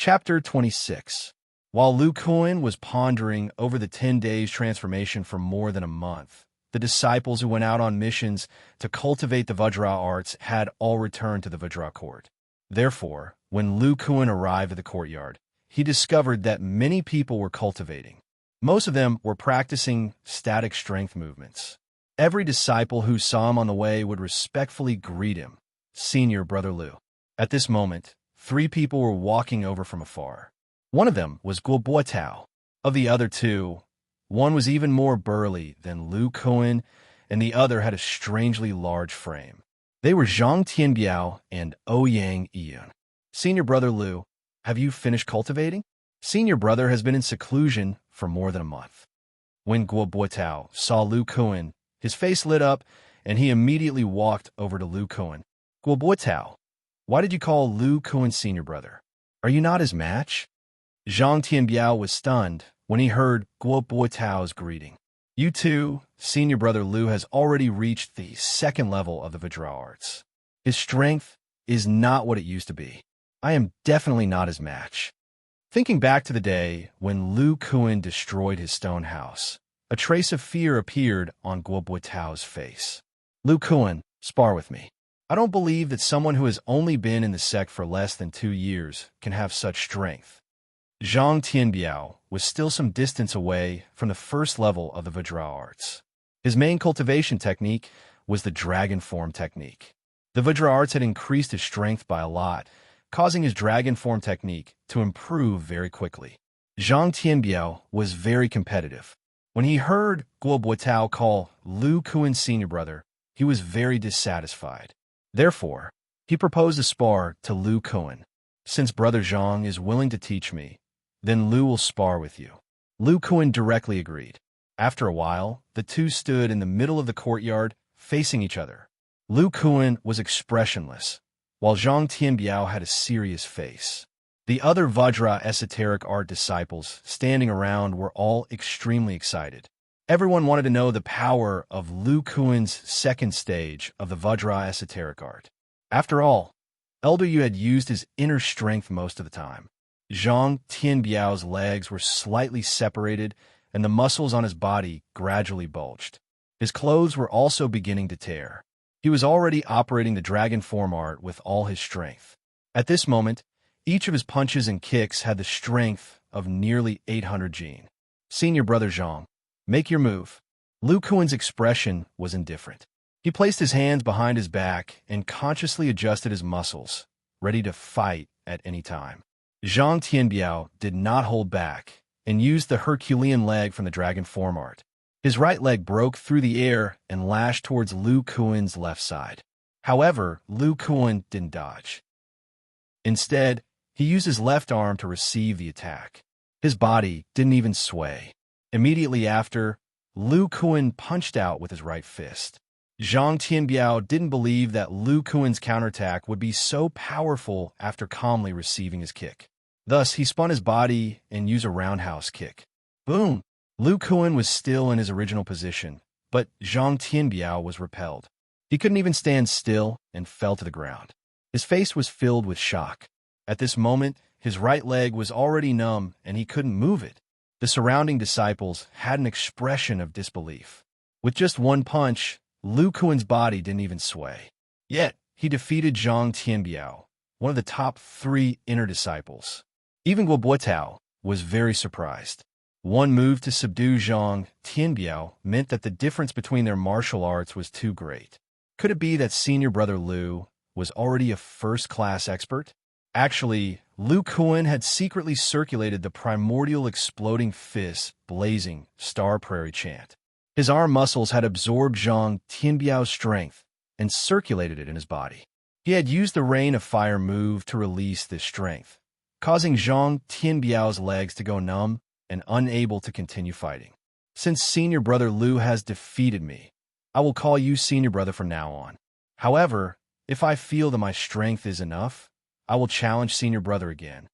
Chapter 26. While Lu Kuan was pondering over the 10 days transformation for more than a month, the disciples who went out on missions to cultivate the Vajra arts had all returned to the Vajra court. Therefore, when Lu Kuan arrived at the courtyard, he discovered that many people were cultivating. Most of them were practicing static strength movements. Every disciple who saw him on the way would respectfully greet him, "Senior Brother Lu." At this moment, 3 people were walking over from afar. One of them was Guo Tao. Of the other 2, one was even more burly than Lu Kuan, and the other had a strangely large frame. They were Zhang Tianbiao and Ouyang Yiyun. "Senior Brother Lu, have you finished cultivating?" Senior Brother has been in seclusion for more than a month. When Guo Tao saw Lu Kuan, his face lit up, and he immediately walked over to Lu Kuan. "Guo Tao, why did you call Lu Kuan Senior Brother? Are you not his match?" Zhang Tianbiao was stunned when he heard Guo Tao's greeting. "You too, Senior Brother Lu has already reached the 2nd level of the Vajra arts. His strength is not what it used to be. I am definitely not his match." Thinking back to the day when Lu Kuan destroyed his stone house, a trace of fear appeared on Guo Tao's face. "Lu Kuan, spar with me. I don't believe that someone who has only been in the sect for less than 2 years can have such strength." Zhang Tianbiao was still some distance away from the 1st level of the Vajra arts. His main cultivation technique was the dragon form technique. The Vajra arts had increased his strength by a lot, causing his dragon form technique to improve very quickly. Zhang Tianbiao was very competitive. When he heard Guo Tao call Lu Kuan Senior Brother, he was very dissatisfied. Therefore, he proposed a spar to Lu Kuan. "Since Brother Zhang is willing to teach me, then Lu will spar with you." Lu Kuan directly agreed. After a while, the 2 stood in the middle of the courtyard, facing each other. Lu Kuan was expressionless, while Zhang Tianbiao had a serious face. The other Vajra esoteric art disciples standing around were all extremely excited. Everyone wanted to know the power of Lu Kuan's 2nd stage of the Vajra esoteric art. After all, Elder Yu had used his inner strength most of the time. Zhang Tianbiao's legs were slightly separated, and the muscles on his body gradually bulged. His clothes were also beginning to tear. He was already operating the dragon form art with all his strength. At this moment, each of his punches and kicks had the strength of nearly 800 Jin. "Senior Brother Zhang, make your move." Lu Kuan's expression was indifferent. He placed his hands behind his back and consciously adjusted his muscles, ready to fight at any time. Zhang Tianbiao did not hold back and used the Herculean leg from the dragon form art. His right leg broke through the air and lashed towards Lu Kuan's left side. However, Lu Kuan didn't dodge. Instead, he used his left arm to receive the attack. His body didn't even sway. Immediately after, Lu Kuan punched out with his right fist. Zhang Tianbiao didn't believe that Lu Kuan's counterattack would be so powerful after calmly receiving his kick. Thus, he spun his body and used a roundhouse kick. Boom! Lu Kuan was still in his original position, but Zhang Tianbiao was repelled. He couldn't even stand still and fell to the ground. His face was filled with shock. At this moment, his right leg was already numb and he couldn't move it. The surrounding disciples had an expression of disbelief. With just one punch, Lu Kuan's body didn't even sway. Yet, he defeated Zhang Tianbiao, one of the top 3 inner disciples. Even Guo Tao was very surprised. One move to subdue Zhang Tianbiao meant that the difference between their martial arts was too great. Could it be that Senior Brother Lu was already a first-class expert? Actually, Lu Kuan had secretly circulated the primordial exploding fist blazing Star Prairie chant. His arm muscles had absorbed Zhang Tianbiao's strength and circulated it in his body. He had used the Rain of Fire move to release this strength, causing Zhang Tianbiao's legs to go numb and unable to continue fighting. "Since Senior Brother Lu has defeated me, I will call you Senior Brother from now on. However, if I feel that my strength is enough, I will challenge Senior Brother again."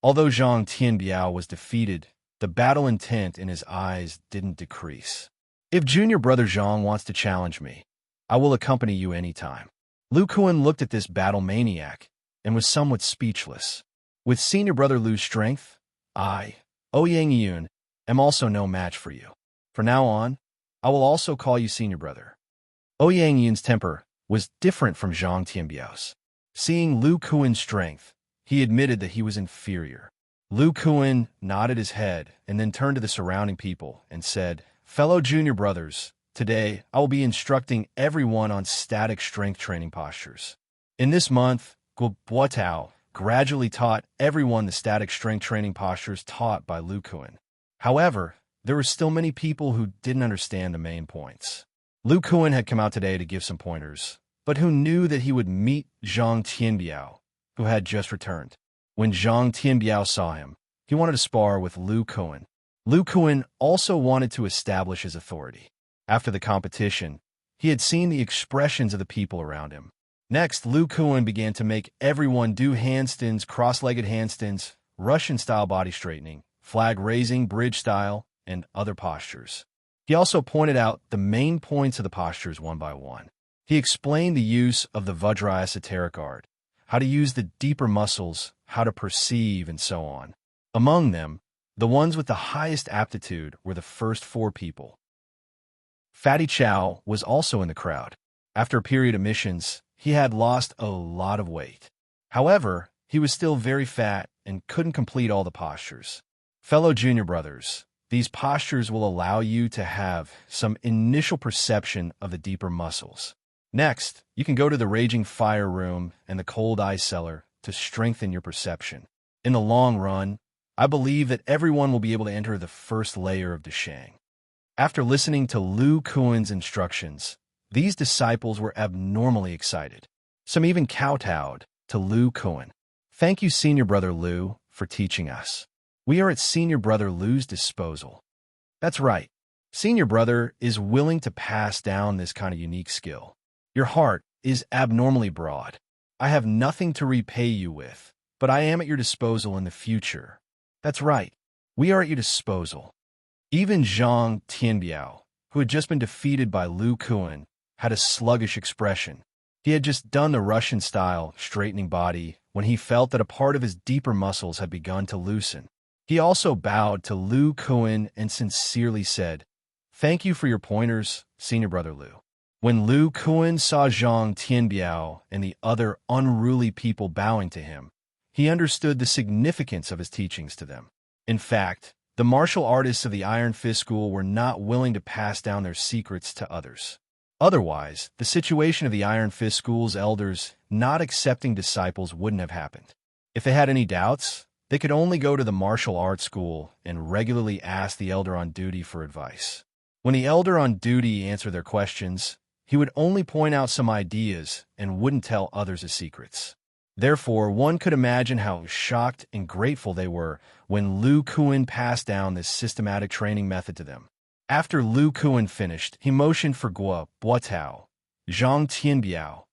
Although Zhang Tianbiao was defeated, the battle intent in his eyes didn't decrease. "If Junior Brother Zhang wants to challenge me, I will accompany you anytime." Lu Kuan looked at this battle maniac and was somewhat speechless. With senior brother Lu's strength, I, Ouyang Yun, am also no match for you. From now on, I will also call you senior brother. Ouyang Yun's temper was different from Zhang Tianbiao's. Seeing Lu Kuan's strength, he admitted that he was inferior. Lu Kuan nodded his head and then turned to the surrounding people and said, "Fellow junior brothers, today I will be instructing everyone on static strength training postures. In this month, Guo gradually taught everyone the static strength training postures taught by Lu Kuan. However, there were still many people who didn't understand the main points. Lu Kuan had come out today to give some pointers, but who knew that he would meet Zhang Tianbiao, who had just returned. When Zhang Tianbiao saw him, he wanted to spar with Lu Kuan. Lu Kuan also wanted to establish his authority. After the competition, he had seen the expressions of the people around him. Next, Lu Kuan began to make everyone do handstands, cross-legged handstands, Russian-style body straightening, flag raising, bridge style, and other postures. He also pointed out the main points of the postures one by one. He explained the use of the Vajra esoteric art, how to use the deeper muscles, how to perceive, and so on. Among them, the ones with the highest aptitude were the first 4 people. Fatty Chow was also in the crowd. After a period of missions, he had lost a lot of weight. However, he was still very fat and couldn't complete all the postures. Fellow junior brothers, these postures will allow you to have some initial perception of the deeper muscles. Next, you can go to the Raging Fire Room and the Cold Ice Cellar to strengthen your perception. In the long run, I believe that everyone will be able to enter the first layer of Deshang. After listening to Lu Kuan's instructions, these disciples were abnormally excited. Some even kowtowed to Lu Kuan. Thank you, senior brother Lu, for teaching us. We are at senior brother Lu's disposal. That's right. Senior brother is willing to pass down this kind of unique skill. Your heart is abnormally broad. I have nothing to repay you with, but I am at your disposal in the future. That's right. We are at your disposal. Even Zhang Tianbiao, who had just been defeated by Lu Kuan, had a sluggish expression. He had just done the Russian-style straightening body when he felt that a part of his deeper muscles had begun to loosen. He also bowed to Lu Kuan and sincerely said, "Thank you for your pointers, senior brother Lu." When Lu Kuan saw Zhang Tianbiao and the other unruly people bowing to him, he understood the significance of his teachings to them. In fact, the martial artists of the Iron Fist School were not willing to pass down their secrets to others. Otherwise, the situation of the Iron Fist School's elders not accepting disciples wouldn't have happened. If they had any doubts, they could only go to the martial arts school and regularly ask the elder on duty for advice. When the elder on duty answered their questions, he would only point out some ideas and wouldn't tell others his secrets. Therefore, one could imagine how shocked and grateful they were when Lu Kuan passed down this systematic training method to them. After Lu Kuan finished, he motioned for Guo Buotao, Zhang Tianbiao,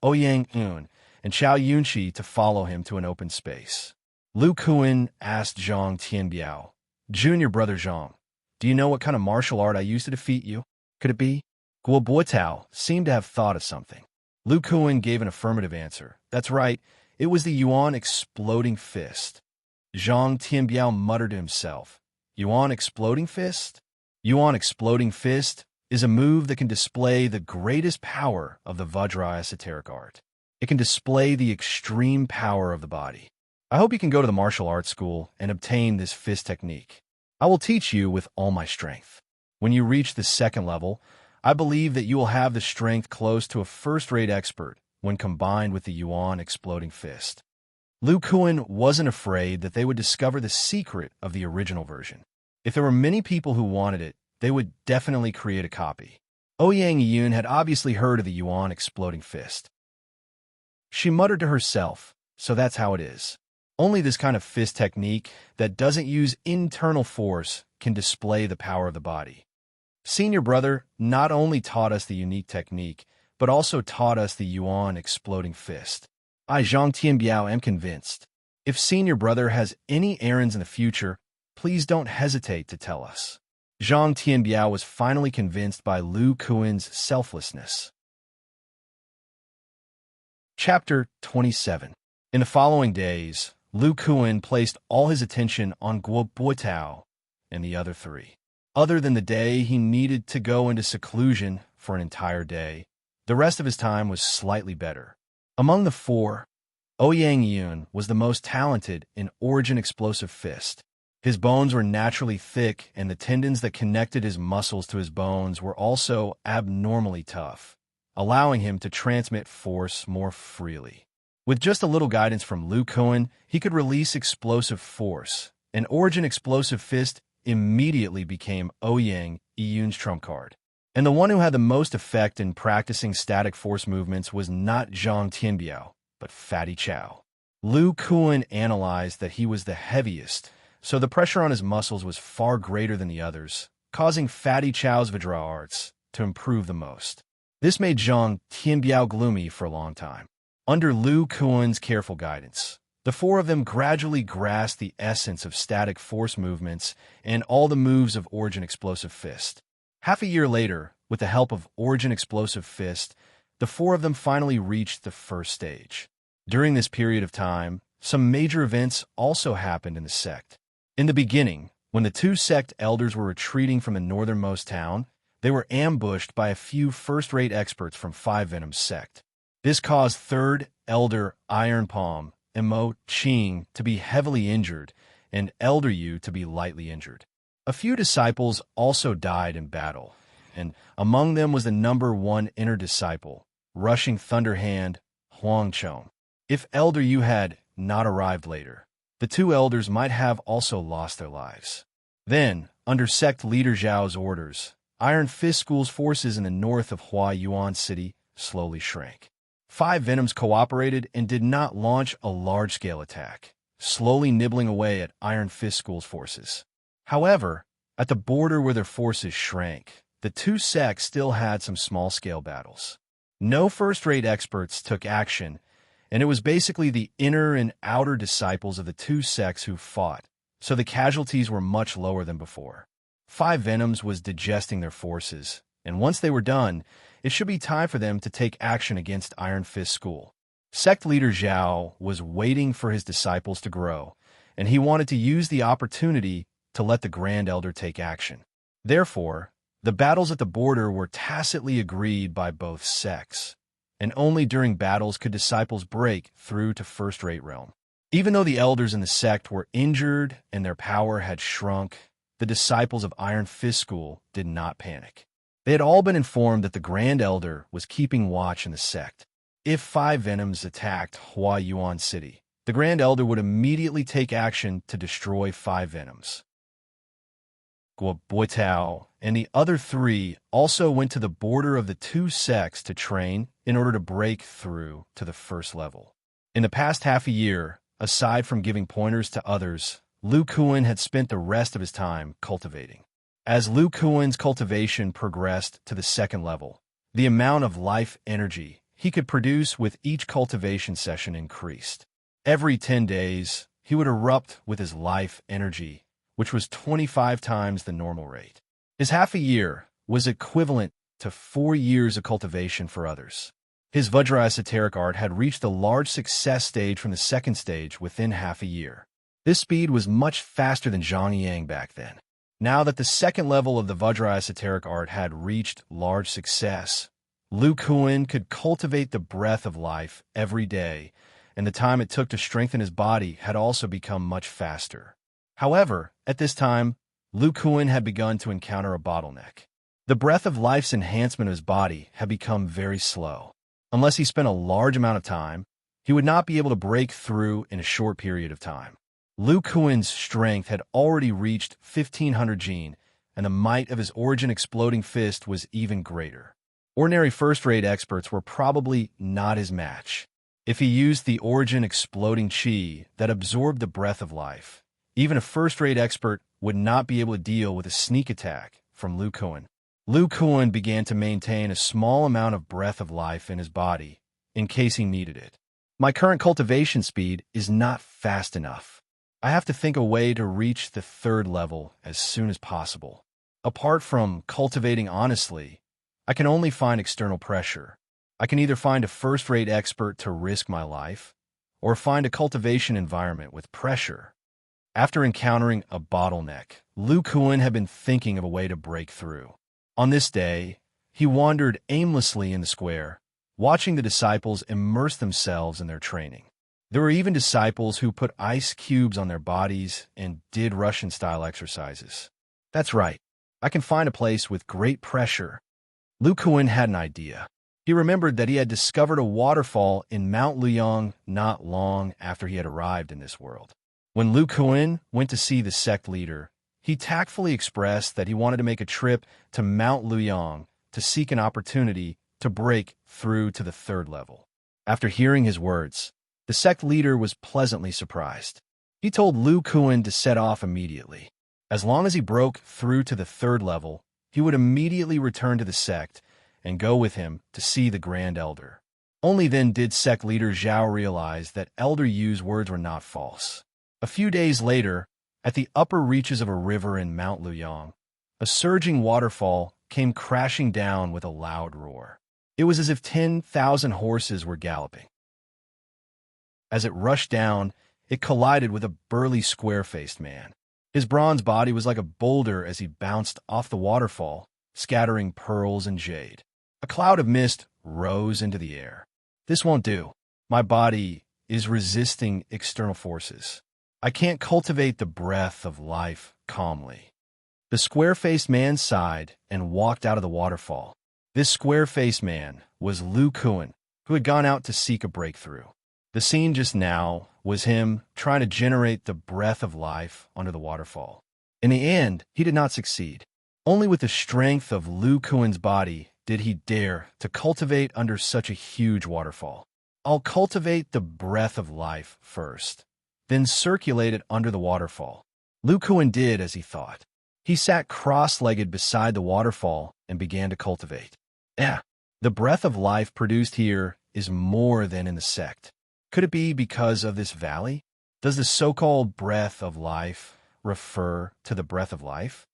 Ouyang Yun, and Chao Yunqi to follow him to an open space. Lu Kuan asked Zhang Tianbiao, "Junior brother Zhang, do you know what kind of martial art I used to defeat you? Could it be?" Guo Buotao seemed to have thought of something. Lu Kuan gave an affirmative answer. That's right, it was the Yuan Exploding Fist. Zhang Tianbiao muttered to himself, "Yuan Exploding Fist?" Yuan Exploding Fist is a move that can display the greatest power of the Vajra esoteric art. It can display the extreme power of the body. I hope you can go to the martial arts school and obtain this fist technique. I will teach you with all my strength. When you reach the second level, I believe that you will have the strength close to a first-rate expert when combined with the Yuan Exploding Fist. Lu Kuan wasn't afraid that they would discover the secret of the original version. If there were many people who wanted it, they would definitely create a copy. Ouyang Yun had obviously heard of the Yuan Exploding Fist. She muttered to herself, so that's how it is. Only this kind of fist technique that doesn't use internal force can display the power of the body. Senior brother not only taught us the unique technique, but also taught us the Yuan Exploding Fist. I, Zhang Tianbiao, am convinced. If senior brother has any errands in the future, please don't hesitate to tell us. Zhang Tianbiao was finally convinced by Lu Kuan's selflessness. Chapter 27. In the following days, Lu Kuan placed all his attention on Guo Buitao and the other three. Other than the day he needed to go into seclusion for an entire day, the rest of his time was slightly better. Among the four, Ouyang Yun was the most talented in Origin Explosive Fist. His bones were naturally thick, and the tendons that connected his muscles to his bones were also abnormally tough, allowing him to transmit force more freely. With just a little guidance from Lu Kuan, he could release explosive force, and Origin Explosive Fist immediately became Ouyang Yun's trump card. And the one who had the most effect in practicing static force movements was not Zhang Tianbiao, but Fatty Chow. Lu Kuan analyzed that he was the heaviest, so the pressure on his muscles was far greater than the others, causing Fatty Chow's Vajra arts to improve the most. This made Zhang Tianbiao gloomy for a long time. Under Lu Kuan's careful guidance, the four of them gradually grasped the essence of static force movements and all the moves of Origin Explosive Fist. Half a year later, with the help of Origin Explosive Fist, the four of them finally reached the first stage. During this period of time, some major events also happened in the sect. In the beginning, when the two sect elders were retreating from the northernmost town, they were ambushed by a few first-rate experts from Five Venoms sect. This caused third elder Iron Palm and Mo Qing to be heavily injured, and Elder Yu to be lightly injured. A few disciples also died in battle, and among them was the number one inner disciple, Rushing Thunderhand Huang Chong. If Elder Yu had not arrived later, the two elders might have also lost their lives. Then, under sect leader Zhao's orders, Iron Fist School's forces in the north of Hua Yuan City slowly shrank. Five Venoms cooperated and did not launch a large-scale attack, slowly nibbling away at Iron Fist School's forces. However, at the border where their forces shrank, the two sects still had some small-scale battles. No first-rate experts took action, and it was basically the inner and outer disciples of the two sects who fought, so the casualties were much lower than before. Five Venoms was digesting their forces, and once they were done, it should be time for them to take action against Iron Fist School. Sect leader Zhao was waiting for his disciples to grow, and he wanted to use the opportunity to let the Grand Elder take action. Therefore, the battles at the border were tacitly agreed by both sects, and only during battles could disciples break through to first-rate realm. Even though the elders in the sect were injured and their power had shrunk, the disciples of Iron Fist School did not panic. They had all been informed that the Grand Elder was keeping watch in the sect. If Five Venoms attacked Hua Yuan City, the Grand Elder would immediately take action to destroy Five Venoms. Guo Buitao and the other three also went to the border of the two sects to train in order to break through to the first level. In the past half a year, aside from giving pointers to others, Lu Kuan had spent the rest of his time cultivating. As Lu Kuan's cultivation progressed to the second level, the amount of life energy he could produce with each cultivation session increased. Every 10 days, he would erupt with his life energy, which was 25 times the normal rate. His half a year was equivalent to 4 years of cultivation for others. His Vajra esoteric art had reached the large success stage from the second stage within half a year. This speed was much faster than Zhang Yang back then. Now that the second level of the Vajra esoteric art had reached large success, Lu Kuan could cultivate the breath of life every day, and the time it took to strengthen his body had also become much faster. However, at this time, Lu Kuan had begun to encounter a bottleneck. The breath of life's enhancement of his body had become very slow. Unless he spent a large amount of time, he would not be able to break through in a short period of time. Lu Kuan's strength had already reached 1500 Jin, and the might of his Origin Exploding Fist was even greater. Ordinary first-rate experts were probably not his match. If he used the Origin Exploding Qi that absorbed the breath of life, even a first-rate expert would not be able to deal with a sneak attack from Lu Kuan. Lu Kuan began to maintain a small amount of breath of life in his body in case he needed it. My current cultivation speed is not fast enough. I have to think a way to reach the third level as soon as possible. Apart from cultivating honestly, I can only find external pressure. I can either find a first-rate expert to risk my life, or find a cultivation environment with pressure. After encountering a bottleneck, Lu Kuan had been thinking of a way to break through. On this day, he wandered aimlessly in the square, watching the disciples immerse themselves in their training. There were even disciples who put ice cubes on their bodies and did Russian-style exercises. That's right, I can find a place with great pressure. Lu Kuan had an idea. He remembered that he had discovered a waterfall in Mount Luyang not long after he had arrived in this world. When Lu Kuan went to see the sect leader, he tactfully expressed that he wanted to make a trip to Mount Luyang to seek an opportunity to break through to the third level. After hearing his words, the sect leader was pleasantly surprised. He told Lu Kuan to set off immediately. As long as he broke through to the third level, he would immediately return to the sect and go with him to see the Grand Elder. Only then did sect leader Zhao realize that Elder Yu's words were not false. A few days later, at the upper reaches of a river in Mount Luyang, a surging waterfall came crashing down with a loud roar. It was as if 10,000 horses were galloping. As it rushed down, it collided with a burly, square-faced man. His bronze body was like a boulder as he bounced off the waterfall, scattering pearls and jade. A cloud of mist rose into the air. This won't do. My body is resisting external forces. I can't cultivate the breath of life calmly. The square-faced man sighed and walked out of the waterfall. This square-faced man was Lu Kuan, who had gone out to seek a breakthrough. The scene just now was him trying to generate the breath of life under the waterfall. In the end, he did not succeed. Only with the strength of Lu Kuan's body did he dare to cultivate under such a huge waterfall. I'll cultivate the breath of life first, then circulate it under the waterfall. Lu Kuan did as he thought. He sat cross-legged beside the waterfall and began to cultivate. The breath of life produced here is more than in the sect. Could it be because of this valley? Does the so-called breath of life refer to the breath of life?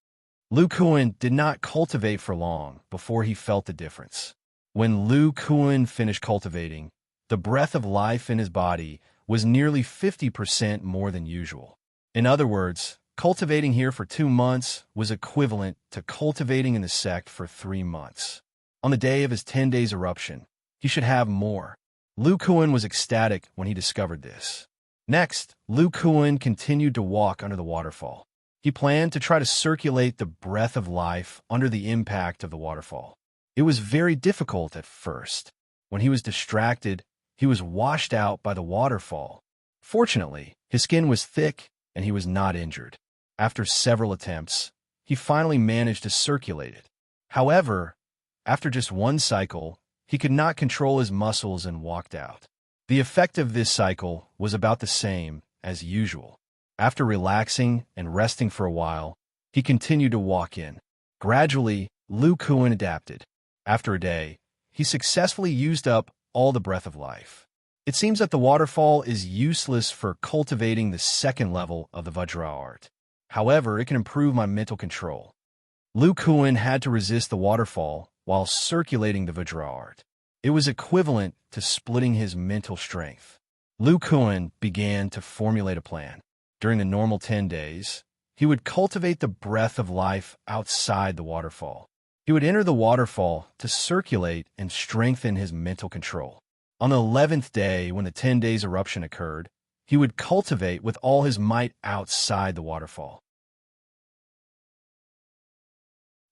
Lu Kuan did not cultivate for long before he felt the difference. When Lu Kuan finished cultivating, the breath of life in his body was nearly 50% more than usual. In other words, cultivating here for 2 months was equivalent to cultivating in the sect for 3 months. On the day of his 10 days eruption, he should have more. Lu Kuan was ecstatic when he discovered this. Next, Lu Kuan continued to walk under the waterfall. He planned to try to circulate the breath of life under the impact of the waterfall. It was very difficult at first. When he was distracted, he was washed out by the waterfall. Fortunately, his skin was thick and he was not injured. After several attempts, he finally managed to circulate it. However, after just one cycle, he could not control his muscles and walked out. The effect of this cycle was about the same as usual. After relaxing and resting for a while, he continued to walk in. Gradually, Lu Kuan adapted. After a day, he successfully used up all the breath of life. It seems that the waterfall is useless for cultivating the second level of the Vajra art. However, it can improve my mental control. Lu Kuan had to resist the waterfall while circulating the Vajra art. It was equivalent to splitting his mental strength. Lu Kuan began to formulate a plan. During the normal 10 days, he would cultivate the breath of life outside the waterfall. He would enter the waterfall to circulate and strengthen his mental control. On the 11th day, when the 10 days eruption occurred, he would cultivate with all his might outside the waterfall.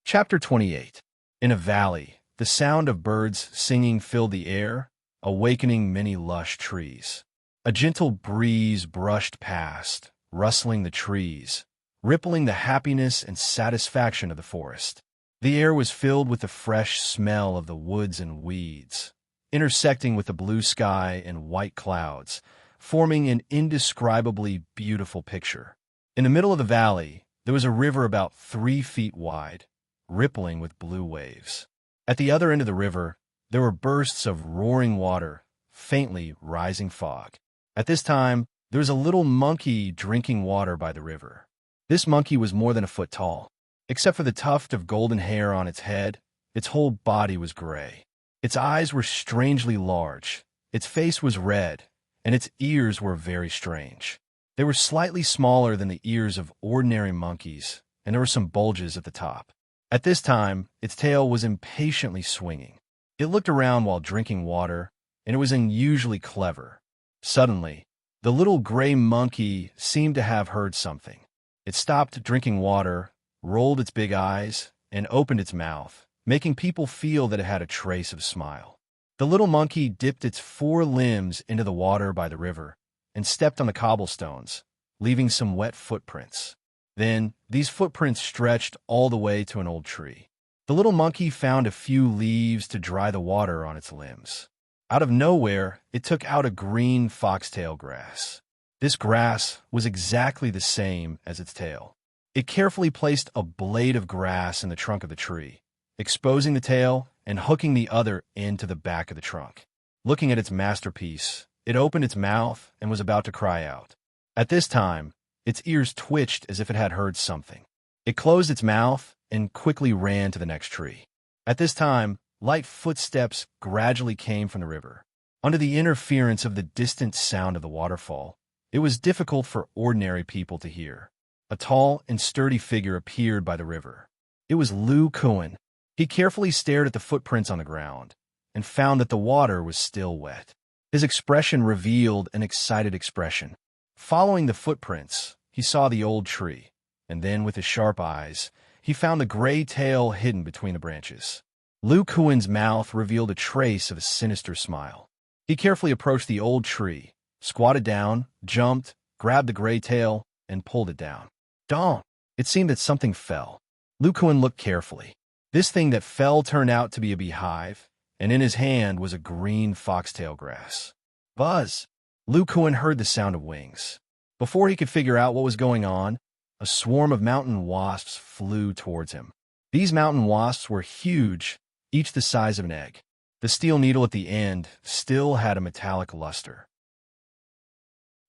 Chapter 28. In a valley, the sound of birds singing filled the air, awakening many lush trees. A gentle breeze brushed past, rustling the trees, rippling the happiness and satisfaction of the forest. The air was filled with the fresh smell of the woods and weeds, intersecting with the blue sky and white clouds, forming an indescribably beautiful picture. In the middle of the valley, there was a river about 3 feet wide, rippling with blue waves. At the other end of the river, there were bursts of roaring water, faintly rising fog. At this time, there was a little monkey drinking water by the river. This monkey was more than a foot tall. Except for the tuft of golden hair on its head, its whole body was gray. Its eyes were strangely large, its face was red, and its ears were very strange. They were slightly smaller than the ears of ordinary monkeys, and there were some bulges at the top. At this time, its tail was impatiently swinging. It looked around while drinking water, and it was unusually clever. Suddenly, the little gray monkey seemed to have heard something. It stopped drinking water, rolled its big eyes, and opened its mouth, making people feel that it had a trace of a smile. The little monkey dipped its 4 limbs into the water by the river and stepped on the cobblestones, leaving some wet footprints. Then, these footprints stretched all the way to an old tree. The little monkey found a few leaves to dry the water on its limbs. Out of nowhere, it took out a green foxtail grass. This grass was exactly the same as its tail. It carefully placed a blade of grass in the trunk of the tree, exposing the tail and hooking the other end to the back of the trunk. Looking at its masterpiece, it opened its mouth and was about to cry out. At this time, its ears twitched as if it had heard something. It closed its mouth and quickly ran to the next tree. At this time, light footsteps gradually came from the river. Under the interference of the distant sound of the waterfall, it was difficult for ordinary people to hear. A tall and sturdy figure appeared by the river. It was Lu Kuan. He carefully stared at the footprints on the ground and found that the water was still wet. His expression revealed an excited expression. Following the footprints, he saw the old tree, and then with his sharp eyes, he found the gray tail hidden between the branches. Lu Kuan's mouth revealed a trace of a sinister smile. He carefully approached the old tree, squatted down, jumped, grabbed the gray tail, and pulled it down. Don't! It seemed that something fell. Lu Kuan looked carefully. This thing that fell turned out to be a beehive, and in his hand was a green foxtail grass. Buzz! Lu Kuan heard the sound of wings. Before he could figure out what was going on, a swarm of mountain wasps flew towards him. These mountain wasps were huge, each the size of an egg. The steel needle at the end still had a metallic luster.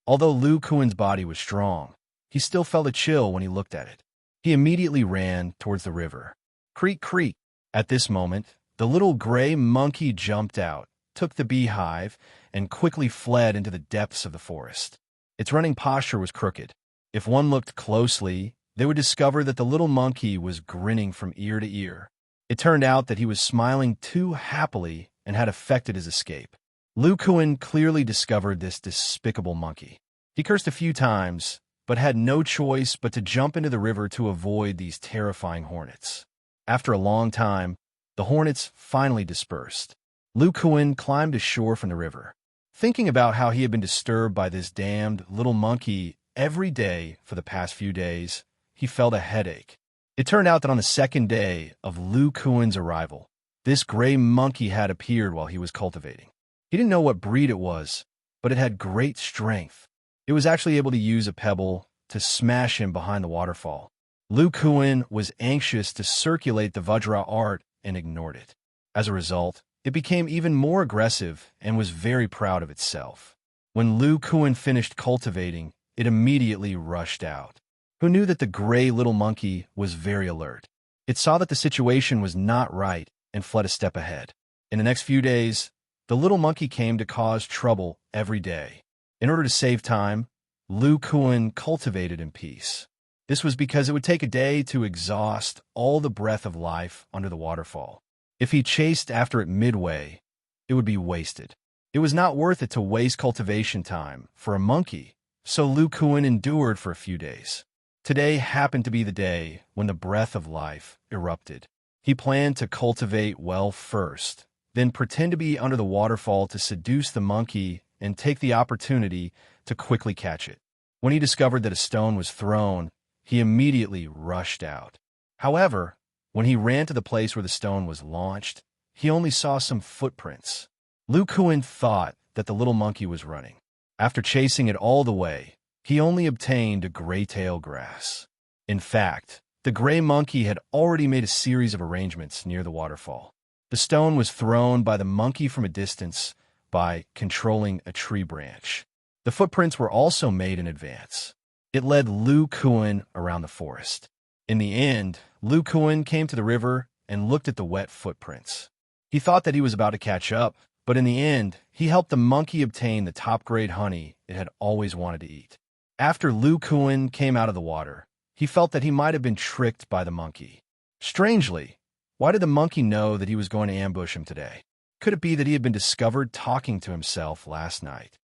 Although Lu Kuan's body was strong, he still felt a chill when he looked at it. He immediately ran towards the river. Creak, creak. At this moment, the little gray monkey jumped out, took the beehive, and quickly fled into the depths of the forest. Its running posture was crooked. If one looked closely, they would discover that the little monkey was grinning from ear to ear. It turned out that he was smiling too happily and had effected his escape. Lu Kuan clearly discovered this despicable monkey. He cursed a few times, but had no choice but to jump into the river to avoid these terrifying hornets. After a long time, the hornets finally dispersed. Lu Kuan climbed ashore from the river. Thinking about how he had been disturbed by this damned little monkey every day for the past few days, he felt a headache. It turned out that on the second day of Lu Kuan's arrival, this gray monkey had appeared while he was cultivating. He didn't know what breed it was, but it had great strength. It was actually able to use a pebble to smash him behind the waterfall. Lu Kuan was anxious to circulate the Vajra art and ignored it. As a result, it became even more aggressive and was very proud of itself. When Lu Kuan finished cultivating, it immediately rushed out. Who knew that the gray little monkey was very alert? It saw that the situation was not right and fled a step ahead. In the next few days, the little monkey came to cause trouble every day. In order to save time, Lu Kuan cultivated in peace. This was because it would take a day to exhaust all the breath of life under the waterfall. If he chased after it midway, it would be wasted. It was not worth it to waste cultivation time for a monkey, so Lu Kuan endured for a few days. Today happened to be the day when the breath of life erupted. He planned to cultivate well first, then pretend to be under the waterfall to seduce the monkey and take the opportunity to quickly catch it. When he discovered that a stone was thrown, he immediately rushed out. However, when he ran to the place where the stone was launched, he only saw some footprints. Lu Kuan thought that the little monkey was running. After chasing it all the way, he only obtained a gray tail grass. In fact, the gray monkey had already made a series of arrangements near the waterfall. The stone was thrown by the monkey from a distance by controlling a tree branch. The footprints were also made in advance. It led Lu Kuan around the forest. In the end, Lu Kuan came to the river and looked at the wet footprints. He thought that he was about to catch up, but in the end, he helped the monkey obtain the top-grade honey it had always wanted to eat. After Lu Kuan came out of the water, he felt that he might have been tricked by the monkey. Strangely, why did the monkey know that he was going to ambush him today? Could it be that he had been discovered talking to himself last night?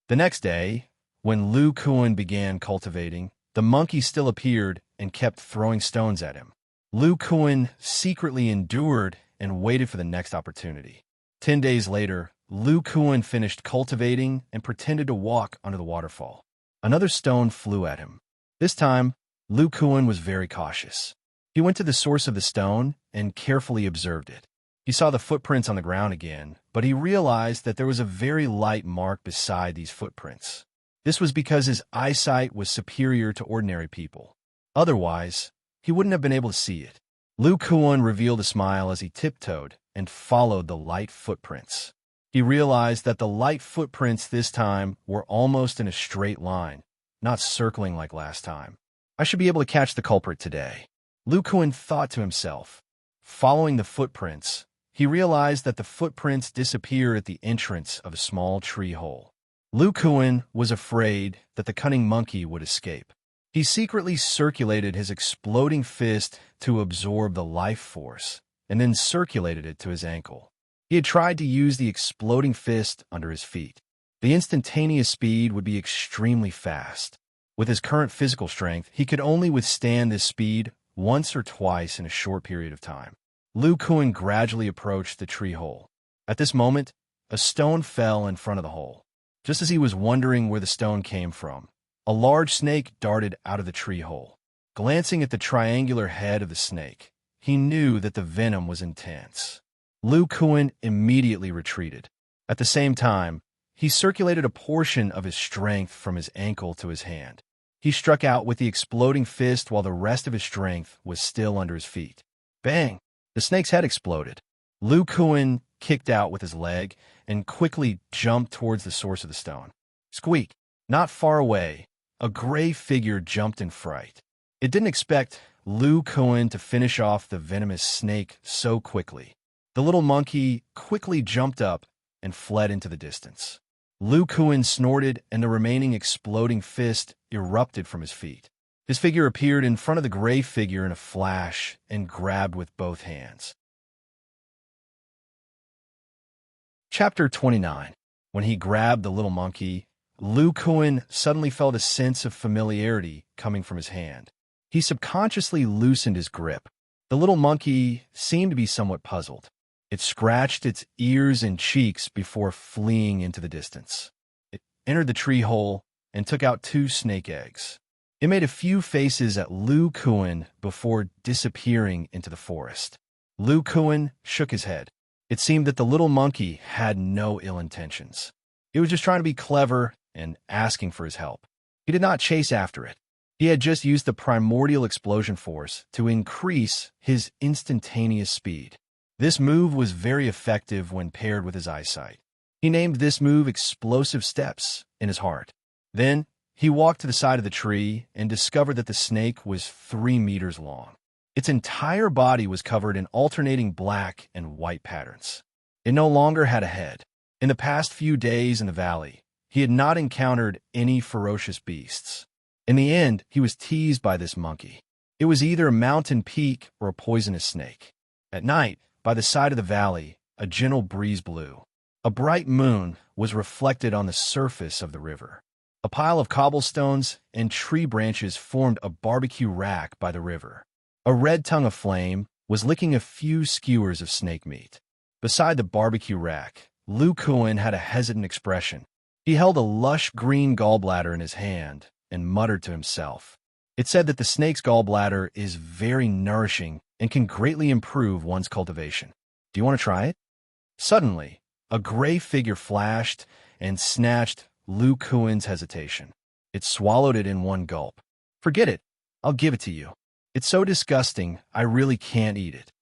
The next day, when Lu Kuan began cultivating, the monkey still appeared and kept throwing stones at him. Lu Kuan secretly endured and waited for the next opportunity. 10 days later, Lu Kuan finished cultivating and pretended to walk under the waterfall. Another stone flew at him. This time, Lu Kuan was very cautious. He went to the source of the stone and carefully observed it. He saw the footprints on the ground again, but he realized that there was a very light mark beside these footprints. This was because his eyesight was superior to ordinary people. Otherwise, he wouldn't have been able to see it. Lu Kuan revealed a smile as he tiptoed and followed the light footprints. He realized that the light footprints this time were almost in a straight line, not circling like last time. I should be able to catch the culprit today. Lu Kuan thought to himself. Following the footprints, he realized that the footprints disappeared at the entrance of a small tree hole. Lu Kuan was afraid that the cunning monkey would escape. He secretly circulated his exploding fist to absorb the life force, and then circulated it to his ankle. He had tried to use the exploding fist under his feet. The instantaneous speed would be extremely fast. With his current physical strength, he could only withstand this speed once or twice in a short period of time. Lu Kuan gradually approached the tree hole. At this moment, a stone fell in front of the hole. Just as he was wondering where the stone came from, a large snake darted out of the tree hole. Glancing at the triangular head of the snake, he knew that the venom was intense. Lu Kuan immediately retreated. At the same time, he circulated a portion of his strength from his ankle to his hand. He struck out with the exploding fist while the rest of his strength was still under his feet. Bang! The snake's head exploded. Lu Kuan kicked out with his leg and quickly jumped towards the source of the stone. Squeak! Not far away, a gray figure jumped in fright. It didn't expect Lu Kuan to finish off the venomous snake so quickly. The little monkey quickly jumped up and fled into the distance. Lu Kuan snorted, and the remaining exploding fist erupted from his feet. His figure appeared in front of the gray figure in a flash and grabbed with both hands. Chapter 29. When he grabbed the little monkey, Lu Kuan suddenly felt a sense of familiarity coming from his hand. He subconsciously loosened his grip. The little monkey seemed to be somewhat puzzled. It scratched its ears and cheeks before fleeing into the distance. It entered the tree hole and took out 2 snake eggs. It made a few faces at Lu Kuan before disappearing into the forest. Lu Kuan shook his head. It seemed that the little monkey had no ill intentions. It was just trying to be clever and asking for his help. He did not chase after it. He had just used the primordial explosion force to increase his instantaneous speed. This move was very effective when paired with his eyesight. He named this move Explosive Steps in his heart. Then, he walked to the side of the tree and discovered that the snake was 3 meters long. Its entire body was covered in alternating black and white patterns. It no longer had a head. In the past few days in the valley, he had not encountered any ferocious beasts. In the end, he was teased by this monkey. It was either a mountain peak or a poisonous snake. At night, by the side of the valley, a gentle breeze blew. A bright moon was reflected on the surface of the river. A pile of cobblestones and tree branches formed a barbecue rack by the river. A red tongue of flame was licking a few skewers of snake meat. Beside the barbecue rack, Lu Kuan had a hesitant expression. He held a lush green gallbladder in his hand and muttered to himself. It said that the snake's gallbladder is very nourishing and can greatly improve one's cultivation. Do you want to try it? Suddenly, a gray figure flashed and snatched Lu Kuan's hesitation. It swallowed it in one gulp. Forget it. I'll give it to you. It's so disgusting, I really can't eat it.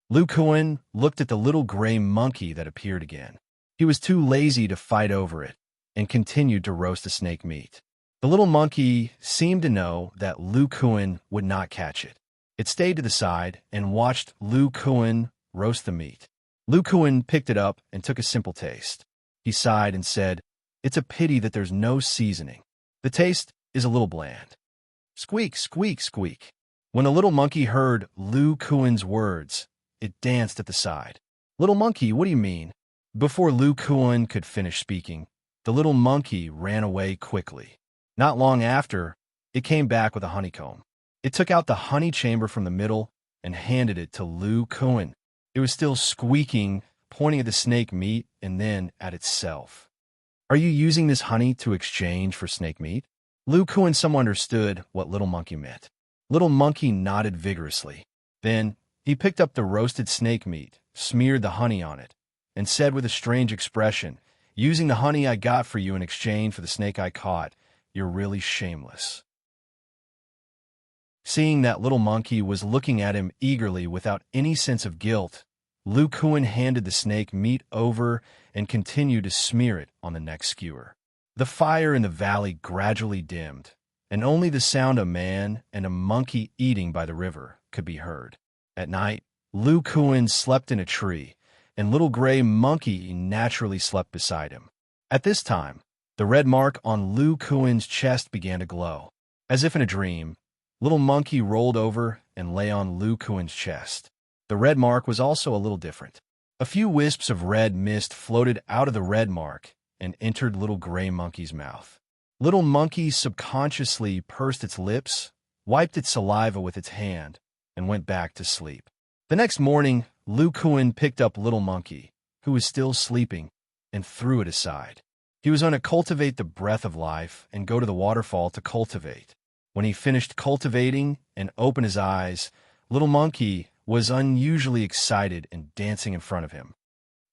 Lu Kuan looked at the little gray monkey that appeared again. He was too lazy to fight over it and continued to roast the snake meat. The little monkey seemed to know that Lu Kuan would not catch it. It stayed to the side and watched Lu Kuan roast the meat. Lu Kuan picked it up and took a simple taste. He sighed and said, "It's a pity that there's no seasoning. The taste is a little bland." Squeak, squeak, squeak. When the little monkey heard Lu Kuan's words, it danced at the side. "Little monkey, what do you mean?" Before Lu Kuan could finish speaking, the little monkey ran away quickly. Not long after, it came back with a honeycomb. It took out the honey chamber from the middle and handed it to Lu Kuan. It was still squeaking, pointing at the snake meat and then at itself. "Are you using this honey to exchange for snake meat?" Lu Kuan somewhat understood what Little Monkey meant. Little Monkey nodded vigorously. Then he picked up the roasted snake meat, smeared the honey on it, and said with a strange expression, "Using the honey I got for you in exchange for the snake I caught, you're really shameless." Seeing that Little Monkey was looking at him eagerly without any sense of guilt, Lu Kuan handed the snake meat over and continued to smear it on the next skewer. The fire in the valley gradually dimmed, and only the sound of man and a monkey eating by the river could be heard. At night, Lu Kuan slept in a tree, and Little Gray Monkey naturally slept beside him. At this time, the red mark on Lu Kuan's chest began to glow. As if in a dream, Little Monkey rolled over and lay on Lu Kuan's chest. The red mark was also a little different. A few wisps of red mist floated out of the red mark and entered Little Gray Monkey's mouth. Little Monkey subconsciously pursed its lips, wiped its saliva with its hand, and went back to sleep. The next morning, Lu Kuan picked up Little Monkey, who was still sleeping, and threw it aside. He was going to cultivate the breath of life and go to the waterfall to cultivate. When he finished cultivating and opened his eyes, Little Monkey was unusually excited and dancing in front of him.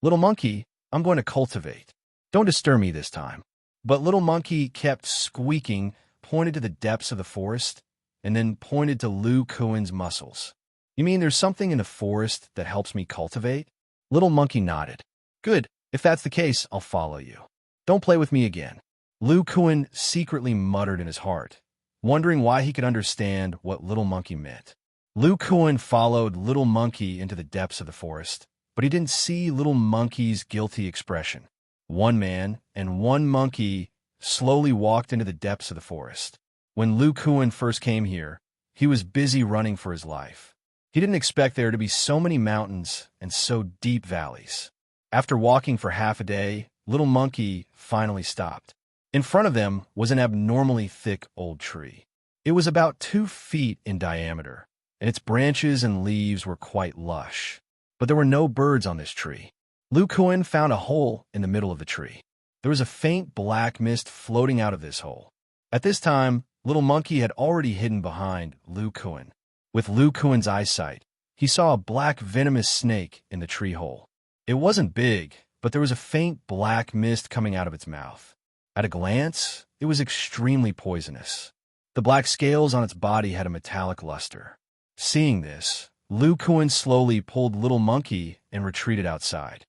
"Little Monkey, I'm going to cultivate. Don't disturb me this time." But Little Monkey kept squeaking, pointed to the depths of the forest, and then pointed to Lu Kuan's muscles. "You mean there's something in the forest that helps me cultivate?" Little Monkey nodded. "Good. If that's the case, I'll follow you. Don't play with me again." Lu Kuan secretly muttered in his heart, wondering why he could understand what Little Monkey meant. Lu Kuan followed Little Monkey into the depths of the forest, but he didn't see Little Monkey's guilty expression. One man and one monkey slowly walked into the depths of the forest. When Lu Kuan first came here, he was busy running for his life. He didn't expect there to be so many mountains and so deep valleys. After walking for half a day, Little Monkey finally stopped. In front of them was an abnormally thick old tree. It was about 2 feet in diameter, and its branches and leaves were quite lush. But there were no birds on this tree. Lu Kuan found a hole in the middle of the tree. There was a faint black mist floating out of this hole. At this time, Little Monkey had already hidden behind Lu Kuan. With Lu Kuan's eyesight, he saw a black venomous snake in the tree hole. It wasn't big, but there was a faint black mist coming out of its mouth. At a glance, it was extremely poisonous. The black scales on its body had a metallic luster. Seeing this, Lu Kuan slowly pulled Little Monkey and retreated outside.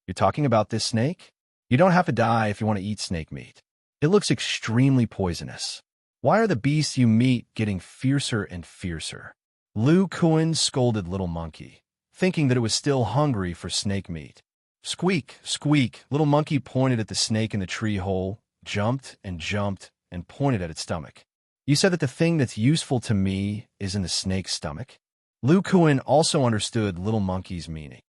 "You're talking about this snake? You don't have to die if you want to eat snake meat. It looks extremely poisonous. Why are the beasts you meet getting fiercer and fiercer?" Lu Kuan scolded Little Monkey, thinking that it was still hungry for snake meat. Squeak, squeak, Little Monkey pointed at the snake in the tree hole, jumped, and pointed at its stomach. "You said that the thing that's useful to me is in the snake's stomach?" Lu Kuan also understood Little Monkey's meaning.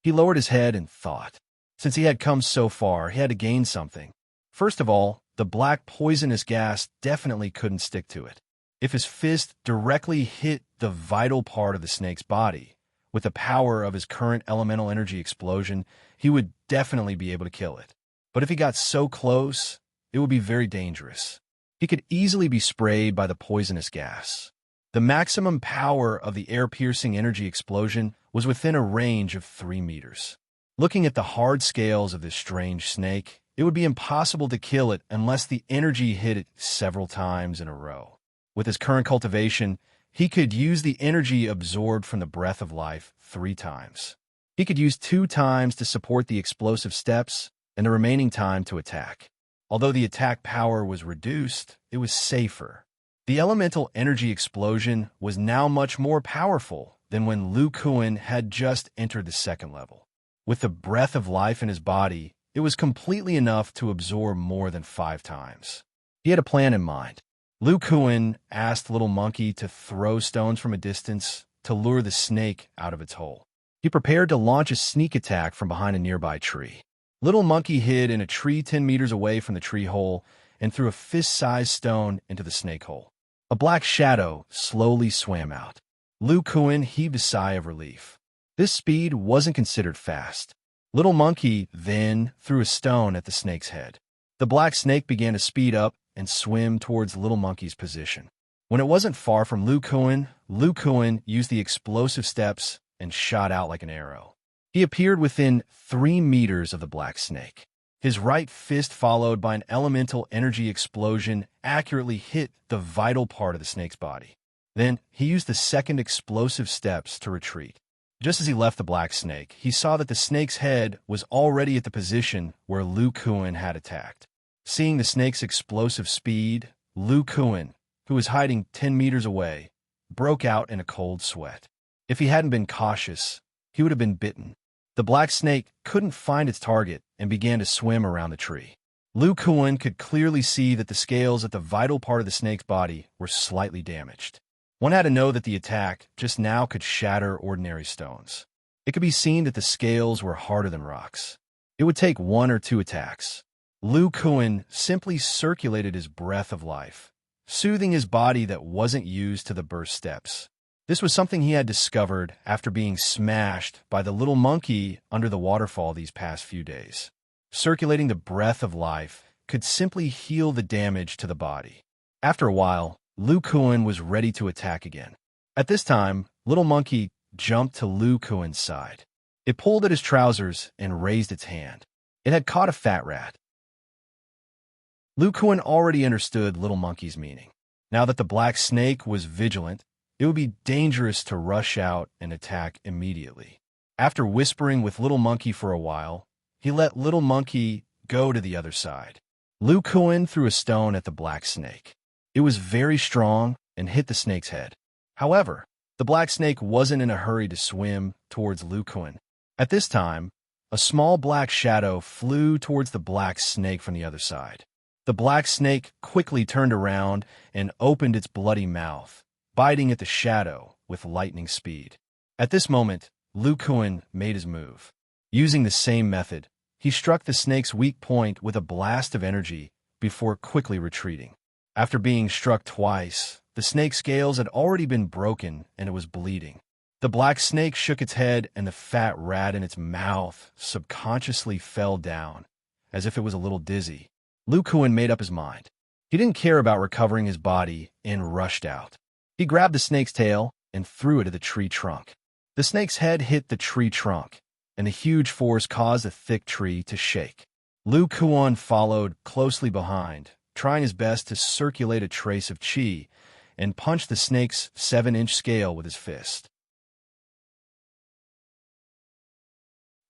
He lowered his head and thought. Since he had come so far, he had to gain something. First of all, the black poisonous gas definitely couldn't stick to it. If his fist directly hit the vital part of the snake's body, with the power of his current elemental energy explosion, he would definitely be able to kill it. But if he got so close, it would be very dangerous. He could easily be sprayed by the poisonous gas. The maximum power of the air-piercing energy explosion was within a range of 3 meters. Looking at the hard scales of this strange snake, it would be impossible to kill it unless the energy hit it several times in a row. With his current cultivation, he could use the energy absorbed from the breath of life 3 times. He could use 2 times to support the explosive steps and the remaining time to attack. Although the attack power was reduced, it was safer. The elemental energy explosion was now much more powerful than when Lu Kuan had just entered the second level. With the breath of life in his body, it was completely enough to absorb more than 5 times. He had a plan in mind. Lu Kuan asked Little Monkey to throw stones from a distance to lure the snake out of its hole. He prepared to launch a sneak attack from behind a nearby tree. Little Monkey hid in a tree 10 meters away from the tree hole and threw a fist-sized stone into the snake hole. A black shadow slowly swam out. Lu Kuan heaved a sigh of relief. This speed wasn't considered fast. Little Monkey then threw a stone at the snake's head. The black snake began to speed up and swim towards Little Monkey's position. When it wasn't far from Lu Kuan used the explosive steps and shot out like an arrow. He appeared within 3 meters of the black snake. His right fist, followed by an elemental energy explosion, accurately hit the vital part of the snake's body. Then he used the second explosive steps to retreat. Just as he left the black snake, he saw that the snake's head was already at the position where Lu Kuan had attacked. Seeing the snake's explosive speed, Lu Kuan, who was hiding 10 meters away, broke out in a cold sweat. If he hadn't been cautious, he would have been bitten. The black snake couldn't find its target and began to swim around the tree. Lu Kuan could clearly see that the scales at the vital part of the snake's body were slightly damaged. One had to know that the attack just now could shatter ordinary stones. It could be seen that the scales were harder than rocks. It would take 1 or 2 attacks. Lu Kuan simply circulated his breath of life, soothing his body that wasn't used to the burst steps. This was something he had discovered after being smashed by the little monkey under the waterfall these past few days. Circulating the breath of life could simply heal the damage to the body. After a while, Lu Kuan was ready to attack again. At this time, Little Monkey jumped to Lu Kuan's side. It pulled at his trousers and raised its hand. It had caught a fat rat. Lu Kuan already understood Little Monkey's meaning. Now that the black snake was vigilant, it would be dangerous to rush out and attack immediately. After whispering with Little Monkey for a while, he let Little Monkey go to the other side. Lu Kuan threw a stone at the black snake. It was very strong and hit the snake's head. However, the black snake wasn't in a hurry to swim towards Lu Kuan. At this time, a small black shadow flew towards the black snake from the other side. The black snake quickly turned around and opened its bloody mouth, biting at the shadow with lightning speed. At this moment, Lu Kuan made his move. Using the same method, he struck the snake's weak point with a blast of energy before quickly retreating. After being struck twice, the snake's scales had already been broken and it was bleeding. The black snake shook its head and the fat rat in its mouth subconsciously fell down, as if it was a little dizzy. Lu Kuan made up his mind. He didn't care about recovering his body and rushed out. He grabbed the snake's tail and threw it at the tree trunk. The snake's head hit the tree trunk, and the huge force caused the thick tree to shake. Lu Kuan followed closely behind, trying his best to circulate a trace of qi and punch the snake's 7-inch scale with his fist.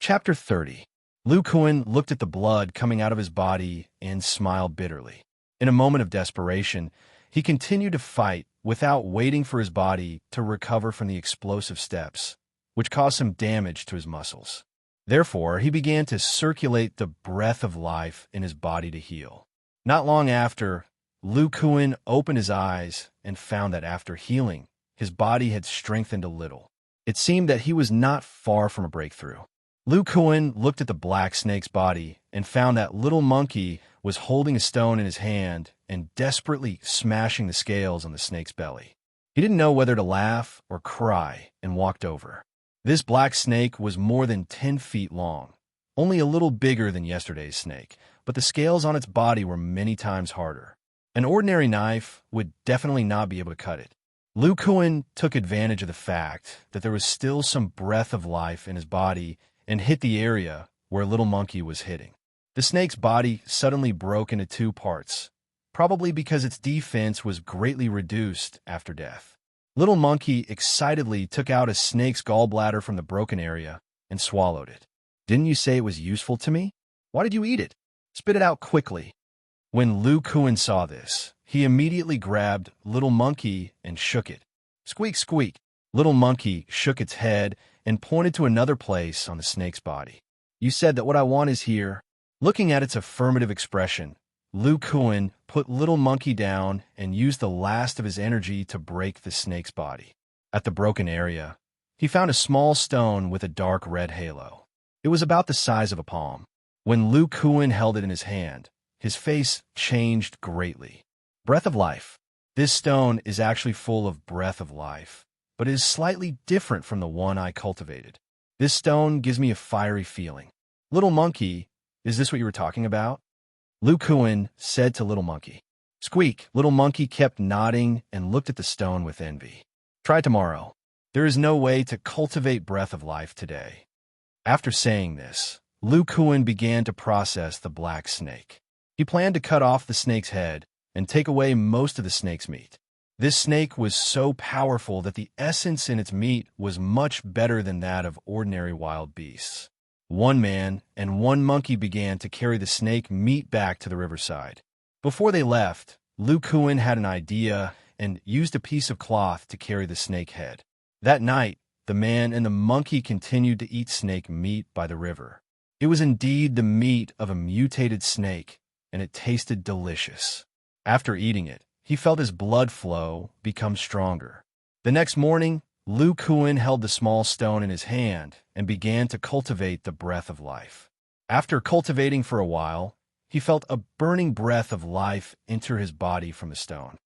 Chapter 30. Lu Kuan looked at the blood coming out of his body and smiled bitterly. In a moment of desperation, he continued to fight without waiting for his body to recover from the explosive steps, which caused some damage to his muscles. Therefore, he began to circulate the breath of life in his body to heal. Not long after, Lu Kuan opened his eyes and found that after healing, his body had strengthened a little. It seemed that he was not far from a breakthrough. Lu Kuan looked at the black snake's body and found that Little Monkey was holding a stone in his hand and desperately smashing the scales on the snake's belly. He didn't know whether to laugh or cry and walked over. This black snake was more than 10 feet long, only a little bigger than yesterday's snake, but the scales on its body were many times harder. An ordinary knife would definitely not be able to cut it. Lu Kuan took advantage of the fact that there was still some breath of life in his body and hit the area where Little Monkey was hitting. The snake's body suddenly broke into 2 parts, probably because its defense was greatly reduced after death. Little Monkey excitedly took out a snake's gallbladder from the broken area and swallowed it. "Didn't you say it was useful to me? Why did you eat it? Spit it out quickly." When Lu Kuan saw this, he immediately grabbed Little Monkey and shook it. Squeak, squeak. Little Monkey shook its head and pointed to another place on the snake's body. You said that what I want is here. Looking at its affirmative expression, Lu Kuan put Little Monkey down and used the last of his energy to break the snake's body. At the broken area, he found a small stone with a dark red halo. It was about the size of a palm. When Lu Kuan held it in his hand, his face changed greatly. Breath of life. This stone is actually full of breath of life, but it is slightly different from the one I cultivated. This stone gives me a fiery feeling. Little Monkey, is this what you were talking about? Lu Kuan said to Little Monkey. Squeak. Little Monkey kept nodding and looked at the stone with envy. Try tomorrow. There is no way to cultivate breath of life today. After saying this, Lu Kuan began to process the black snake. He planned to cut off the snake's head and take away most of the snake's meat. This snake was so powerful that the essence in its meat was much better than that of ordinary wild beasts. One man and one monkey began to carry the snake meat back to the riverside. Before they left, Lu Kuan had an idea and used a piece of cloth to carry the snake head. That night, the man and the monkey continued to eat snake meat by the river. It was indeed the meat of a mutated snake, and it tasted delicious. After eating it, he felt his blood flow become stronger. The next morning, Lu Kuan held the small stone in his hand and began to cultivate the breath of life. After cultivating for a while, he felt a burning breath of life enter his body from the stone.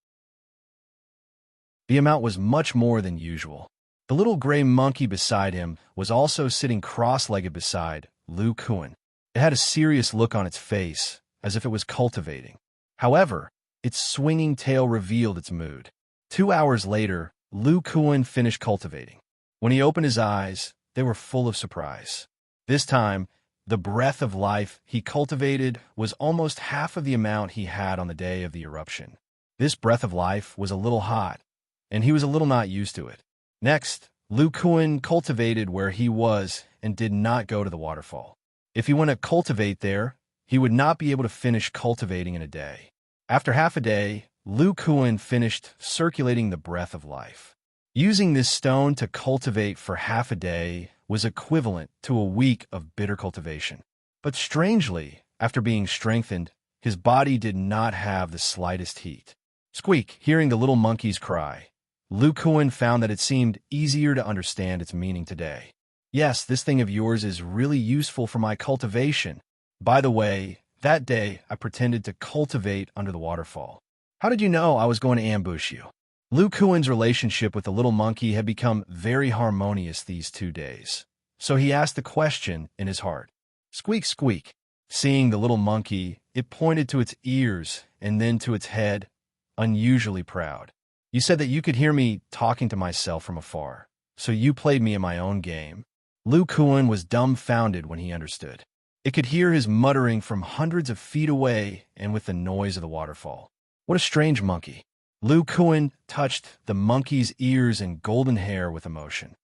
The amount was much more than usual. The little gray monkey beside him was also sitting cross-legged beside Lu Kuan. It had a serious look on its face, as if it was cultivating. However, its swinging tail revealed its mood. 2 hours later, Lu Kuan finished cultivating. When he opened his eyes, they were full of surprise. This time, the breath of life he cultivated was almost half of the amount he had on the day of the eruption. This breath of life was a little hot, and he was a little not used to it. Next, Lu Kuan cultivated where he was and did not go to the waterfall. If he went to cultivate there, he would not be able to finish cultivating in a day. After half a day, Lu Kuan finished circulating the breath of life. Using this stone to cultivate for half a day was equivalent to a week of bitter cultivation. But strangely, after being strengthened, his body did not have the slightest heat. Squeak, hearing the little monkey's cry, Lu Kuan found that it seemed easier to understand its meaning today. Yes, this thing of yours is really useful for my cultivation. By the way, that day I pretended to cultivate under the waterfall. How did you know I was going to ambush you? Lu Kuan's relationship with the little monkey had become very harmonious these 2 days, so he asked the question in his heart. Squeak, squeak. Seeing the little monkey, it pointed to its ears and then to its head, unusually proud. You said that you could hear me talking to myself from afar, so you played me in my own game. Lu Kuan was dumbfounded when he understood. It could hear his muttering from hundreds of feet away and with the noise of the waterfall. What a strange monkey. Lu Kuan touched the monkey's ears and golden hair with emotion.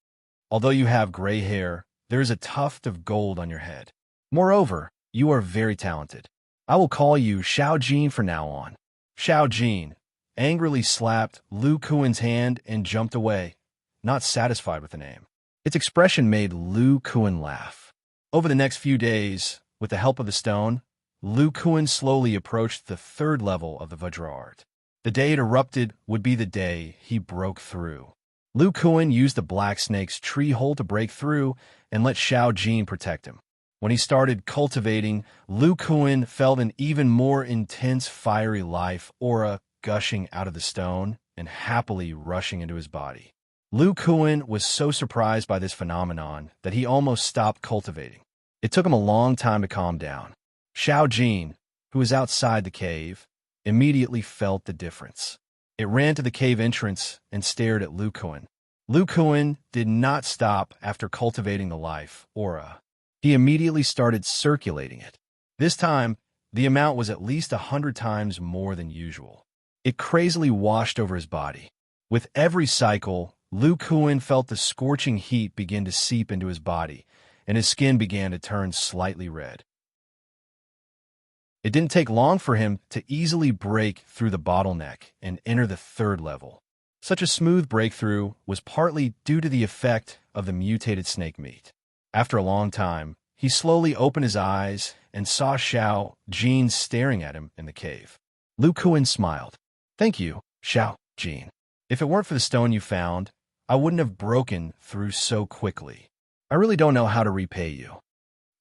Although you have gray hair, there is a tuft of gold on your head. Moreover, you are very talented. I will call you Xiao Jin from now on. Xiao Jin angrily slapped Lu Kuan's hand and jumped away, not satisfied with the name. Its expression made Lu Kuan laugh. Over the next few days, with the help of the stone, Lu Kuan slowly approached the 3rd level of the Vajra art. The day it erupted would be the day he broke through. Lu Kuan used the black snake's tree hole to break through and let Xiao Jin protect him. When he started cultivating, Lu Kuan felt an even more intense fiery life aura gushing out of the stone and happily rushing into his body. Lu Kuan was so surprised by this phenomenon that he almost stopped cultivating. It took him a long time to calm down. Xiao Jin, who was outside the cave, immediately felt the difference. It ran to the cave entrance and stared at Lu Kuan. Lu Kuan did not stop after cultivating the life aura. He immediately started circulating it. This time, the amount was at least 100 times more than usual. It crazily washed over his body. With every cycle, Lu Kuan felt the scorching heat begin to seep into his body, and his skin began to turn slightly red. It didn't take long for him to easily break through the bottleneck and enter the 3rd level. Such a smooth breakthrough was partly due to the effect of the mutated snake meat. After a long time, he slowly opened his eyes and saw Xiao Jin staring at him in the cave. Lu Kuan smiled. "Thank you, Xiao Jin. If it weren't for the stone you found, I wouldn't have broken through so quickly. I really don't know how to repay you."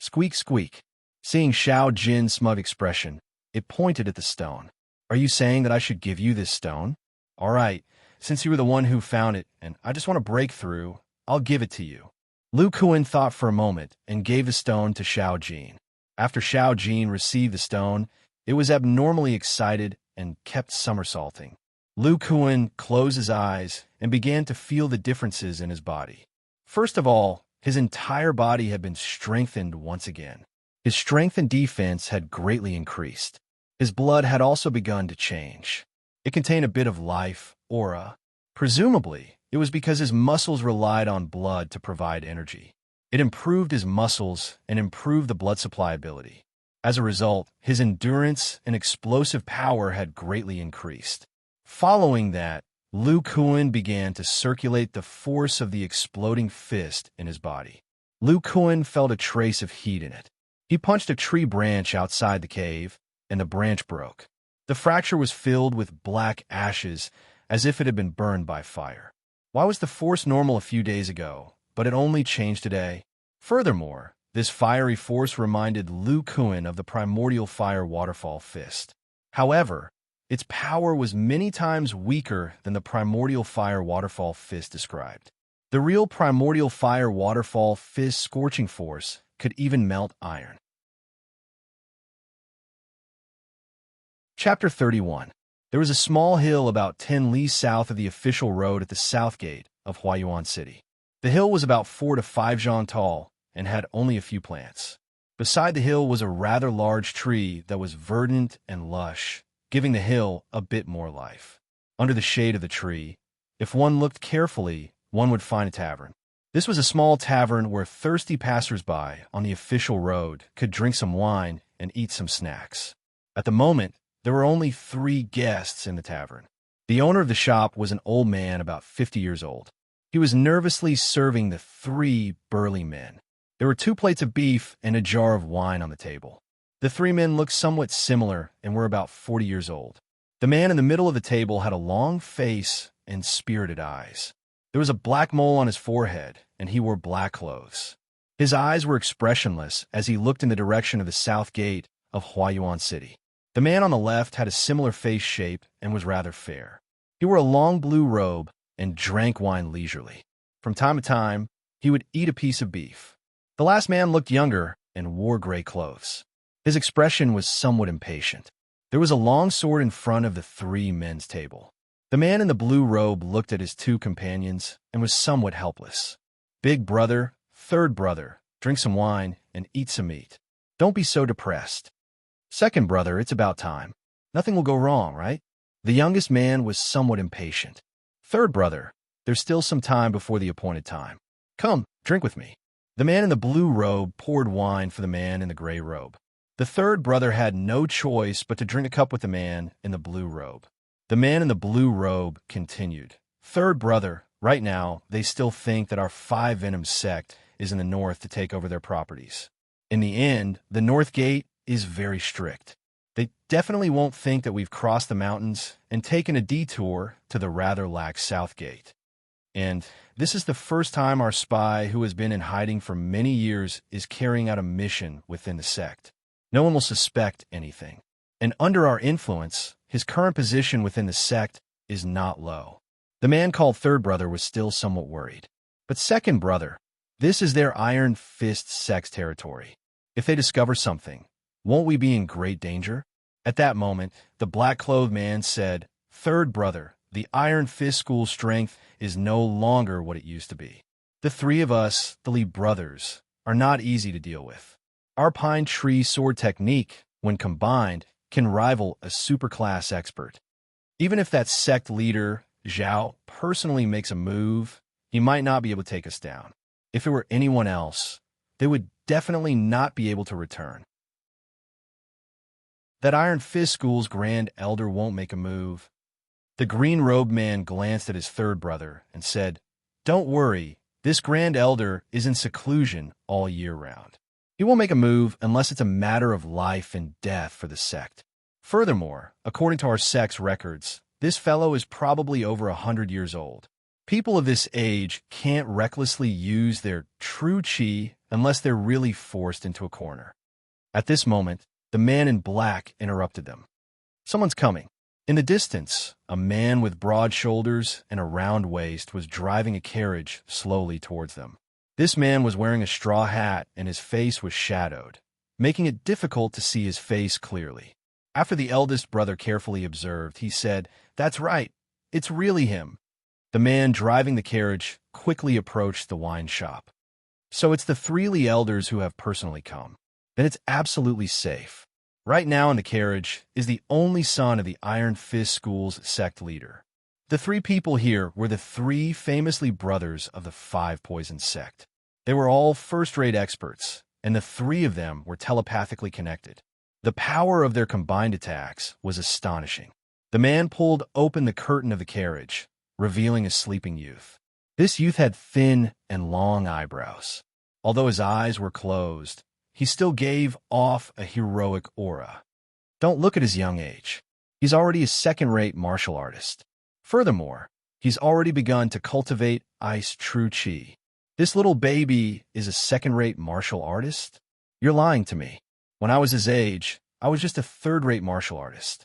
Squeak, squeak. Seeing Xiao Jin's smug expression, it pointed at the stone. "Are you saying that I should give you this stone? All right, since you were the one who found it, and I just want to break through, I'll give it to you." Lu Kuan thought for a moment and gave the stone to Xiao Jin. After Xiao Jin received the stone, it was abnormally excited and kept somersaulting. Lu Kuan closed his eyes and began to feel the differences in his body. First of all, his entire body had been strengthened once again. His strength and defense had greatly increased. His blood had also begun to change. It contained a bit of life, aura. Presumably, it was because his muscles relied on blood to provide energy. It improved his muscles and improved the blood supply ability. As a result, his endurance and explosive power had greatly increased. Following that, Lu Kuan began to circulate the force of the exploding fist in his body. Lu Kuan felt a trace of heat in it. He punched a tree branch outside the cave, and the branch broke. The fracture was filled with black ashes, as if it had been burned by fire. Why was the force normal a few days ago, but it only changed today? Furthermore, this fiery force reminded Lu Kuan of the primordial fire waterfall fist. However, its power was many times weaker than the primordial fire waterfall fist described. The real primordial fire waterfall fist scorching force could even melt iron. Chapter 31. There was a small hill about 10 li south of the official road at the south gate of Huayuan City. The hill was about 4 to 5 zhang tall and had only a few plants. Beside the hill was a rather large tree that was verdant and lush, giving the hill a bit more life. Under the shade of the tree, if one looked carefully, one would find a tavern. This was a small tavern where thirsty passers-by on the official road could drink some wine and eat some snacks. At the moment, there were only 3 guests in the tavern. The owner of the shop was an old man about 50 years old. He was nervously serving the 3 burly men. There were 2 plates of beef and a jar of wine on the table. The 3 men looked somewhat similar and were about 40 years old. The man in the middle of the table had a long face and spirited eyes. There was a black mole on his forehead, and he wore black clothes. His eyes were expressionless as he looked in the direction of the south gate of Huayuan City. The man on the left had a similar face shape and was rather fair. He wore a long blue robe and drank wine leisurely. From time to time, he would eat a piece of beef. The last man looked younger and wore gray clothes. His expression was somewhat impatient. There was a long sword in front of the 3 men's table. The man in the blue robe looked at his 2 companions and was somewhat helpless. "Big brother, third brother, drink some wine and eat some meat. Don't be so depressed. Second brother, it's about time. Nothing will go wrong, right?" The youngest man was somewhat impatient. "Third brother, there's still some time before the appointed time. Come, drink with me." The man in the blue robe poured wine for the man in the gray robe. The third brother had no choice but to drink a cup with the man in the blue robe. The man in the blue robe continued, "Third brother, right now, they still think that our 5 Venom sect is in the north to take over their properties. In the end, the north gate is very strict. They definitely won't think that we've crossed the mountains and taken a detour to the rather lax south gate. And this is the first time our spy, who has been in hiding for many years, is carrying out a mission within the sect. No one will suspect anything. And under our influence, his current position within the sect is not low." The man called third brother was still somewhat worried. "But second brother, this is their Iron Fist sect's territory. If they discover something, won't we be in great danger?" At that moment, the black-clothed man said, "Third brother, the Iron Fist school's strength is no longer what it used to be. The 3 of us, the Lee brothers, are not easy to deal with. Our pine tree sword technique, when combined, can rival a superclass expert. Even if that sect leader, Zhao, personally makes a move, he might not be able to take us down. If it were anyone else, they would definitely not be able to return. That Iron Fist school's Grand Elder won't make a move. The green-robed man glanced at his third brother and said, "Don't worry, this Grand Elder is in seclusion all year round. He won't make a move unless it's a matter of life and death for the sect. Furthermore, according to our sect's records, this fellow is probably over 100 years old. People of this age can't recklessly use their true chi unless they're really forced into a corner." At this moment, the man in black interrupted them. "Someone's coming." In the distance, a man with broad shoulders and a round waist was driving a carriage slowly towards them. This man was wearing a straw hat and his face was shadowed, making it difficult to see his face clearly. After the eldest brother carefully observed, he said, "That's right, it's really him." The man driving the carriage quickly approached the wine shop. "So it's the three Lee elders who have personally come. Then it's absolutely safe. Right now in the carriage is the only son of the Iron Fist School's sect leader. The three people here were the three famously brothers of the Five Poison sect. They were all first-rate experts, and the three of them were telepathically connected. The power of their combined attacks was astonishing." The man pulled open the curtain of the carriage, revealing a sleeping youth. This youth had thin and long eyebrows. Although his eyes were closed, he still gave off a heroic aura. Don't look at his young age. He's already a second-rate martial artist. Furthermore, he's already begun to cultivate ice true chi. This little baby is a second-rate martial artist? You're lying to me. When I was his age, I was just a third-rate martial artist.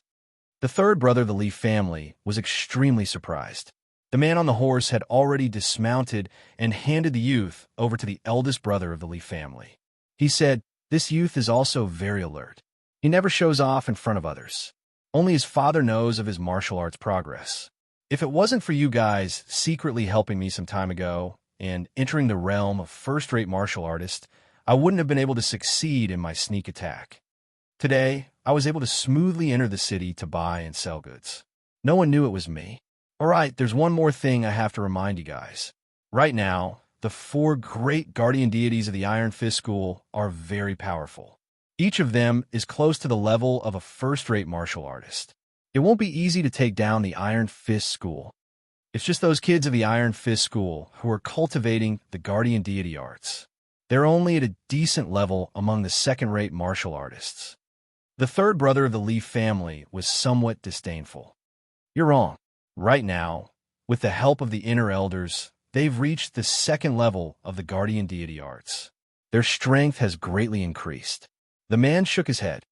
The third brother of the Lee family was extremely surprised. The man on the horse had already dismounted and handed the youth over to the eldest brother of the Lee family. He said, "This youth is also very alert. He never shows off in front of others. Only his father knows of his martial arts progress. If it wasn't for you guys secretly helping me some time ago and entering the realm of first-rate martial artist, I wouldn't have been able to succeed in my sneak attack. Today, I was able to smoothly enter the city to buy and sell goods. No one knew it was me. All right, there's one more thing I have to remind you guys. Right now, the four great guardian deities of the Iron Fist School are very powerful. Each of them is close to the level of a first-rate martial artist. It won't be easy to take down the Iron Fist School. It's just those kids of the Iron Fist School who are cultivating the guardian deity arts. They're only at a decent level among the second-rate martial artists." The third brother of the Lee family was somewhat disdainful. "You're wrong. Right now, with the help of the inner elders, they've reached the second level of the guardian deity arts. Their strength has greatly increased." The man shook his head.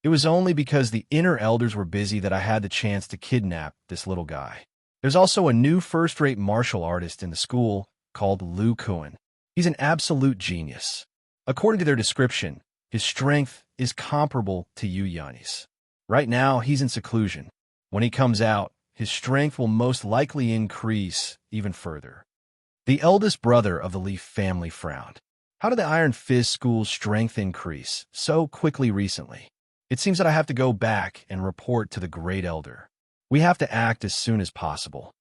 "It was only because the inner elders were busy that I had the chance to kidnap this little guy. There's also a new first-rate martial artist in the school called Lu Kuan. He's an absolute genius. According to their description, his strength is comparable to you Yanni's. Right now, he's in seclusion. When he comes out, his strength will most likely increase even further." The eldest brother of the Leaf family frowned. How did the Iron Fist School's strength increase so quickly recently? It seems that I have to go back and report to the Great Elder. We have to act as soon as possible.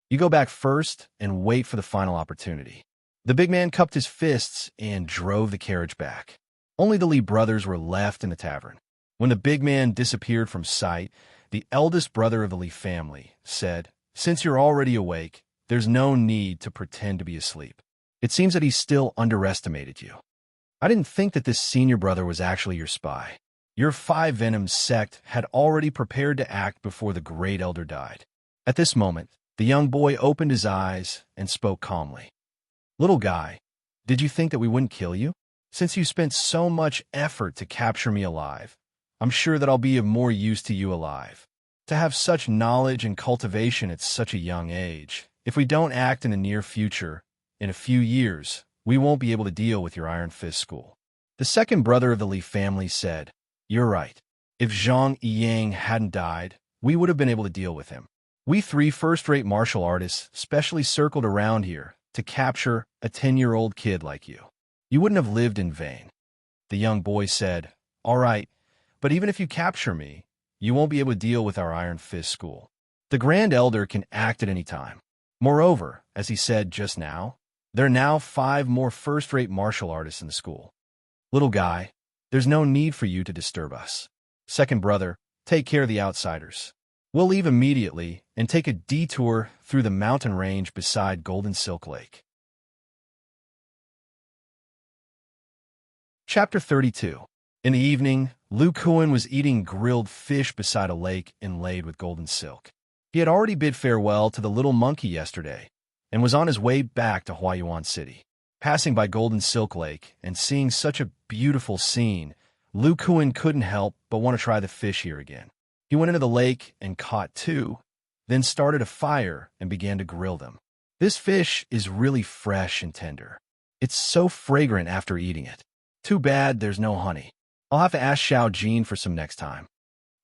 You go back first and wait for the final opportunity. The big man cupped his fists and drove the carriage back. Only the Lee brothers were left in the tavern. When the big man disappeared from sight, the eldest brother of the Lee family said, "Since you're already awake, there's no need to pretend to be asleep. It seems that he still underestimated you. I didn't think that this senior brother was actually your spy. Your Five Venoms sect had already prepared to act before the Great Elder died." At this moment, the young boy opened his eyes and spoke calmly. "Little guy, did you think that we wouldn't kill you? Since you spent so much effort to capture me alive, I'm sure that I'll be of more use to you alive. To have such knowledge and cultivation at such a young age, if we don't act in the near future, in a few years, we won't be able to deal with your Iron Fist School." The second brother of the Lee family said, "You're right. If Zhang Yiyang hadn't died, we would have been able to deal with him. We three first-rate martial artists specially circled around here to capture a 10-year-old kid like you. You wouldn't have lived in vain." The young boy said, "All right, but even if you capture me, you won't be able to deal with our Iron Fist School. The Grand Elder can act at any time. Moreover, as he said just now, there are now 5 more first-rate martial artists in the school. Little guy, there's no need for you to disturb us. Second brother, take care of the outsiders. We'll leave immediately and take a detour through the mountain range beside Golden Silk Lake. Chapter 32. In the evening, Lu Kuan was eating grilled fish beside a lake inlaid with golden silk. He had already bid farewell to the little monkey yesterday and was on his way back to Huayuan City. Passing by Golden Silk Lake and seeing such a beautiful scene, Lu Kuan couldn't help but want to try the fish here again. He went into the lake and caught two, then started a fire and began to grill them. This fish is really fresh and tender. It's so fragrant after eating it. Too bad there's no honey. I'll have to ask Xiao Jin for some next time.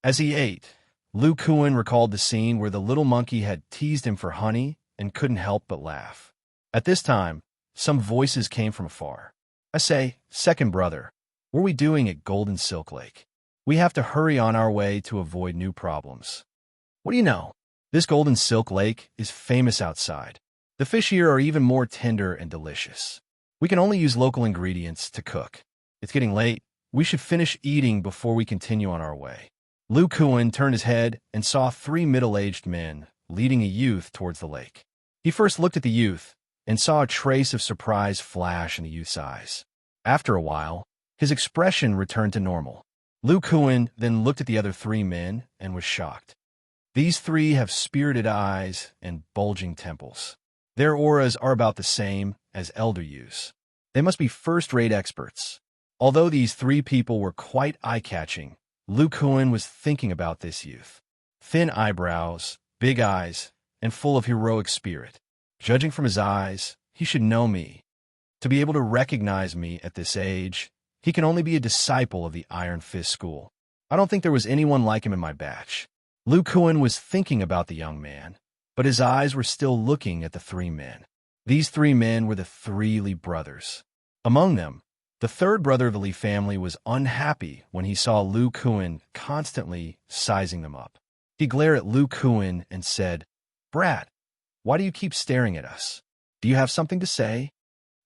As he ate, Lu Kuan recalled the scene where the little monkey had teased him for honey and couldn't help but laugh. At this time, some voices came from afar. I say, second brother, what are we doing at Golden Silk Lake? We have to hurry on our way to avoid new problems. What do you know? This Golden Silk Lake is famous outside. The fish here are even more tender and delicious. We can only use local ingredients to cook. It's getting late. We should finish eating before we continue on our way. Lu Kuan turned his head and saw three middle-aged men leading a youth towards the lake. He first looked at the youth and saw a trace of surprise flash in the youth's eyes. After a while, his expression returned to normal. Lu Kuan then looked at the other three men and was shocked. These three have spirited eyes and bulging temples. Their auras are about the same as elder youths. They must be first-rate experts. Although these three people were quite eye-catching, Lu Kuan was thinking about this youth. Thin eyebrows, big eyes, and full of heroic spirit. Judging from his eyes, he should know me. To be able to recognize me at this age, he can only be a disciple of the Iron Fist School. I don't think there was anyone like him in my batch. Lu Kuan was thinking about the young man, but his eyes were still looking at the three men. These three men were the three Li brothers. Among them, the third brother of the Li family was unhappy when he saw Lu Kuan constantly sizing them up. He glared at Lu Kuan and said, "Brat, why do you keep staring at us? Do you have something to say?"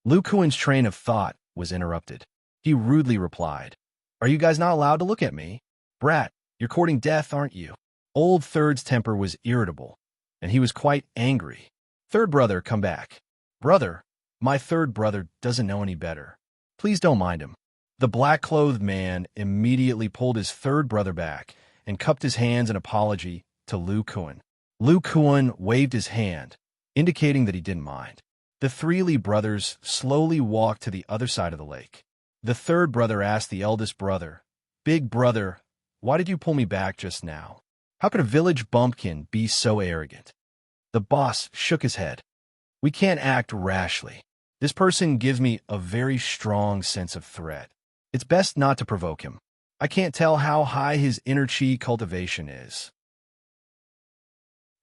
Lu Kuan's train of thought was interrupted. He rudely replied, "Are you guys not allowed to look at me? Brat, you're courting death, aren't you?" Old Third's temper was irritable, and he was quite angry. "Third brother, come back." "Brother, my third brother doesn't know any better. Please don't mind him." The black-clothed man immediately pulled his third brother back and cupped his hands in apology to Lu Kuan. Lu Kuan waved his hand, indicating that he didn't mind. The three Li brothers slowly walked to the other side of the lake. The third brother asked the eldest brother, "Big brother, why did you pull me back just now? How could a village bumpkin be so arrogant?" The boss shook his head. "We can't act rashly. This person gives me a very strong sense of threat. It's best not to provoke him. I can't tell how high his inner chi cultivation is."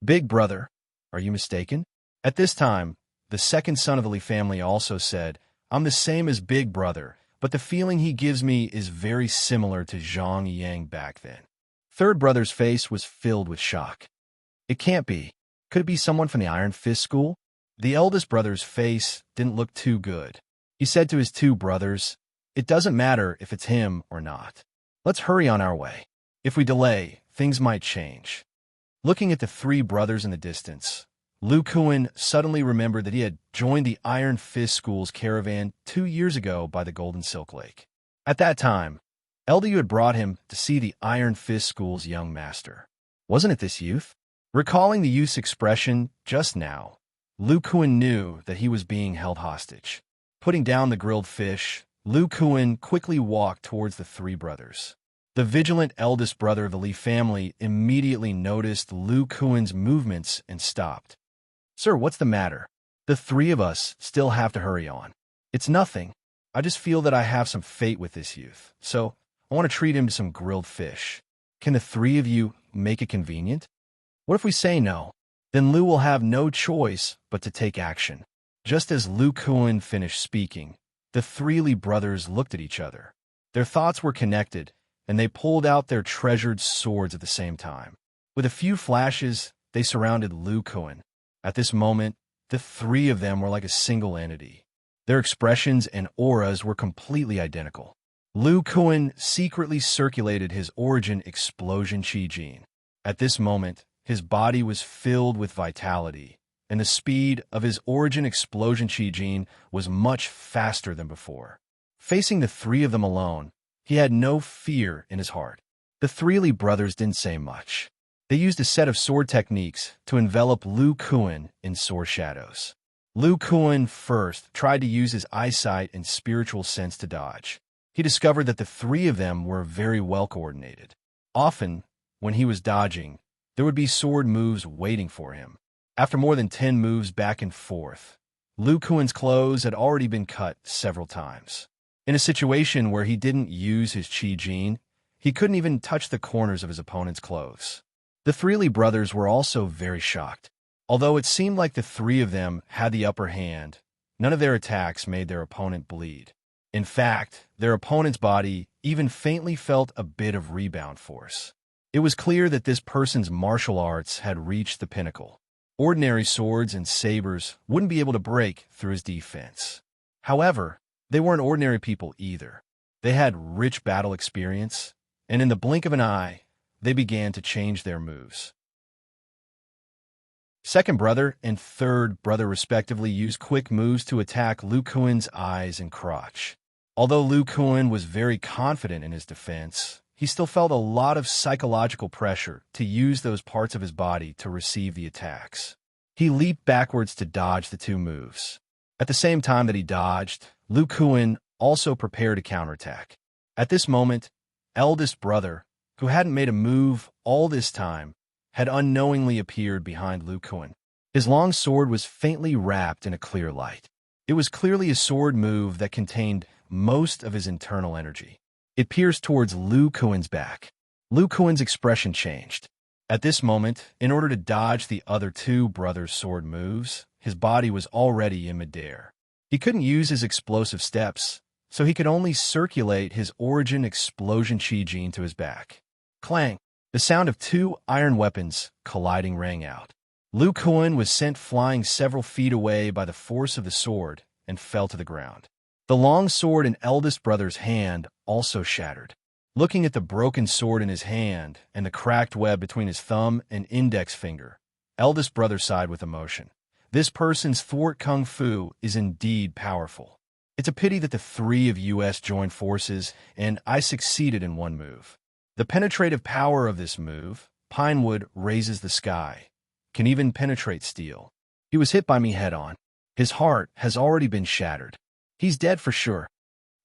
"Big brother, are you mistaken?" At this time, the second son of the Li family also said, "I'm the same as Big brother, but the feeling he gives me is very similar to Zhang Yang back then." Third brother's face was filled with shock. "It can't be. Could it be someone from the Iron Fist School?" The eldest brother's face didn't look too good. He said to his two brothers, "It doesn't matter if it's him or not. Let's hurry on our way. If we delay, things might change." Looking at the three brothers in the distance, Lu Kuan suddenly remembered that he had joined the Iron Fist School's caravan 2 years ago by the Golden Silk Lake. At that time, Elder Yu had brought him to see the Iron Fist School's young master. Wasn't it this youth? Recalling the youth's expression just now, Lu Kuan knew that he was being held hostage. Putting down the grilled fish, Lu Kuan quickly walked towards the three brothers. The vigilant eldest brother of the Li family immediately noticed Lu Kuan's movements and stopped. "Sir, what's the matter? The three of us still have to hurry on." "It's nothing. I just feel that I have some fate with this youth, so I want to treat him to some grilled fish. Can the three of you make it convenient?" "What if we say no? Then Lu will have no choice but to take action." Just as Lu Kuan finished speaking, the three Li brothers looked at each other. Their thoughts were connected, and they pulled out their treasured swords at the same time. With a few flashes, they surrounded Lu Kuan. At this moment, the three of them were like a single entity. Their expressions and auras were completely identical. Lu Kuan secretly circulated his origin explosion chi gene. At this moment, his body was filled with vitality, and the speed of his origin explosion chi gene was much faster than before. Facing the three of them alone, he had no fear in his heart. The three Li brothers didn't say much. They used a set of sword techniques to envelop Lu Kuan in sword shadows. Lu Kuan first tried to use his eyesight and spiritual sense to dodge. He discovered that the three of them were very well coordinated. Often, when he was dodging, there would be sword moves waiting for him. After more than 10 moves back and forth, Lu Kuan's clothes had already been cut several times. In a situation where he didn't use his chi gene, he couldn't even touch the corners of his opponent's clothes. The three Li brothers were also very shocked. Although it seemed like the three of them had the upper hand, none of their attacks made their opponent bleed. In fact, their opponent's body even faintly felt a bit of rebound force. It was clear that this person's martial arts had reached the pinnacle. Ordinary swords and sabers wouldn't be able to break through his defense. However, they weren't ordinary people either. They had rich battle experience, and in the blink of an eye, they began to change their moves. Second brother and third brother respectively used quick moves to attack Lu Kuan's eyes and crotch. Although Lu Kuan was very confident in his defense, he still felt a lot of psychological pressure to use those parts of his body to receive the attacks. He leaped backwards to dodge the two moves. At the same time that he dodged, Lu Kuan also prepared to counterattack. At this moment, eldest brother, who hadn't made a move all this time, had unknowingly appeared behind Lu Kuan. His long sword was faintly wrapped in a clear light. It was clearly a sword move that contained most of his internal energy. It pierced towards Lu Kuan's back. Lu Kuan's expression changed. At this moment, in order to dodge the other two brothers' sword moves, his body was already in midair. He couldn't use his explosive steps, so he could only circulate his origin explosion chi gene to his back. Clang! The sound of two iron weapons colliding rang out. Lu Kuan was sent flying several feet away by the force of the sword and fell to the ground. The long sword in eldest brother's hand also shattered. Looking at the broken sword in his hand and the cracked web between his thumb and index finger, eldest brother sighed with emotion. This person's thwart kung fu is indeed powerful. It's a pity that the three of us joined forces and I succeeded in one move. The penetrative power of this move, Pinewood raises the sky, can even penetrate steel. He was hit by me head-on. His heart has already been shattered. He's dead for sure.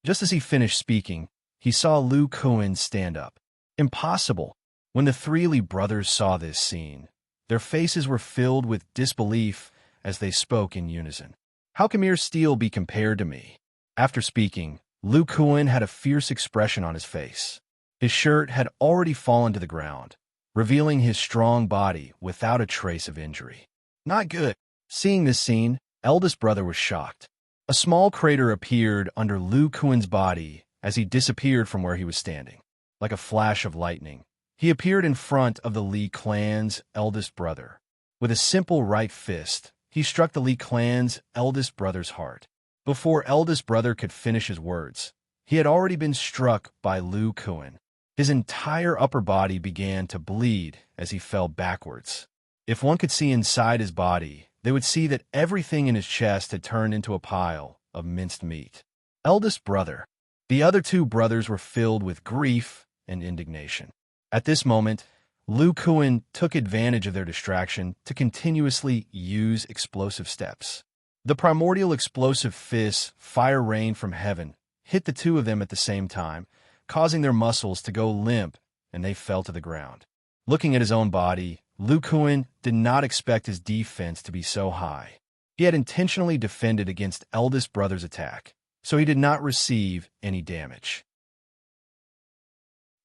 Just as he finished speaking, he saw Lu Kuan stand up. Impossible. When the three Li brothers saw this scene, their faces were filled with disbelief as they spoke in unison. How can mere steel be compared to me? After speaking, Lu Kuan had a fierce expression on his face. His shirt had already fallen to the ground, revealing his strong body without a trace of injury. Not good. Seeing this scene, eldest brother was shocked. A small crater appeared under Lu Kuan's body as he disappeared from where he was standing. Like a flash of lightning, he appeared in front of the Li clan's eldest brother. With a simple right fist, he struck the Li clan's eldest brother's heart. Before eldest brother could finish his words, he had already been struck by Lu Kuan. His entire upper body began to bleed as he fell backwards. If one could see inside his body, they would see that everything in his chest had turned into a pile of minced meat. Eldest brother. The other two brothers were filled with grief and indignation. At this moment, Lu Kuan took advantage of their distraction to continuously use explosive steps. The primordial explosive fists, fire rain from heaven, hit the two of them at the same time, causing their muscles to go limp, and they fell to the ground. Looking at his own body, Lu Kuan did not expect his defense to be so high. He had intentionally defended against eldest brother's attack, so he did not receive any damage.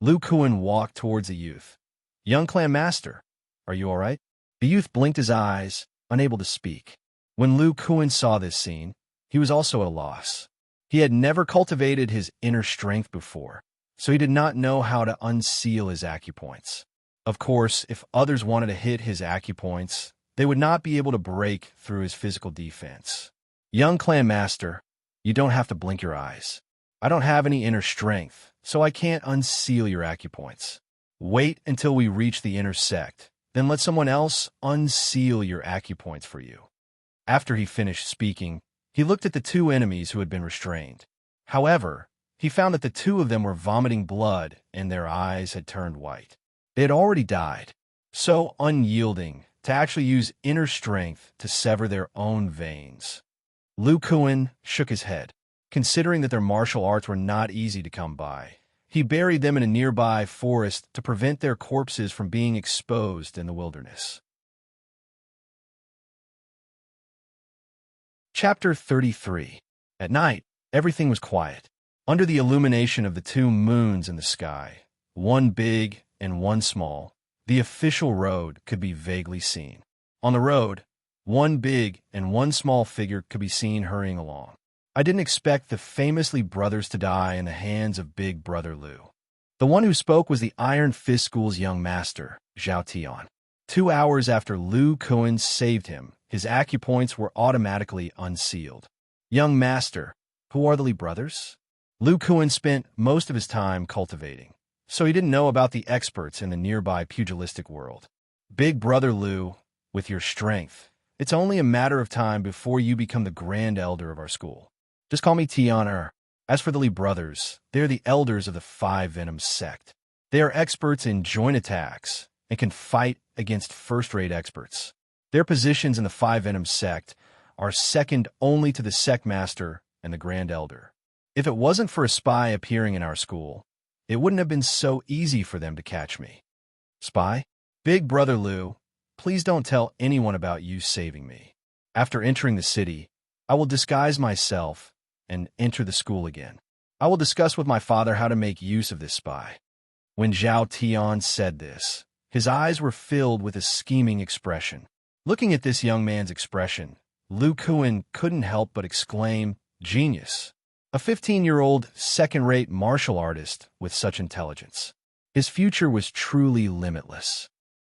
Lu Kuan walked towards the youth. "Young clan master, are you all right?" The youth blinked his eyes, unable to speak. When Lu Kuan saw this scene, he was also at a loss. He had never cultivated his inner strength before, so he did not know how to unseal his acupoints. Of course, if others wanted to hit his acupoints, they would not be able to break through his physical defense. "Young clan master, you don't have to blink your eyes. I don't have any inner strength, so I can't unseal your acupoints. Wait until we reach the inner sect, then let someone else unseal your acupoints for you. After he finished speaking, he looked at the two enemies who had been restrained. However, he found that the two of them were vomiting blood and their eyes had turned white. They had already died, so unyielding to actually use inner strength to sever their own veins. Lu Kuan shook his head. Considering that their martial arts were not easy to come by, he buried them in a nearby forest to prevent their corpses from being exposed in the wilderness. Chapter 33. At night, everything was quiet. Under the illumination of the two moons in the sky, one big and one small, the official road could be vaguely seen. On the road, one big and one small figure could be seen hurrying along. I didn't expect the famously brothers to die in the hands of Big Brother Lu. The one who spoke was the Iron Fist School's young master, Zhao Tian. 2 hours after Lu Kuan saved him, his acupoints were automatically unsealed. Young master, who are the Li brothers? Lu Kuan spent most of his time cultivating, so he didn't know about the experts in the nearby pugilistic world. Big Brother Lu, with your strength, it's only a matter of time before you become the grand elder of our school. Just call me Tian. As for the Li brothers, they're the elders of the Five Venoms sect. They are experts in joint attacks and can fight against first-rate experts. Their positions in the Five Venoms sect are second only to the sect master and the grand elder. If it wasn't for a spy appearing in our school, it wouldn't have been so easy for them to catch me. Spy? Big Brother Lu, please don't tell anyone about you saving me. After entering the city, I will disguise myself and enter the school again. I will discuss with my father how to make use of this spy. When Zhao Tian said this, his eyes were filled with a scheming expression. Looking at this young man's expression, Lu Kuan couldn't help but exclaim, "Genius." A 15-year-old second-rate martial artist with such intelligence. His future was truly limitless.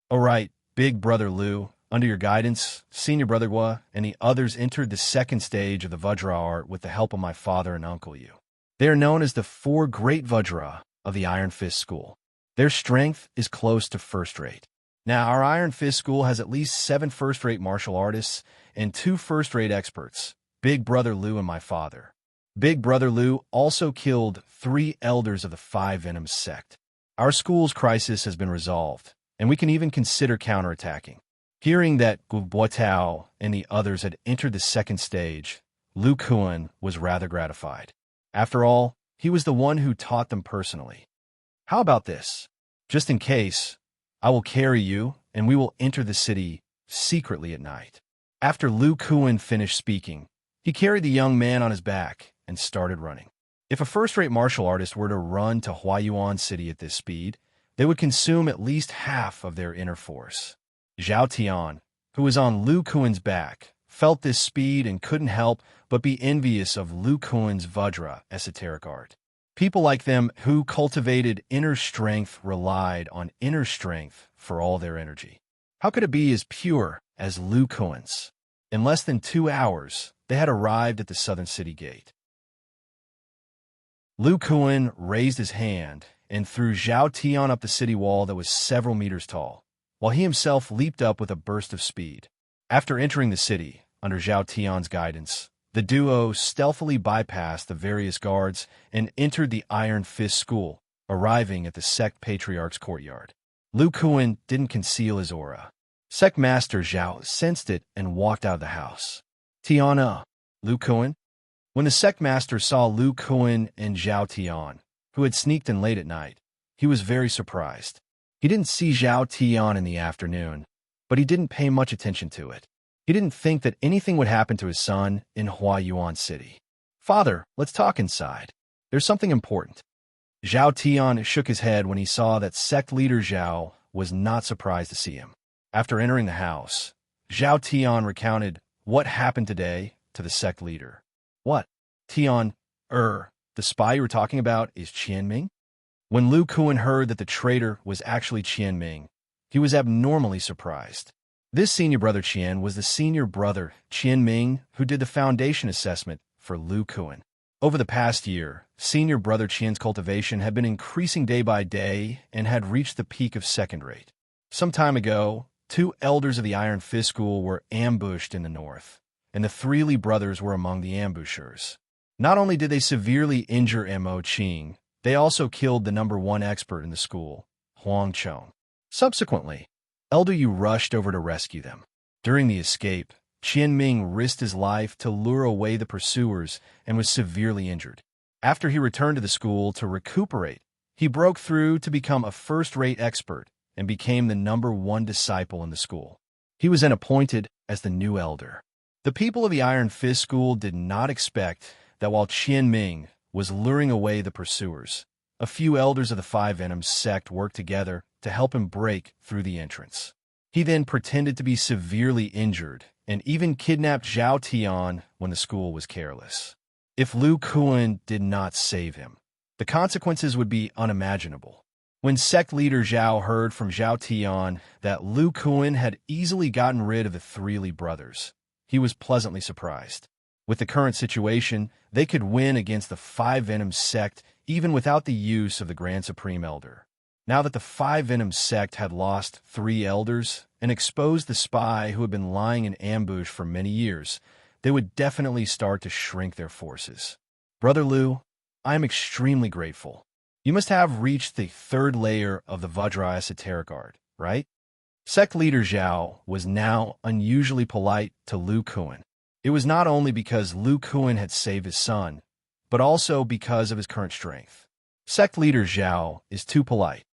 All right, Big Brother Lu, under your guidance, Senior Brother Gua and the others entered the second stage of the Vajra art with the help of my father and uncle Yu. They are known as the Four Great Vajra of the Iron Fist School. Their strength is close to first-rate. Now, our Iron Fist School has at least 7 first-rate martial artists and 2 first-rate experts, Big Brother Lu and my father. Big Brother Lu also killed 3 elders of the Five Venoms sect. Our school's crisis has been resolved, and we can even consider counterattacking. Hearing that Gu Buotao and the others had entered the second stage, Lu Kuan was rather gratified. After all, he was the one who taught them personally. How about this? Just in case, I will carry you, and we will enter the city secretly at night. After Lu Kuan finished speaking, he carried the young man on his back and started running. If a first-rate martial artist were to run to Huayuan City at this speed, they would consume at least half of their inner force. Zhao Tian, who was on Lu Kuan's back, felt this speed and couldn't help but be envious of Lu Kuan's Vajra esoteric art. People like them who cultivated inner strength relied on inner strength for all their energy. How could it be as pure as Lu Kuan's? In less than 2 hours, they had arrived at the southern city gate. Lu Kuan raised his hand and threw Zhao Tian up the city wall that was several meters tall, while he himself leaped up with a burst of speed. After entering the city, under Zhao Tian's guidance, the duo stealthily bypassed the various guards and entered the Iron Fist School, arriving at the sect patriarch's courtyard. Lu Kuan didn't conceal his aura. Sect Master Zhao sensed it and walked out of the house. Tiana, Lu Kuan? When the sect master saw Lu Kuan and Zhao Tian, who had sneaked in late at night, he was very surprised. He didn't see Zhao Tian in the afternoon, but he didn't pay much attention to it. He didn't think that anything would happen to his son in Huayuan City. "Father, let's talk inside. There's something important." Zhao Tian shook his head when he saw that sect leader Zhao was not surprised to see him. After entering the house, Zhao Tian recounted what happened today to the sect leader. "What? Tian, the spy you were talking about is Qianming?" When Lu Kuan heard that the traitor was actually Qianming, he was abnormally surprised. This senior brother Qian was the senior brother Qianming who did the foundation assessment for Lu Kuan. Over the past year, senior brother Qian's cultivation had been increasing day by day and had reached the peak of second rate. Some time ago, two elders of the Iron Fist School were ambushed in the north, and the three Li brothers were among the ambushers. Not only did they severely injure Mo Qing, they also killed the #1 expert in the school, Huang Chong. Subsequently, Elder Yu rushed over to rescue them. During the escape, Qian Ming risked his life to lure away the pursuers and was severely injured. After he returned to the school to recuperate, he broke through to become a first-rate expert and became the #1 disciple in the school. He was then appointed as the new elder. The people of the Iron Fist School did not expect that while Qian Ming was luring away the pursuers, a few elders of the Five Venoms sect worked together to help him break through the entrance. He then pretended to be severely injured and even kidnapped Zhao Tian when the school was careless. If Lu Kuan did not save him, the consequences would be unimaginable. When sect leader Zhao heard from Zhao Tian that Lu Kuan had easily gotten rid of the three Li brothers, he was pleasantly surprised. With the current situation, they could win against the Five Venoms sect even without the use of the Grand Supreme Elder. Now that the Five Venoms sect had lost 3 elders and exposed the spy who had been lying in ambush for many years, they would definitely start to shrink their forces. Brother Lu, I am extremely grateful. You must have reached the 3rd layer of the Vajra esoteric art, right? Sect leader Zhao was now unusually polite to Lu Kuan. It was not only because Lu Kuan had saved his son, but also because of his current strength. Sect leader Zhao is too polite.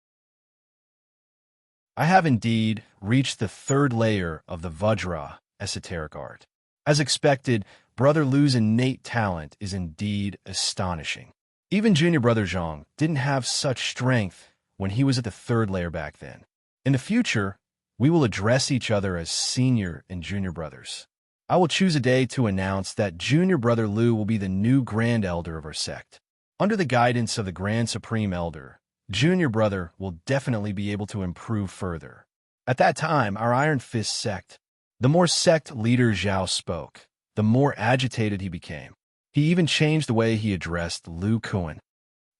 I have indeed reached the 3rd layer of the Vajra esoteric art. As expected, Brother Lu's innate talent is indeed astonishing. Even Junior Brother Zhang didn't have such strength when he was at the 3rd layer back then. In the future, we will address each other as senior and junior brothers. I will choose a day to announce that Junior Brother Lu will be the new Grand Elder of our sect. Under the guidance of the Grand Supreme Elder, Junior Brother will definitely be able to improve further. At that time, our Iron Fist sect, the more sect leader Zhao spoke, the more agitated he became. He even changed the way he addressed Lu Kuan.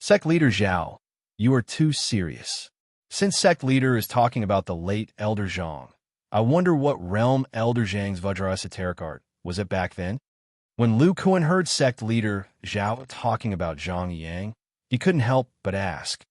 Sect leader Zhao, you are too serious. Since sect leader is talking about the late Elder Zhang, I wonder what realm Elder Zhang's Vajra esoteric art was it back then? When Lu Kuan heard sect leader Zhao talking about Zhang Yang, he couldn't help but ask.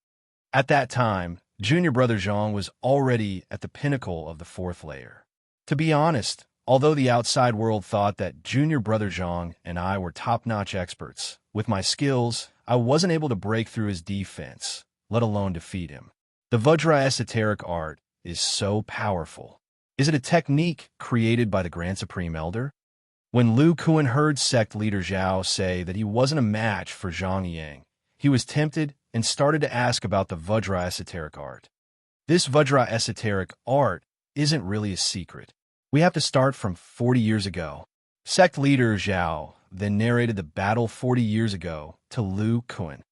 At that time, Junior Brother Zhang was already at the pinnacle of the 4th layer. To be honest, although the outside world thought that Junior Brother Zhang and I were top-notch experts, with my skills, I wasn't able to break through his defense, let alone defeat him. The Vajra esoteric art is so powerful. Is it a technique created by the Grand Supreme Elder? When Lu Kuan heard sect leader Zhao say that he wasn't a match for Zhang Yang, he was tempted and started to ask about the Vajra esoteric art. This Vajra esoteric art isn't really a secret. We have to start from 40 years ago. Sect leader Zhao then narrated the battle 40 years ago to Lu Kuan.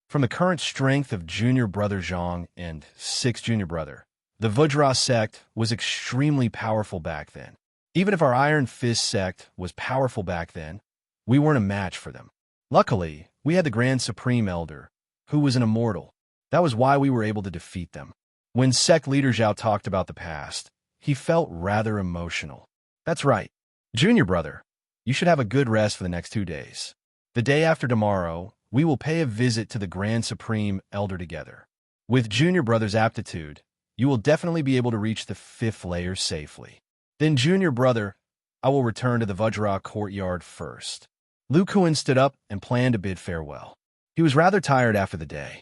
From the current strength of Junior Brother Zhang and 6th Junior Brother, the Vajra sect was extremely powerful back then. Even if our Iron Fist sect was powerful back then, we weren't a match for them. Luckily, we had the Grand Supreme Elder, who was an immortal. That was why we were able to defeat them. When sect leader Zhao talked about the past, he felt rather emotional. That's right. Junior Brother, you should have a good rest for the next 2 days. The day after tomorrow, we will pay a visit to the Grand Supreme Elder together. With Junior Brother's aptitude, you will definitely be able to reach the 5th layer safely. Then, Junior Brother, I will return to the Vajra courtyard first. Lu Kuan stood up and planned to bid farewell. He was rather tired after the day.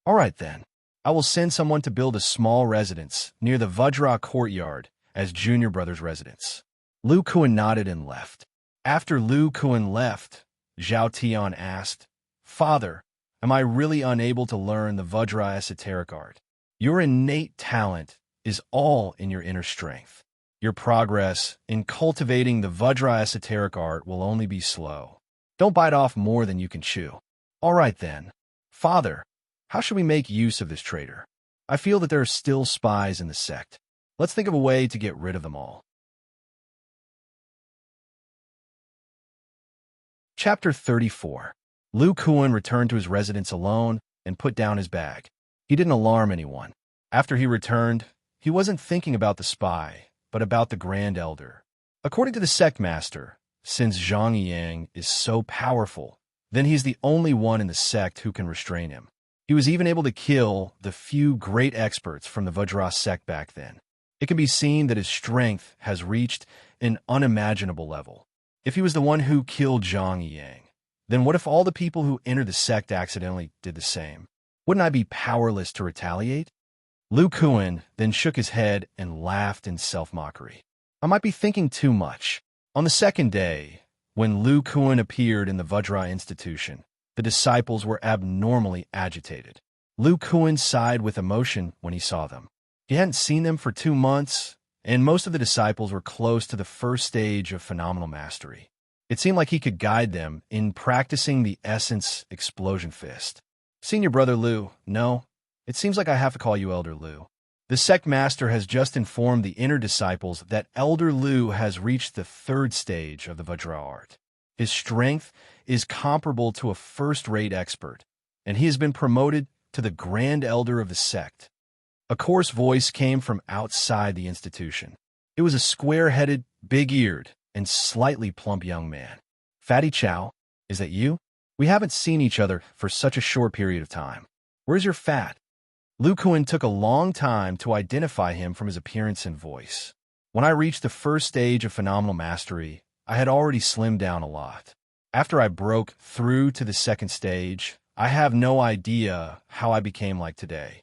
All right then, I will send someone to build a small residence near the Vajra courtyard as Junior Brother's residence. Lu Kuan nodded and left. After Lu Kuan left, Zhao Tian asked, Father, am I really unable to learn the Vajra esoteric art? Your innate talent is all in your inner strength. Your progress in cultivating the Vajra esoteric art will only be slow. Don't bite off more than you can chew. All right then. Father, how should we make use of this traitor? I feel that there are still spies in the sect. Let's think of a way to get rid of them all. Chapter 34. Lu Kuan returned to his residence alone and put down his bag. He didn't alarm anyone. After he returned, He wasn't thinking about the spy, but about the Grand Elder. According to the sect master, since Zhang Yang is so powerful, then he's the only one in the sect who can restrain him. He was even able to kill the few great experts from the Vajra sect back then. It can be seen that his strength has reached an unimaginable level. If he was the one who killed Zhang Yang, then what if all the people who entered the sect accidentally did the same? Wouldn't I be powerless to retaliate? Lu Kuan then shook his head and laughed in self-mockery. I might be thinking too much. On the second day, when Lu Kuan appeared in the Vajra institution, the disciples were abnormally agitated. Lu Kuan sighed with emotion when he saw them. He hadn't seen them for 2 months, and most of the disciples were close to the first stage of phenomenal mastery. It seemed like he could guide them in practicing the Essence Explosion Fist. Senior Brother Lu, no, it seems like I have to call you Elder Lu. The sect master has just informed the inner disciples that Elder Lu has reached the 3rd stage of the Vajra art. His strength is comparable to a first-rate expert, and he has been promoted to the Grand Elder of the sect. A coarse voice came from outside the institution. It was a square-headed, big-eared, and slightly plump young man. Fatty Chow, is that you? We haven't seen each other for such a short period of time. Where's your fat? Lu Kuan took a long time to identify him from his appearance and voice. When I reached the 1st stage of phenomenal mastery, I had already slimmed down a lot. After I broke through to the 2nd stage, I have no idea how I became like today.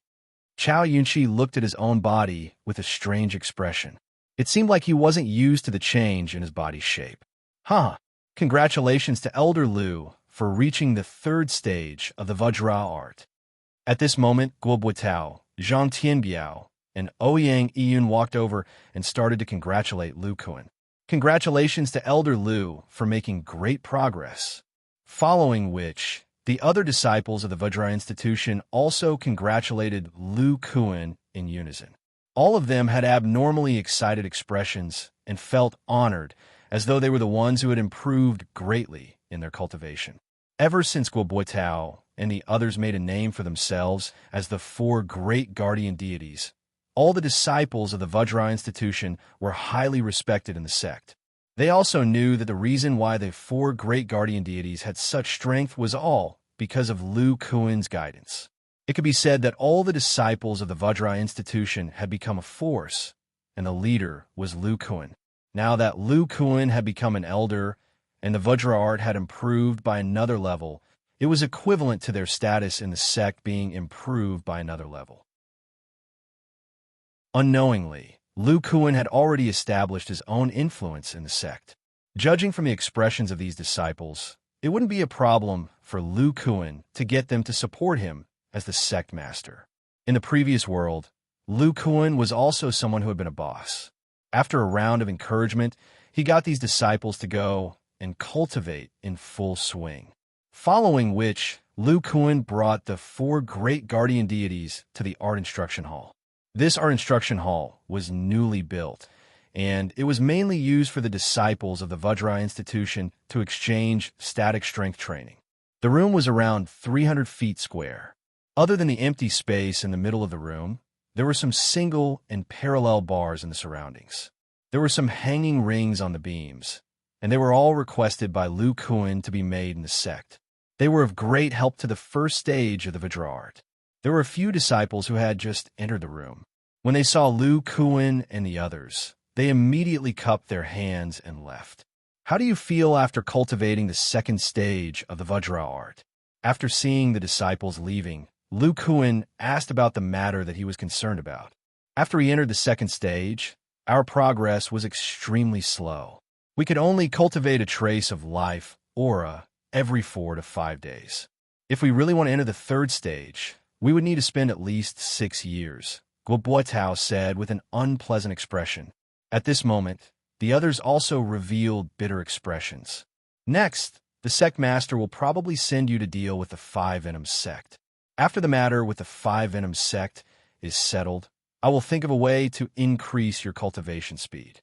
Chow Yunqi looked at his own body with a strange expression. It seemed like he wasn't used to the change in his body's shape. Huh. Congratulations to Elder Lu for reaching the 3rd stage of the Vajra art. At this moment, Guo Buitao, Zhang Tianbiao, and Ouyang Yiyun walked over and started to congratulate Lu Kuan. Congratulations to Elder Lu for making great progress. Following which, the other disciples of the Vajra institution also congratulated Lu Kuan in unison. All of them had abnormally excited expressions and felt honored, as though they were the ones who had improved greatly in their cultivation. Ever since Guo Buitao and the others made a name for themselves as the 4 great guardian deities, all the disciples of the Vajra institution were highly respected in the sect. They also knew that the reason why the 4 great guardian deities had such strength was all because of Lu Kuan's guidance. It could be said that all the disciples of the Vajra institution had become a force, and the leader was Lu Kuan. Now that Lu Kuan had become an elder, and the Vajra art had improved by another level, it was equivalent to their status in the sect being improved by another level. Unknowingly, Lu Kuan had already established his own influence in the sect. Judging from the expressions of these disciples, it wouldn't be a problem for Lu Kuan to get them to support him as the sect master. In the previous world, Lu Kuan was also someone who had been a boss. After a round of encouragement, he got these disciples to go and cultivate in full swing. Following which, Lu Kuan brought the 4 great guardian deities to the art instruction hall. This art instruction hall was newly built, and it was mainly used for the disciples of the Vajra institution to exchange static strength training. The room was around 300 feet square. Other than the empty space in the middle of the room, there were some single and parallel bars in the surroundings. There were some hanging rings on the beams, and they were all requested by Lu Kuan to be made in the sect. They were of great help to the 1st stage of the Vajra art. There were a few disciples who had just entered the room. When they saw Lu Kuan and the others, they immediately cupped their hands and left. How do you feel after cultivating the 2nd stage of the Vajra art? After seeing the disciples leaving, Lu Kuan asked about the matter that he was concerned about. After he entered the 2nd stage, our progress was extremely slow. We could only cultivate a trace of life, aura, every 4 to 5 days. If we really want to enter the 3rd stage, we would need to spend at least 6 years, Guo Buitao said with an unpleasant expression. At this moment, the others also revealed bitter expressions. Next, the sect master will probably send you to deal with the 5 Venom sect. After the matter with the 5 Venom sect is settled, I will think of a way to increase your cultivation speed.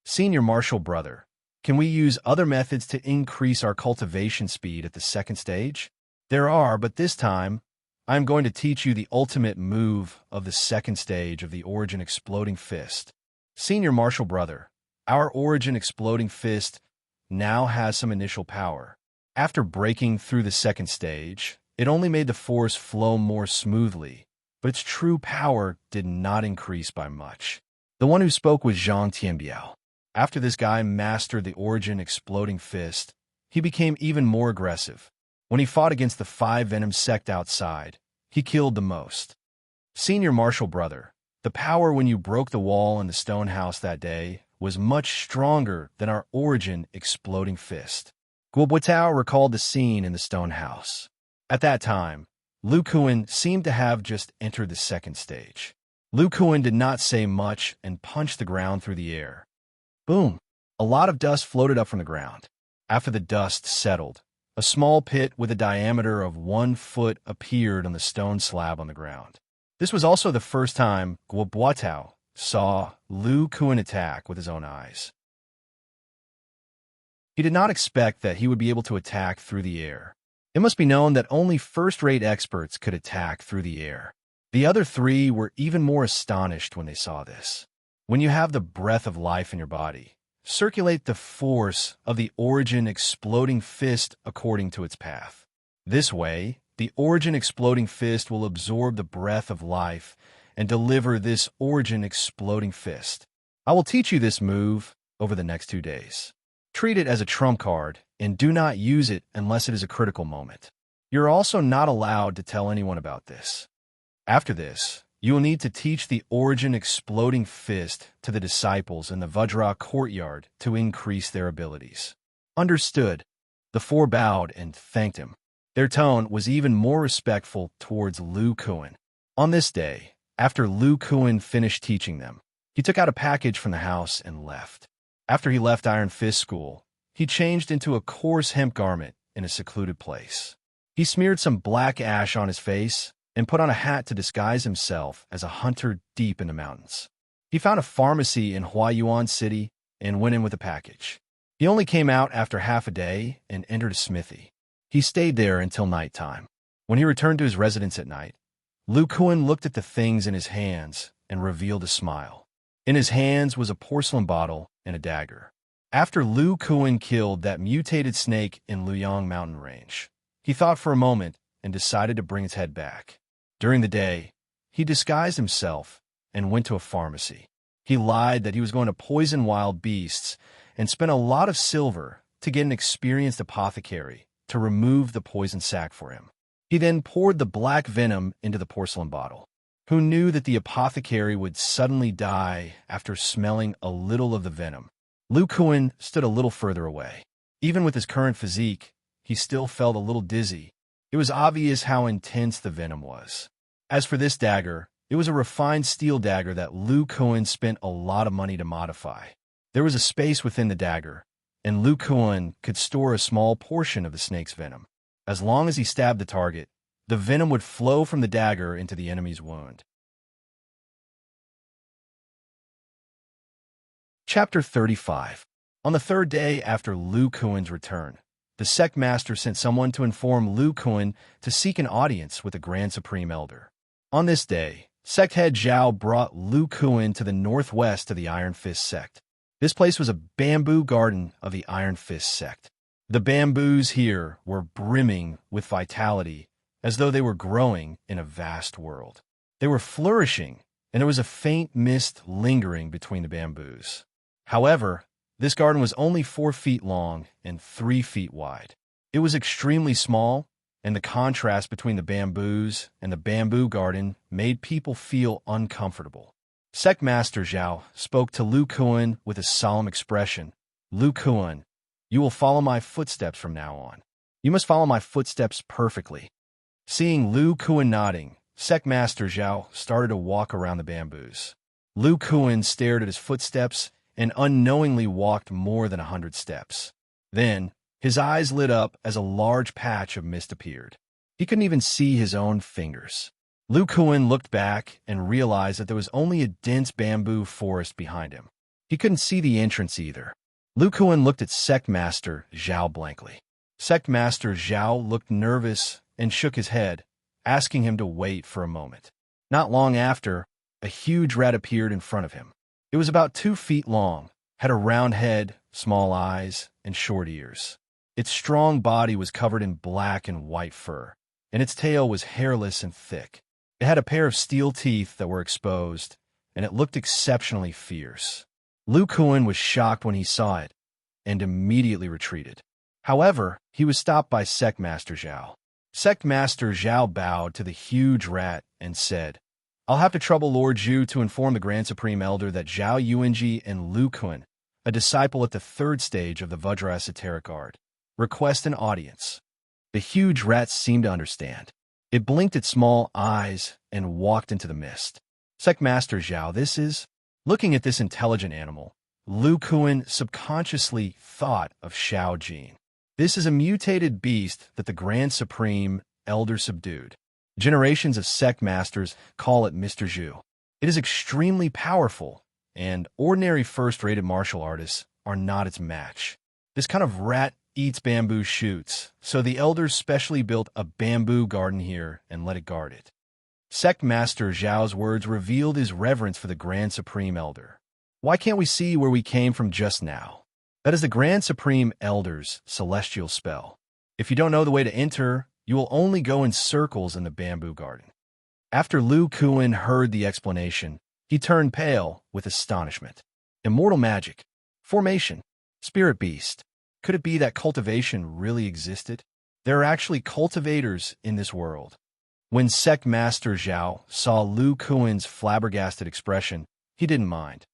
Senior Martial Brother, can we use other methods to increase our cultivation speed at the 2nd stage? There are, but this time, I am going to teach you the ultimate move of the second stage of the Origin Exploding Fist. Senior Martial Brother, our Origin Exploding Fist now has some initial power. After breaking through the second stage, it only made the force flow more smoothly, but its true power did not increase by much. The one who spoke was Zhang Tianbiao. After this guy mastered the Origin Exploding Fist, he became even more aggressive. When he fought against the 5 Venom sect outside, he killed the most. Senior Martial Brother, the power when you broke the wall in the stone house that day was much stronger than our Origin Exploding Fist. Guobuitao recalled the scene in the stone house. At that time, Lu Kuan seemed to have just entered the second stage. Lu Kuan did not say much and punched the ground through the air. Boom! A lot of dust floated up from the ground. After the dust settled, a small pit with a diameter of 1 foot appeared on the stone slab on the ground. This was also the first time Guobuitao saw Lu Kuan attack with his own eyes. He did not expect that he would be able to attack through the air. It must be known that only first-rate experts could attack through the air. The other 3 were even more astonished when they saw this. When you have the breath of life in your body, circulate the force of the Origin Exploding Fist according to its path. This way, the Origin Exploding Fist will absorb the breath of life and deliver this Origin Exploding Fist. I will teach you this move over the next 2 days. Treat it as a trump card and do not use it unless it is a critical moment. You're also not allowed to tell anyone about this. After this, you will need to teach the Origin Exploding Fist to the disciples in the Vajra courtyard to increase their abilities. Understood. The 4 bowed and thanked him. Their tone was even more respectful towards Lu Kuan. On this day, after Lu Kuan finished teaching them, he took out a package from the house and left. After he left Iron Fist School, he changed into a coarse hemp garment in a secluded place. He smeared some black ash on his face and put on a hat to disguise himself as a hunter deep in the mountains. He found a pharmacy in Huayuan City and went in with a package. He only came out after half a day and entered a smithy. He stayed there until nighttime. When he returned to his residence at night, Lu Kuan looked at the things in his hands and revealed a smile. In his hands was a porcelain bottle and a dagger. After Lu Kuan killed that mutated snake in Luyang mountain range, he thought for a moment and decided to bring its head back. During the day, he disguised himself and went to a pharmacy. He lied that he was going to poison wild beasts and spent a lot of silver to get an experienced apothecary to remove the poison sac for him. He then poured the black venom into the porcelain bottle. Who knew that the apothecary would suddenly die after smelling a little of the venom? Lu Kuan stood a little further away. Even with his current physique, he still felt a little dizzy. It was obvious how intense the venom was. As for this dagger, it was a refined steel dagger that Lu Kuan spent a lot of money to modify. There was a space within the dagger, and Lu Kuan could store a small portion of the snake's venom. As long as he stabbed the target, the venom would flow from the dagger into the enemy's wound. Chapter 35. On the 3rd day after Lu Kuan's return, the sect master sent someone to inform Lu Kuan to seek an audience with the Grand Supreme Elder. On this day, sect head Zhao brought Lu Kuan to the northwest of the Iron Fist sect. This place was a bamboo garden of the Iron Fist sect. The bamboos here were brimming with vitality, as though they were growing in a vast world. They were flourishing, and there was a faint mist lingering between the bamboos. However, this garden was only 4 feet long and 3 feet wide. It was extremely small, and the contrast between the bamboos and the bamboo garden made people feel uncomfortable. Sect Master Zhao spoke to Lu Kuan with a solemn expression. Lu Kuan, you will follow my footsteps from now on. You must follow my footsteps perfectly. Seeing Lu Kuan nodding, Sect Master Zhao started to walk around the bamboos. Lu Kuan stared at his footsteps and unknowingly walked more than 100 steps. Then, his eyes lit up as a large patch of mist appeared. He couldn't even see his own fingers. Lu Kuan looked back and realized that there was only a dense bamboo forest behind him. He couldn't see the entrance either. Lu Kuan looked at Sect Master Zhao blankly. Sect Master Zhao looked nervous and shook his head, asking him to wait for a moment. Not long after, a huge rat appeared in front of him. It was about 2 feet long, had a round head, small eyes, and short ears. Its strong body was covered in black and white fur, and its tail was hairless and thick. It had a pair of steel teeth that were exposed, and it looked exceptionally fierce. Lu Kuan was shocked when he saw it, and immediately retreated. However, he was stopped by Sect Master Zhao. Sect Master Zhao bowed to the huge rat and said, "I'll have to trouble Lord Zhu to inform the Grand Supreme Elder that Zhao Yuanji and Lu Kuan, a disciple at the 3rd stage of the Vajra Esoteric Art, request an audience." The huge rat seemed to understand. It blinked its small eyes and walked into the mist. Sect Master Zhao, this is... Looking at this intelligent animal, Lu Kuan subconsciously thought of Xiao Jin. This is a mutated beast that the Grand Supreme Elder subdued. Generations of sect masters call it Mr. Zhu. It is extremely powerful, and ordinary first-rated martial artists are not its match. This kind of rat eats bamboo shoots, so the elders specially built a bamboo garden here and let it guard it. Sect Master Zhao's words revealed his reverence for the Grand Supreme Elder. Why can't we see where we came from just now? That is the Grand Supreme Elder's celestial spell. If you don't know the way to enter, you will only go in circles in the bamboo garden. After Lu Kuan heard the explanation, he turned pale with astonishment. Immortal magic, formation, spirit beast. Could it be that cultivation really existed? There are actually cultivators in this world. When Sect Master Zhao saw Lu Kuan's flabbergasted expression, he didn't mind.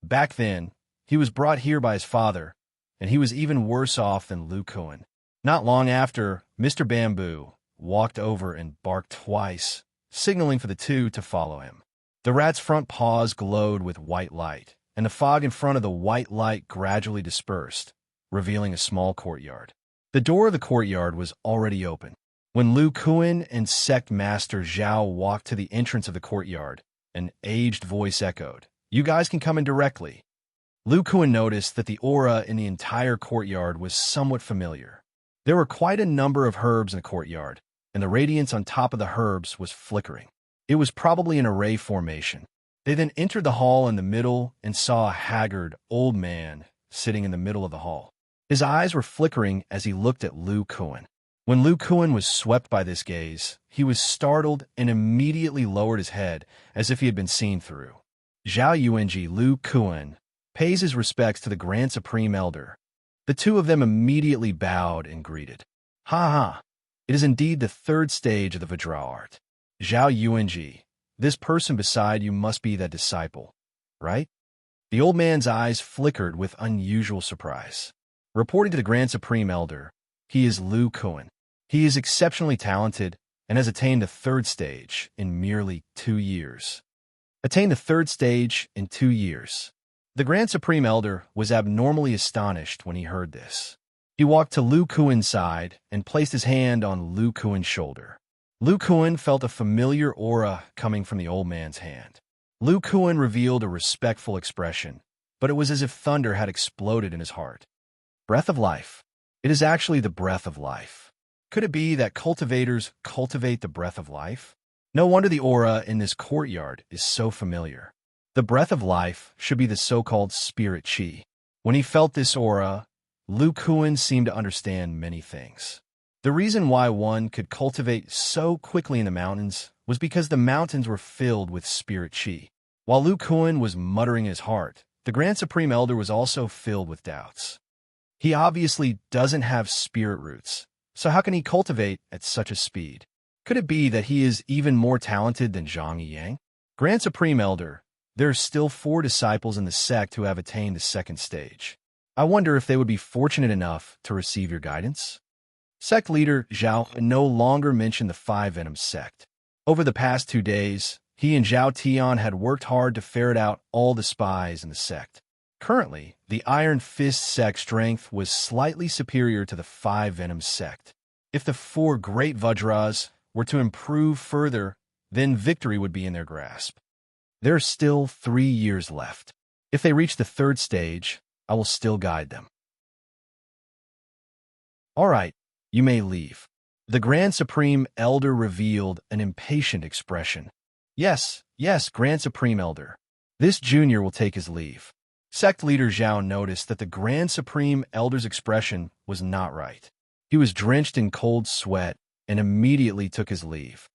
Back then, he was brought here by his father, and he was even worse off than Lu Kuan. Not long after, Mr. Bamboo walked over and barked twice, signaling for the two to follow him. The rat's front paws glowed with white light, and the fog in front of the white light gradually dispersed, revealing a small courtyard. The door of the courtyard was already open. When Lu Kuan and Sect Master Zhao walked to the entrance of the courtyard, an aged voice echoed, "You guys can come in directly." Lu Kuan noticed that the aura in the entire courtyard was somewhat familiar. There were quite a number of herbs in the courtyard, and the radiance on top of the herbs was flickering. It was probably an array formation. They then entered the hall in the middle and saw a haggard, old man sitting in the middle of the hall. His eyes were flickering as he looked at Lu Kuan. When Lu Kuan was swept by this gaze, he was startled and immediately lowered his head as if he had been seen through. Zhao Yuanji Lu Kuan pays his respects to the Grand Supreme Elder. The two of them immediately bowed and greeted. "Ha ha! It is indeed the 3rd stage of the Vajra art. Zhao Yuanji, this person beside you must be that disciple, right?" The old man's eyes flickered with unusual surprise. Reporting to the Grand Supreme Elder, he is Lu Kuan. He is exceptionally talented and has attained the 3rd stage in merely 2 years. Attained the 3rd stage in 2 years. The Grand Supreme Elder was abnormally astonished when he heard this. He walked to Lu Kuan's side and placed his hand on Lu Kuan's shoulder. Lu Kuan felt a familiar aura coming from the old man's hand. Lu Kuan revealed a respectful expression, but it was as if thunder had exploded in his heart. Breath of life. It is actually the breath of life. Could it be that cultivators cultivate the breath of life? No wonder the aura in this courtyard is so familiar. The breath of life should be the so-called spirit chi. When he felt this aura, Lu Kuan seemed to understand many things. The reason why one could cultivate so quickly in the mountains was because the mountains were filled with spirit chi. While Lu Kuan was muttering in his heart, the Grand Supreme Elder was also filled with doubts. He obviously doesn't have spirit roots, so how can he cultivate at such a speed? Could it be that he is even more talented than Zhang Yiyang? Grand Supreme Elder, there are still 4 disciples in the sect who have attained the 2nd stage. I wonder if they would be fortunate enough to receive your guidance? Sect leader Zhao no longer mentioned the 5 Venom sect. Over the past 2 days, he and Zhao Tian had worked hard to ferret out all the spies in the sect. Currently, the Iron Fist sect strength was slightly superior to the 5 Venom sect. If the 4 Great Vajras were to improve further, then victory would be in their grasp. There are still 3 years left. If they reach the 3rd stage, I will still guide them. All right, you may leave. The Grand Supreme Elder revealed an impatient expression. Yes, yes, Grand Supreme Elder. This junior will take his leave. Sect leader Zhao noticed that the Grand Supreme Elder's expression was not right. He was drenched in cold sweat and immediately took his leave.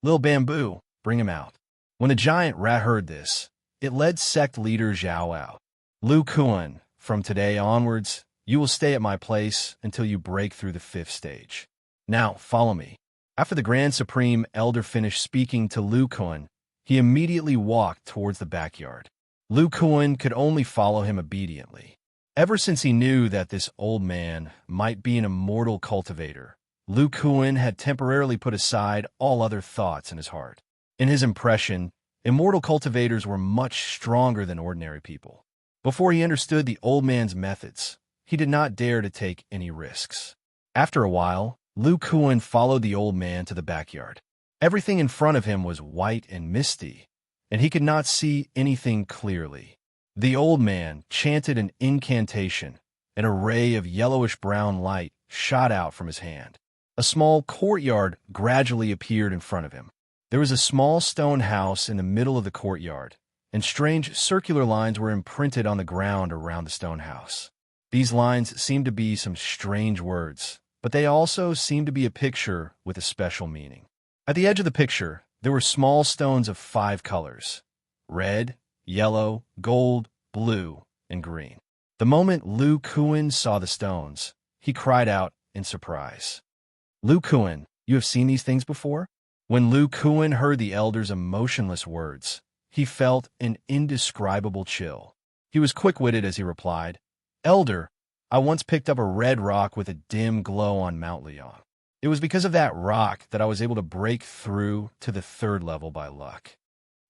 Lil Bamboo, bring him out. When the giant rat heard this, it led sect leader Zhao out. Lu Kuan, from today onwards, you will stay at my place until you break through the 5th stage. Now, follow me. After the Grand Supreme Elder finished speaking to Lu Kuan, he immediately walked towards the backyard. Lu Kuan could only follow him obediently. Ever since he knew that this old man might be an immortal cultivator, Lu Kuan had temporarily put aside all other thoughts in his heart. In his impression, immortal cultivators were much stronger than ordinary people. Before he understood the old man's methods, he did not dare to take any risks. After a while, Lu Kuan followed the old man to the backyard. Everything in front of him was white and misty, and he could not see anything clearly. The old man chanted an incantation. An array of yellowish-brown light shot out from his hand. A small courtyard gradually appeared in front of him. There was a small stone house in the middle of the courtyard, and strange circular lines were imprinted on the ground around the stone house. These lines seemed to be some strange words, but they also seemed to be a picture with a special meaning. At the edge of the picture, there were small stones of 5 colors: red, yellow, gold, blue, and green. The moment Lu Kuan saw the stones, he cried out in surprise. Lu Kuan, you have seen these things before? When Lu Kuan heard the elder's emotionless words, he felt an indescribable chill. He was quick-witted as he replied, Elder, I once picked up a red rock with a dim glow on Mount Leon. It was because of that rock that I was able to break through to the 3rd level by luck.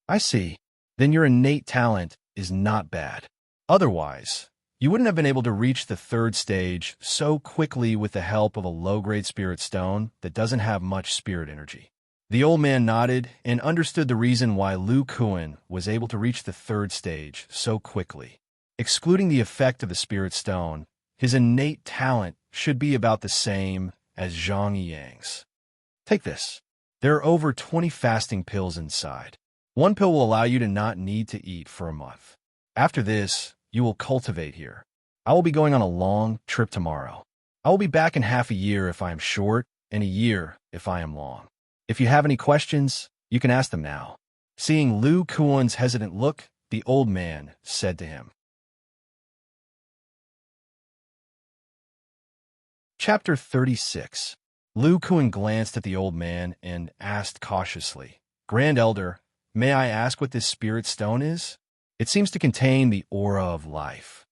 I see. Then your innate talent is not bad. Otherwise, you wouldn't have been able to reach the 3rd stage so quickly with the help of a low-grade spirit stone that doesn't have much spirit energy. The old man nodded and understood the reason why Lu Kuan was able to reach the 3rd stage so quickly. Excluding the effect of the spirit stone, his innate talent should be about the same as Zhang Yang's. Take this. There are over 20 fasting pills inside. One pill will allow you to not need to eat for a month. After this, you will cultivate here. I will be going on a long trip tomorrow. I will be back in half a year if I am short, and a year if I am long. If you have any questions, you can ask them now. Seeing Lu Kuan's hesitant look, the old man said to him. Chapter 36. Lu Kuan glanced at the old man and asked cautiously, Grand Elder, may I ask what this spirit stone is? It seems to contain the aura of life.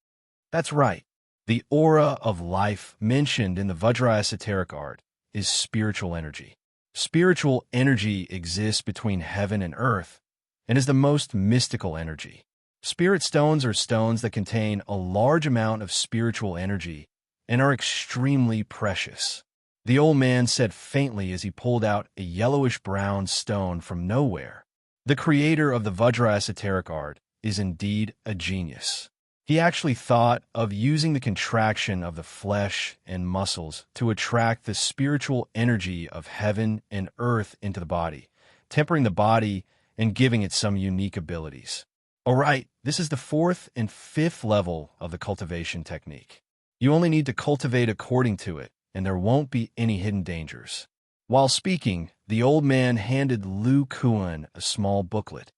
That's right. The aura of life mentioned in the Vajra esoteric art is spiritual energy. Spiritual energy exists between heaven and earth and is the most mystical energy. Spirit stones are stones that contain a large amount of spiritual energy and are extremely precious. The old man said faintly as he pulled out a yellowish-brown stone from nowhere. The creator of the Vajra esoteric art is indeed a genius. He actually thought of using the contraction of the flesh and muscles to attract the spiritual energy of heaven and earth into the body, tempering the body and giving it some unique abilities. All right, this is the 4th and 5th level of the cultivation technique. You only need to cultivate according to it, and there won't be any hidden dangers. While speaking, the old man handed Lu Kuan a small booklet.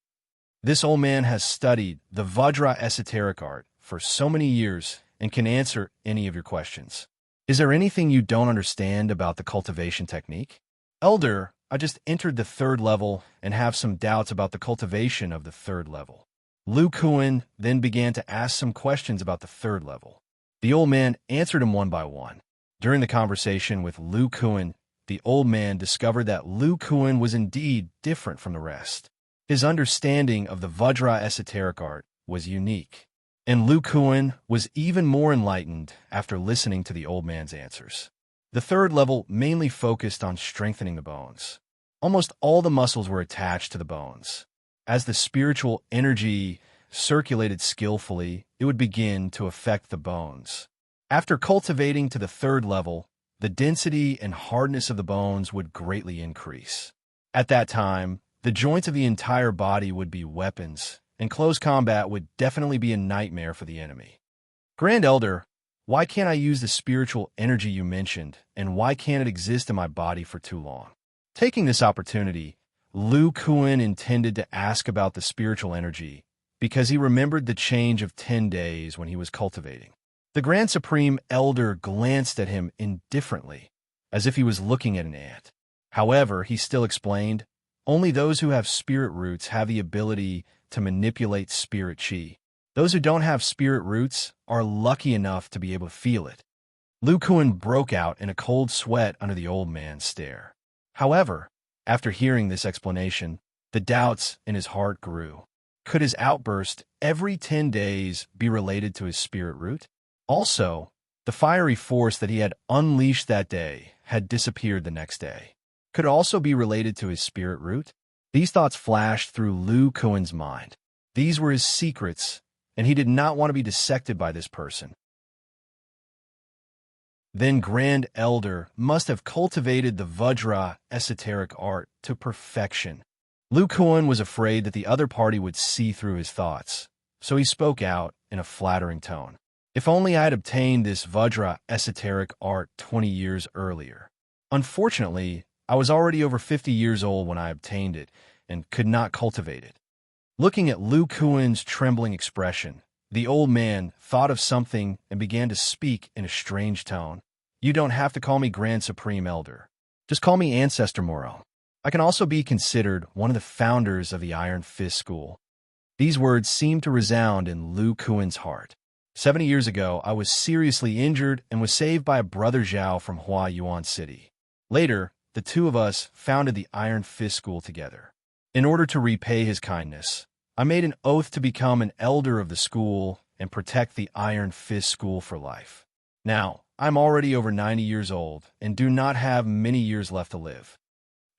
This old man has studied the Vajra esoteric art for so many years and can answer any of your questions. Is there anything you don't understand about the cultivation technique? Elder, I just entered the 3rd level and have some doubts about the cultivation of the 3rd level. Lu Kuan then began to ask some questions about the 3rd level. The old man answered him one by one. During the conversation with Lu Kuan, the old man discovered that Lu Kuan was indeed different from the rest. His understanding of the Vajra esoteric art was unique, and Lu Kuan was even more enlightened after listening to the old man's answers. The 3rd level mainly focused on strengthening the bones. Almost all the muscles were attached to the bones. As the spiritual energy circulated skillfully, it would begin to affect the bones. After cultivating to the 3rd level, the density and hardness of the bones would greatly increase. At that time, the joints of the entire body would be weapons, and close combat would definitely be a nightmare for the enemy. Grand Elder, why can't I use the spiritual energy you mentioned, and why can't it exist in my body for too long? Taking this opportunity, Lu Kuan intended to ask about the spiritual energy because he remembered the change of 10 days when he was cultivating. The Grand Supreme Elder glanced at him indifferently, as if he was looking at an ant. However, he still explained, only those who have spirit roots have the ability to manipulate spirit chi. Those who don't have spirit roots are lucky enough to be able to feel it. Lu Kuan broke out in a cold sweat under the old man's stare. However, after hearing this explanation, the doubts in his heart grew. Could his outburst every 10 days be related to his spirit root? Also, the fiery force that he had unleashed that day had disappeared the next day. Could it also be related to his spirit root? These thoughts flashed through Lu Kuan's mind. These were his secrets, and he did not want to be dissected by this person. Then Grand Elder must have cultivated the Vajra esoteric art to perfection. Lu Kuan was afraid that the other party would see through his thoughts, so he spoke out in a flattering tone. If only I had obtained this Vajra esoteric art 20 years earlier. Unfortunately, I was already over 50 years old when I obtained it and could not cultivate it. Looking at Lu Kuan's trembling expression, the old man thought of something and began to speak in a strange tone. You don't have to call me Grand Supreme Elder. Just call me Ancestor Moro. I can also be considered one of the founders of the Iron Fist School. These words seemed to resound in Lu Kuan's heart. 70 years ago, I was seriously injured and was saved by a brother Zhao from Hua Yuan City. Later, the two of us founded the Iron Fist School together. In order to repay his kindness, I made an oath to become an elder of the school and protect the Iron Fist School for life. Now, I'm already over 90 years old and do not have many years left to live.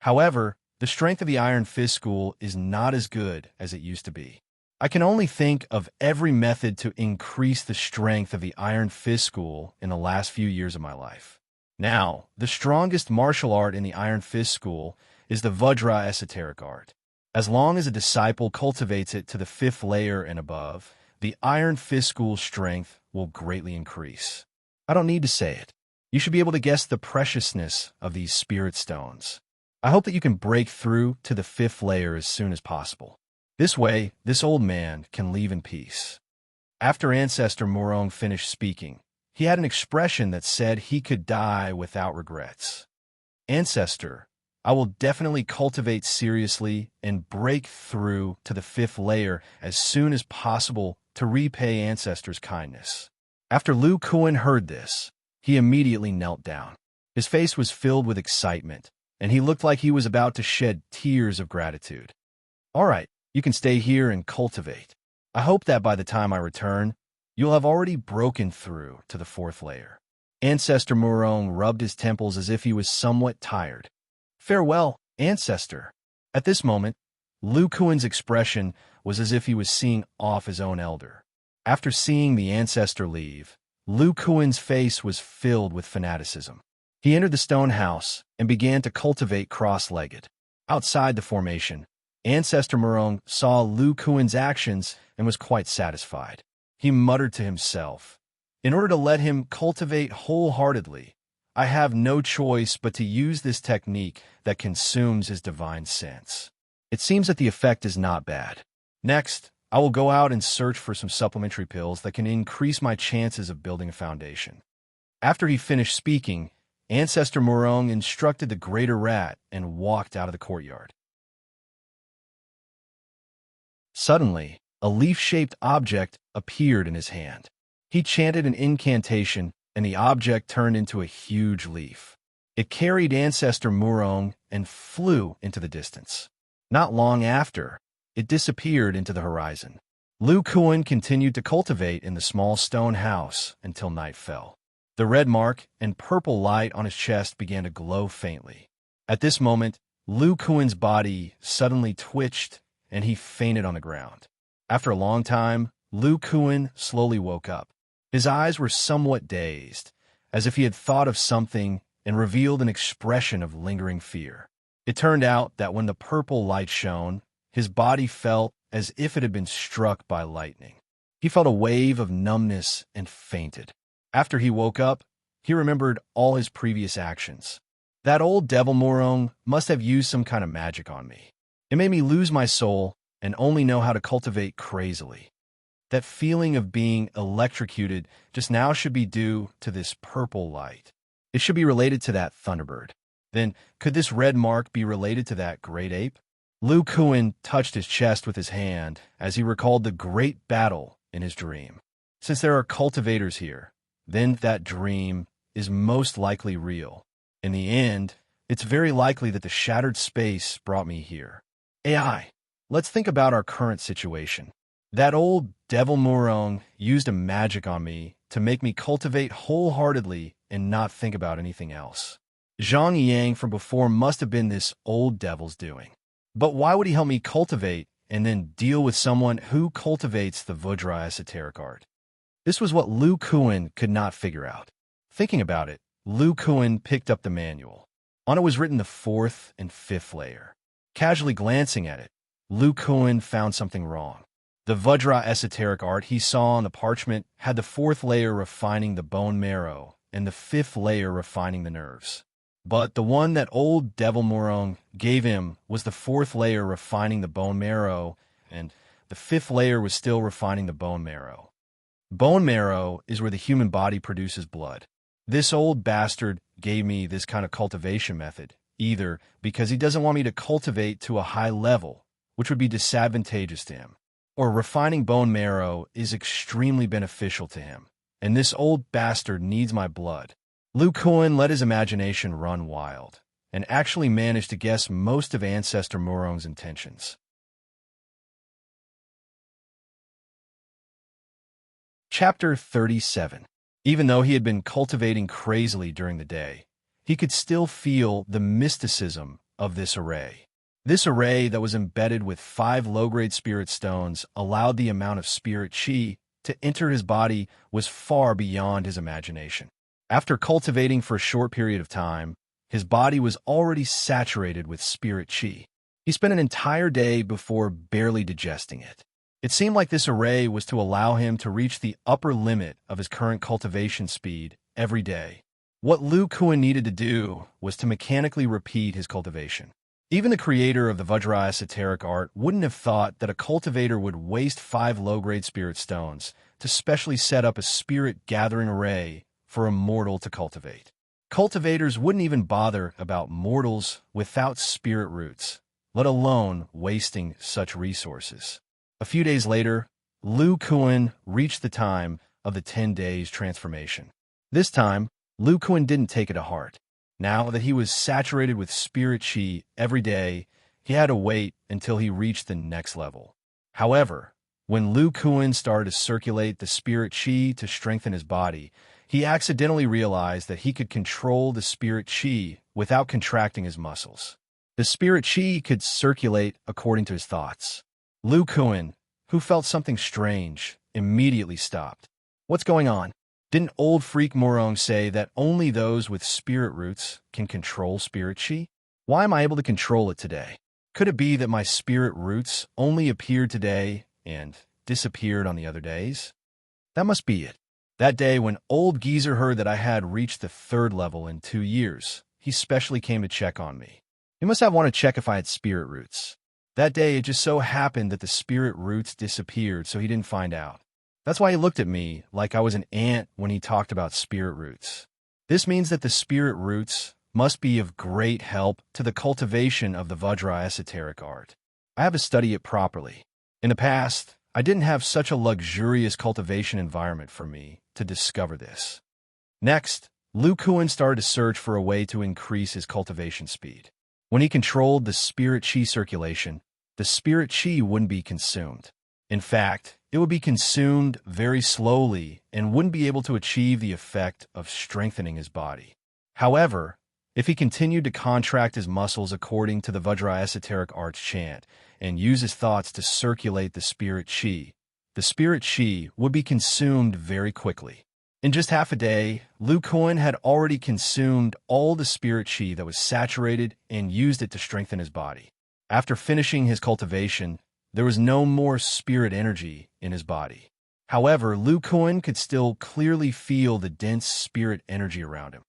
However, the strength of the Iron Fist School is not as good as it used to be. I can only think of every method to increase the strength of the Iron Fist School in the last few years of my life. Now, the strongest martial art in the Iron Fist School is the Vajra esoteric art. As long as a disciple cultivates it to the 5th layer and above, the Iron Fist School's strength will greatly increase. I don't need to say it. You should be able to guess the preciousness of these spirit stones. I hope that you can break through to the 5th layer as soon as possible. This way, this old man can leave in peace. After Ancestor Morong finished speaking, he had an expression that said he could die without regrets. Ancestor, I will definitely cultivate seriously and break through to the 5th layer as soon as possible to repay Ancestor's kindness. After Lu Kuan heard this, he immediately knelt down. His face was filled with excitement, and he looked like he was about to shed tears of gratitude. All right, you can stay here and cultivate. I hope that by the time I return, you'll have already broken through to the 4th layer. Ancestor Murong rubbed his temples as if he was somewhat tired. Farewell, Ancestor. At this moment, Lu Kuan's expression was as if he was seeing off his own elder. After seeing the Ancestor leave, Lu Kuan's face was filled with fanaticism. He entered the stone house and began to cultivate cross-legged. Outside the formation, Ancestor Murong saw Lu Kuan's actions and was quite satisfied. He muttered to himself, in order to let him cultivate wholeheartedly, I have no choice but to use this technique that consumes his divine sense. It seems that the effect is not bad. Next, I will go out and search for some supplementary pills that can increase my chances of building a foundation. After he finished speaking, Ancestor Morong instructed the greater rat and walked out of the courtyard. Suddenly, a leaf-shaped object appeared in his hand. He chanted an incantation, and the object turned into a huge leaf. It carried Ancestor Morong and flew into the distance. Not long after, it disappeared into the horizon. Lu Kuan continued to cultivate in the small stone house until night fell. The red mark and purple light on his chest began to glow faintly. At this moment, Lu Kuan's body suddenly twitched and he fainted on the ground. After a long time, Lu Kuan slowly woke up. His eyes were somewhat dazed, as if he had thought of something and revealed an expression of lingering fear. It turned out that when the purple light shone, his body felt as if it had been struck by lightning. He felt a wave of numbness and fainted. After he woke up, he remembered all his previous actions. That old devil Morong must have used some kind of magic on me. It made me lose my soul and only know how to cultivate crazily. That feeling of being electrocuted just now should be due to this purple light. It should be related to that thunderbird. Then, could this red mark be related to that great ape? Lu Kuan touched his chest with his hand as he recalled the great battle in his dream. Since there are cultivators here, then that dream is most likely real. In the end, it's very likely that the shattered space brought me here. AI, let's think about our current situation. That old devil Morong used a magic on me to make me cultivate wholeheartedly and not think about anything else. Zhang Yang from before must have been this old devil's doing. But why would he help me cultivate and then deal with someone who cultivates the Vajra esoteric art? This was what Lu Kuan could not figure out. Thinking about it, Lu Kuan picked up the manual. On it was written the 4th and 5th layer. Casually glancing at it, Lu Kuan found something wrong. The Vajra esoteric art he saw on the parchment had the 4th layer refining the bone marrow and the 5th layer refining the nerves. But the one that old Devil Morong gave him was the 4th layer refining the bone marrow, and the 5th layer was still refining the bone marrow. Bone marrow is where the human body produces blood. This old bastard gave me this kind of cultivation method, either because he doesn't want me to cultivate to a high level, which would be disadvantageous to him, or refining bone marrow is extremely beneficial to him, and this old bastard needs my blood. Lu Kuan let his imagination run wild, and actually managed to guess most of Ancestor Morong's intentions. Chapter 37. Even though he had been cultivating crazily during the day, he could still feel the mysticism of this array. This array that was embedded with 5 low-grade spirit stones allowed the amount of spirit chi to enter his body was far beyond his imagination. After cultivating for a short period of time, his body was already saturated with spirit chi. He spent an entire day before barely digesting it. It seemed like this array was to allow him to reach the upper limit of his current cultivation speed every day. What Lu Kuan needed to do was to mechanically repeat his cultivation. Even the creator of the Vajra esoteric art wouldn't have thought that a cultivator would waste 5 low-grade spirit stones to specially set up a spirit-gathering array for a mortal to cultivate. Cultivators wouldn't even bother about mortals without spirit roots, let alone wasting such resources. A few days later, Lu Kuan reached the time of the 10 days transformation. This time, Lu Kuan didn't take it to heart. Now that he was saturated with spirit chi every day, he had to wait until he reached the next level. However, when Lu Kuan started to circulate the spirit chi to strengthen his body, he accidentally realized that he could control the spirit chi without contracting his muscles. The spirit chi could circulate according to his thoughts. Lu Kuan, who felt something strange, immediately stopped. What's going on? Didn't old freak Morong say that only those with spirit roots can control spirit chi? Why am I able to control it today? Could it be that my spirit roots only appeared today and disappeared on the other days? That must be it. That day when old geezer heard that I had reached the 3rd level in 2 years, he specially came to check on me. He must have wanted to check if I had spirit roots. That day it just so happened that the spirit roots disappeared, so he didn't find out. That's why he looked at me like I was an ant when he talked about spirit roots. This means that the spirit roots must be of great help to the cultivation of the Vajra esoteric art. I have to study it properly. In the past, I didn't have such a luxurious cultivation environment for me to discover this. Next, Lu Kuan started to search for a way to increase his cultivation speed. When he controlled the spirit chi circulation, the spirit chi wouldn't be consumed. In fact, it would be consumed very slowly and wouldn't be able to achieve the effect of strengthening his body. However, if he continued to contract his muscles according to the Vajra esoteric art's chant and use his thoughts to circulate the spirit chi would be consumed very quickly. In just half a day, Lu Kuan had already consumed all the spirit chi that was saturated and used it to strengthen his body. After finishing his cultivation, there was no more spirit energy in his body. However, Lu Kuan could still clearly feel the dense spirit energy around him.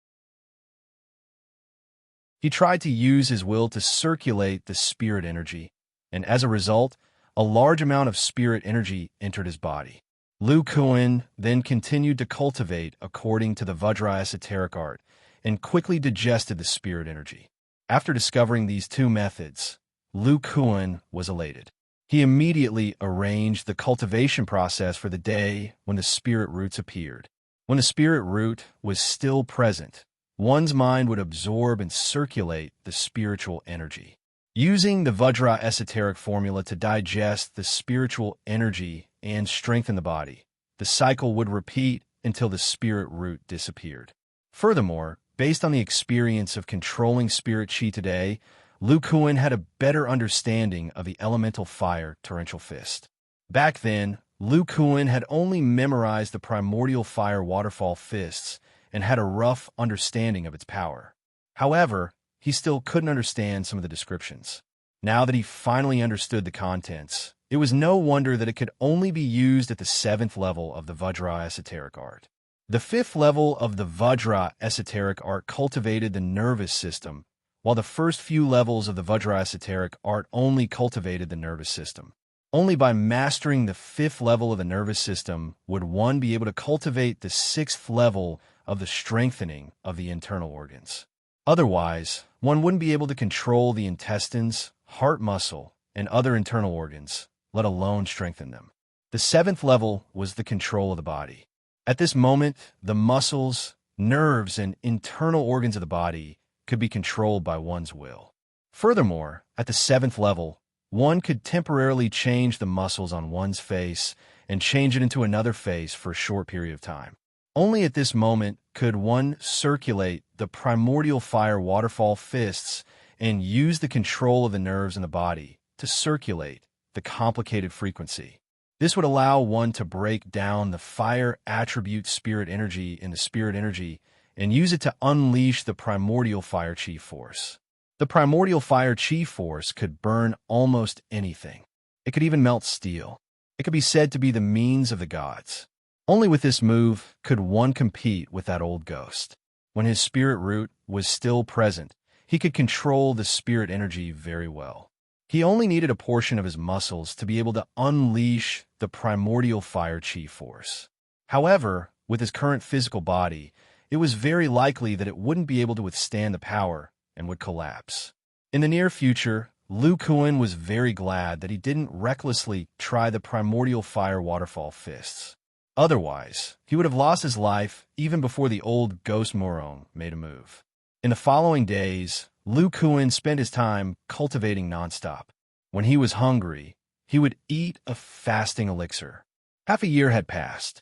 He tried to use his will to circulate the spirit energy, and as a result, a large amount of spirit energy entered his body. Lu Kuan then continued to cultivate according to the Vajra esoteric art and quickly digested the spirit energy. After discovering these two methods, Lu Kuan was elated. He immediately arranged the cultivation process for the day when the spirit roots appeared. When the spirit root was still present, one's mind would absorb and circulate the spiritual energy. Using the Vajra esoteric formula to digest the spiritual energy and strengthen the body, the cycle would repeat until the spirit root disappeared. Furthermore, based on the experience of controlling spirit chi today, Lu Kuan had a better understanding of the elemental fire torrential fist. Back then, Lu Kuan had only memorized the primordial fire waterfall fists and had a rough understanding of its power. However, he still couldn't understand some of the descriptions. Now that he finally understood the contents, it was no wonder that it could only be used at the 7th level of the Vajra esoteric art. The 5th level of the Vajra esoteric art cultivated the nervous system, while the first few levels of the Vajra esoteric art only cultivated the nervous system. Only by mastering the 5th level of the nervous system would one be able to cultivate the 6th level of the strengthening of the internal organs. Otherwise, one wouldn't be able to control the intestines, heart muscle, and other internal organs, let alone strengthen them. The 7th level was the control of the body. At this moment, the muscles, nerves, and internal organs of the body could be controlled by one's will. Furthermore, at the 7th level, one could temporarily change the muscles on one's face and change it into another face for a short period of time. Only at this moment could one circulate the primordial fire waterfall fists and use the control of the nerves in the body to circulate the complicated frequency. This would allow one to break down the fire attribute spirit energy into spirit energy and use it to unleash the primordial fire chi force. The primordial fire chi force could burn almost anything. It could even melt steel. It could be said to be the means of the gods. Only with this move could one compete with that old ghost. When his spirit root was still present, he could control the spirit energy very well. He only needed a portion of his muscles to be able to unleash the primordial fire chi force. However, with his current physical body, it was very likely that it wouldn't be able to withstand the power and would collapse. In the near future, Lu Kuan was very glad that he didn't recklessly try the primordial fire waterfall fists. Otherwise, he would have lost his life even before the old ghost Morong made a move. In the following days, Lu Kuan spent his time cultivating nonstop. When he was hungry, he would eat a fasting elixir. Half a year had passed.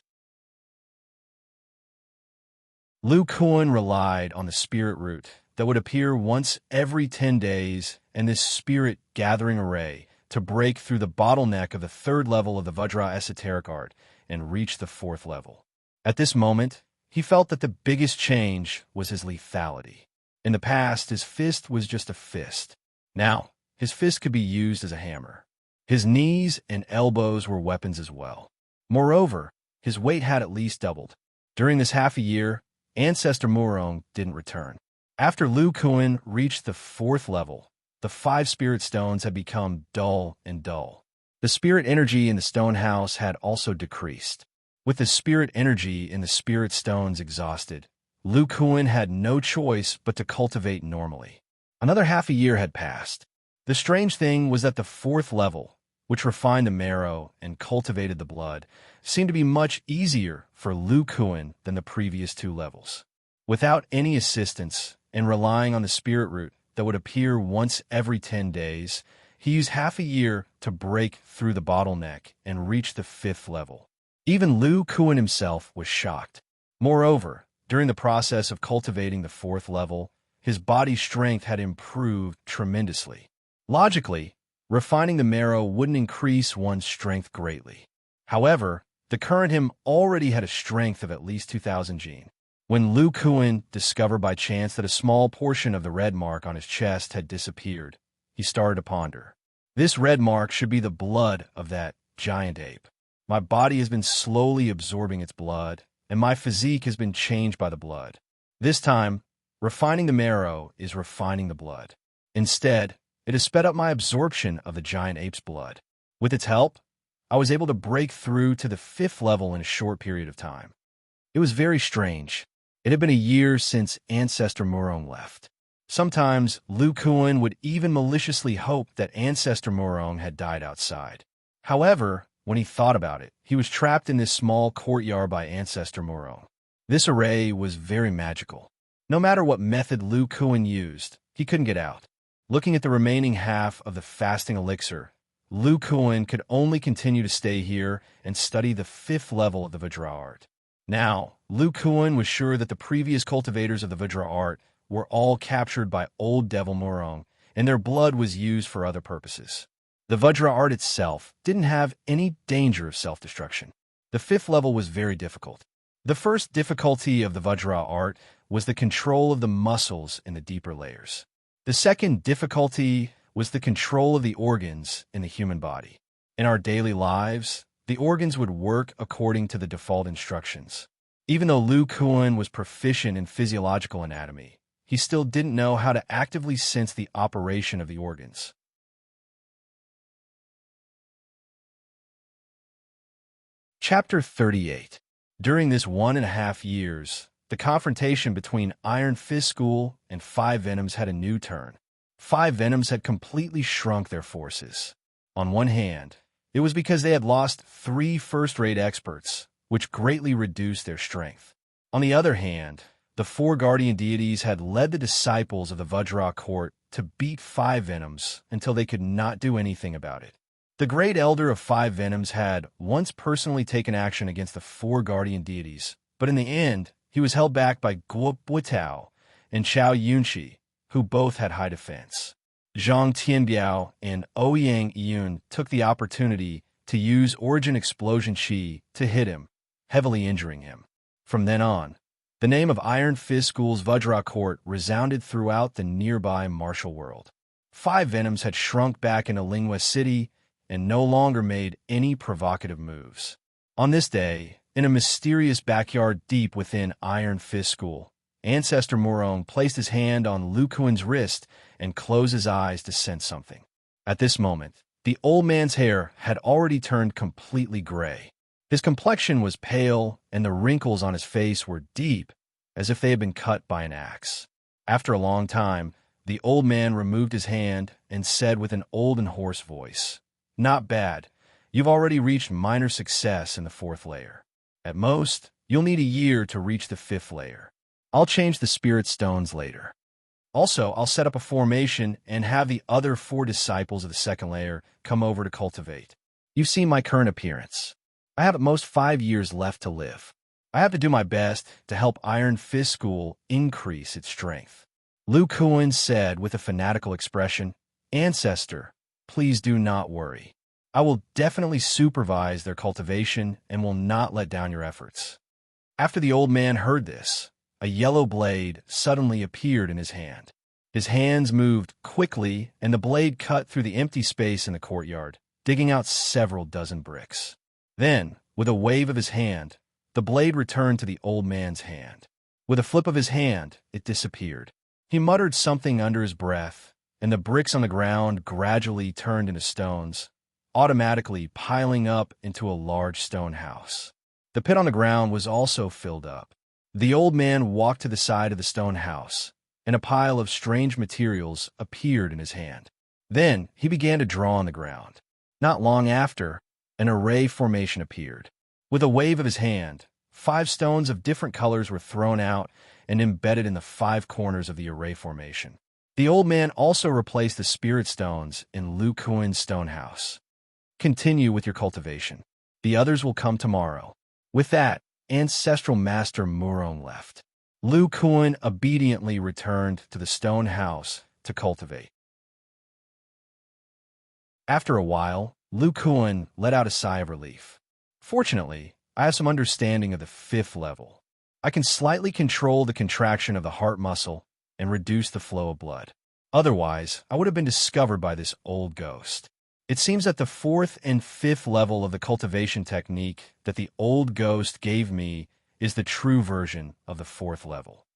Lu Kuan relied on the spirit root that would appear once every 10 days and this spirit gathering array to break through the bottleneck of the 3rd level of the Vajra esoteric art and reach the 4th level. At this moment, he felt that the biggest change was his lethality. In the past, his fist was just a fist. Now, his fist could be used as a hammer. His knees and elbows were weapons as well. Moreover, his weight had at least doubled. During this half a year, Ancestor Murong didn't return. After Lu Kuan reached the 4th level, the 5 spirit stones had become dull and dull. The spirit energy in the stone house had also decreased. With the spirit energy in the spirit stones exhausted, Lu Kuan had no choice but to cultivate normally. Another half a year had passed. The strange thing was that the 4th level, which refined the marrow and cultivated the blood, seemed to be much easier for Lu Kuan than the previous 2 levels. Without any assistance and relying on the spirit root that would appear once every 10 days, he used half a year to break through the bottleneck and reach the 5th level. Even Lu Kuan himself was shocked. Moreover, during the process of cultivating the 4th level, his body strength had improved tremendously. Logically, refining the marrow wouldn't increase one's strength greatly. However, The current him already had a strength of at least 2,000 gene. When Lu Kuan discovered by chance that a small portion of the red mark on his chest had disappeared, he started to ponder. This red mark should be the blood of that giant ape. My body has been slowly absorbing its blood, and my physique has been changed by the blood. This time, refining the marrow is refining the blood. Instead, it has sped up my absorption of the giant ape's blood. With its help, I was able to break through to the 5th level in a short period of time. It was very strange. It had been a year since Ancestor Murong left. Sometimes, Lu Kuan would even maliciously hope that Ancestor Murong had died outside. However, when he thought about it, he was trapped in this small courtyard by Ancestor Murong. This array was very magical. No matter what method Lu Kuan used, he couldn't get out. Looking at the remaining half of the fasting elixir, Lu Kuan could only continue to stay here and study the 5th level of the Vajra art. Now, Lu Kuan was sure that the previous cultivators of the Vajra art were all captured by Old Devil Murong, and their blood was used for other purposes. The Vajra art itself didn't have any danger of self-destruction. The 5th level was very difficult. The first difficulty of the Vajra art was the control of the muscles in the deeper layers. The second difficulty was the control of the organs in the human body. In our daily lives, the organs would work according to the default instructions. Even though Lu Kuan was proficient in physiological anatomy, he still didn't know how to actively sense the operation of the organs. Chapter 38. During this 1.5 years, the confrontation between Iron Fist School and Five Venoms had a new turn. Five Venoms had completely shrunk their forces. On one hand, it was because they had lost 3 first-rate experts, which greatly reduced their strength. On the other hand, the 4 guardian deities had led the disciples of the Vajra court to beat Five Venoms until they could not do anything about it. The great elder of Five Venoms had once personally taken action against the 4 guardian deities, but in the end, he was held back by Guo Buitao and Chao Yunqi, who both had high defense. Zhang Tianbiao and Ouyang Yun took the opportunity to use Origin Explosion Qi to hit him, heavily injuring him. From then on, the name of Iron Fist School's Vajra court resounded throughout the nearby martial world. Five Venoms had shrunk back into Lingua City and no longer made any provocative moves. On this day, in a mysterious backyard deep within Iron Fist School, Ancestor Murong placed his hand on Lu Kuan's wrist and closed his eyes to sense something. At this moment, the old man's hair had already turned completely gray. His complexion was pale, and the wrinkles on his face were deep, as if they had been cut by an axe. After a long time, the old man removed his hand and said with an old and hoarse voice, "Not bad. You've already reached minor success in the 4th layer. At most, you'll need a year to reach the 5th layer. I'll change the spirit stones later. Also, I'll set up a formation and have the other 4 disciples of the 2nd layer come over to cultivate. You've seen my current appearance. I have at most 5 years left to live. I have to do my best to help Iron Fist School increase its strength." Lu Kuan said with a fanatical expression, "Ancestor, please do not worry. I will definitely supervise their cultivation and will not let down your efforts." After the old man heard this, a yellow blade suddenly appeared in his hand. His hands moved quickly, and the blade cut through the empty space in the courtyard, digging out several dozen bricks. Then, with a wave of his hand, the blade returned to the old man's hand. With a flip of his hand, it disappeared. He muttered something under his breath, and the bricks on the ground gradually turned into stones, automatically piling up into a large stone house. The pit on the ground was also filled up. The old man walked to the side of the stone house, and a pile of strange materials appeared in his hand. Then he began to draw on the ground. Not long after, an array formation appeared. With a wave of his hand, 5 stones of different colors were thrown out and embedded in the 5 corners of the array formation. The old man also replaced the spirit stones in Lu Kuan's stone house. "Continue with your cultivation. The others will come tomorrow." With that, Ancestral Master Murong left. Lu Kuan obediently returned to the stone house to cultivate. After a while, Lu Kuan let out a sigh of relief. Fortunately, I have some understanding of the 5th level. I can slightly control the contraction of the heart muscle and reduce the flow of blood. Otherwise, I would have been discovered by this old ghost. It seems that the 4th and 5th level of the cultivation technique that the old ghost gave me is the true version of the 4th level.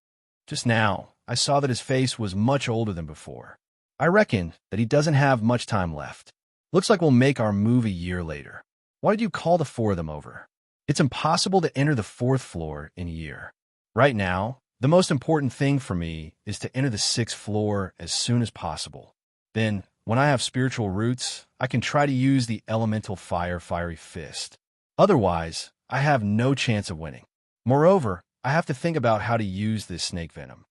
Just now, I saw that his face was much older than before. I reckon that he doesn't have much time left. Looks like we'll make our move a year later. Why did you call the 4 of them over? It's impossible to enter the 4th floor in a year. Right now, the most important thing for me is to enter the 6th floor as soon as possible. Then, when I have spiritual roots, I can try to use the elemental fiery fist. Otherwise, I have no chance of winning. Moreover, I have to think about how to use this snake venom.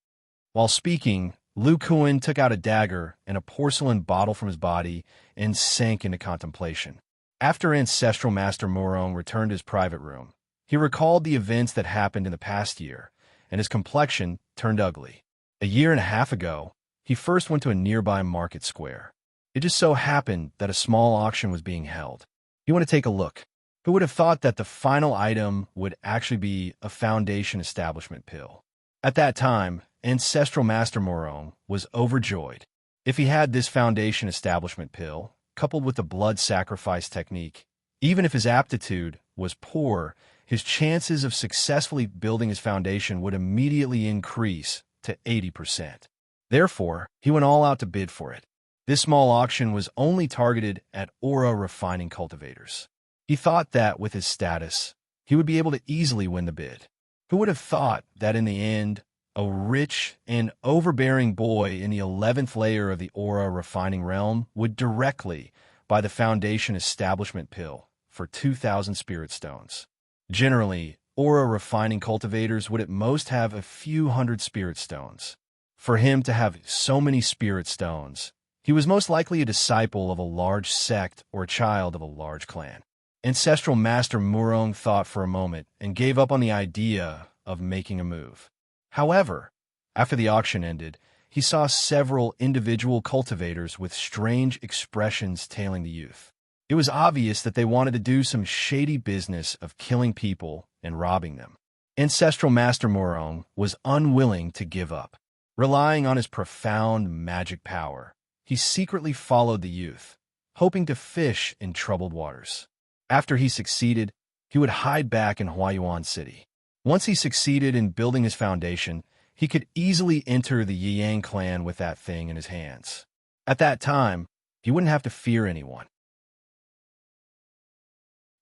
While speaking, Lu Kuan took out a dagger and a porcelain bottle from his body and sank into contemplation. After Ancestral Master Murong returned to his private room, he recalled the events that happened in the past year, and his complexion turned ugly. A year and a half ago, he first went to a nearby market square. It just so happened that a small auction was being held. You want to take a look? Who would have thought that the final item would actually be a Foundation Establishment pill? At that time, Ancestral Master Murong was overjoyed. If he had this Foundation Establishment pill, coupled with the blood sacrifice technique, even if his aptitude was poor, his chances of successfully building his foundation would immediately increase to 80%. Therefore, he went all out to bid for it. This small auction was only targeted at aura refining cultivators. He thought that with his status, he would be able to easily win the bid. Who would have thought that in the end, a rich and overbearing boy in the 11th layer of the aura refining realm would directly buy the Foundation Establishment pill for 2,000 spirit stones. Generally, aura refining cultivators would at most have a few hundred spirit stones. For him to have so many spirit stones, he was most likely a disciple of a large sect or a child of a large clan. Ancestral Master Murong thought for a moment and gave up on the idea of making a move. However, after the auction ended, he saw several individual cultivators with strange expressions tailing the youth. It was obvious that they wanted to do some shady business of killing people and robbing them. Ancestral Master Murong was unwilling to give up. Relying on his profound magic power, he secretly followed the youth, hoping to fish in troubled waters. After he succeeded, he would hide back in Huayuan City. Once he succeeded in building his foundation, he could easily enter the Yang clan with that thing in his hands. At that time, he wouldn't have to fear anyone.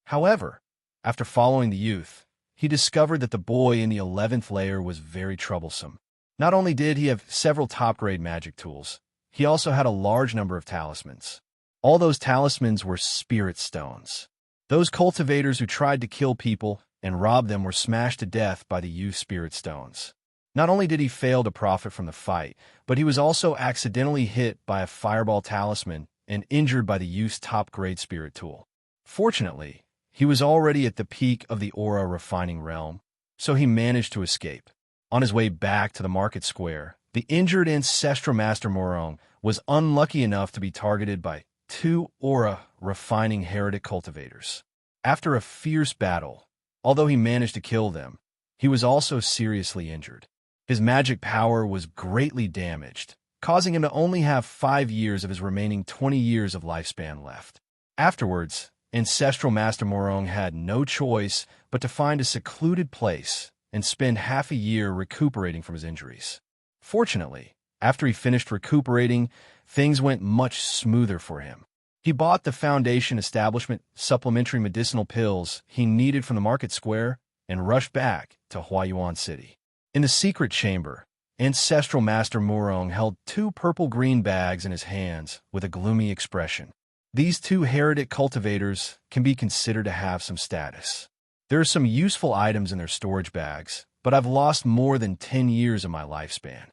However, after following the youth, he discovered that the boy in the 11th layer was very troublesome. Not only did he have several top-grade magic tools, he also had a large number of talismans. All those talismans were spirit stones. Those cultivators who tried to kill people and rob them were smashed to death by the youth's spirit stones. Not only did he fail to profit from the fight, but he was also accidentally hit by a fireball talisman and injured by the youth's top-grade spirit tool. Fortunately, he was already at the peak of the aura refining realm, so he managed to escape. On his way back to the market square, the injured Ancestral Master Murong was unlucky enough to be targeted by 2 aura refining heretic cultivators. After a fierce battle, although he managed to kill them, he was also seriously injured. His magic power was greatly damaged, causing him to only have 5 years of his remaining 20 years of lifespan left. Afterwards, Ancestral Master Murong had no choice but to find a secluded place and spend half a year recuperating from his injuries. Fortunately, after he finished recuperating, things went much smoother for him. He bought the Foundation Establishment supplementary medicinal pills he needed from the market square and rushed back to Huayuan City. In the secret chamber, Ancestral Master Murong held 2 purple-green bags in his hands with a gloomy expression. These 2 heretic cultivators can be considered to have some status. There are some useful items in their storage bags, but I've lost more than 10 years of my lifespan.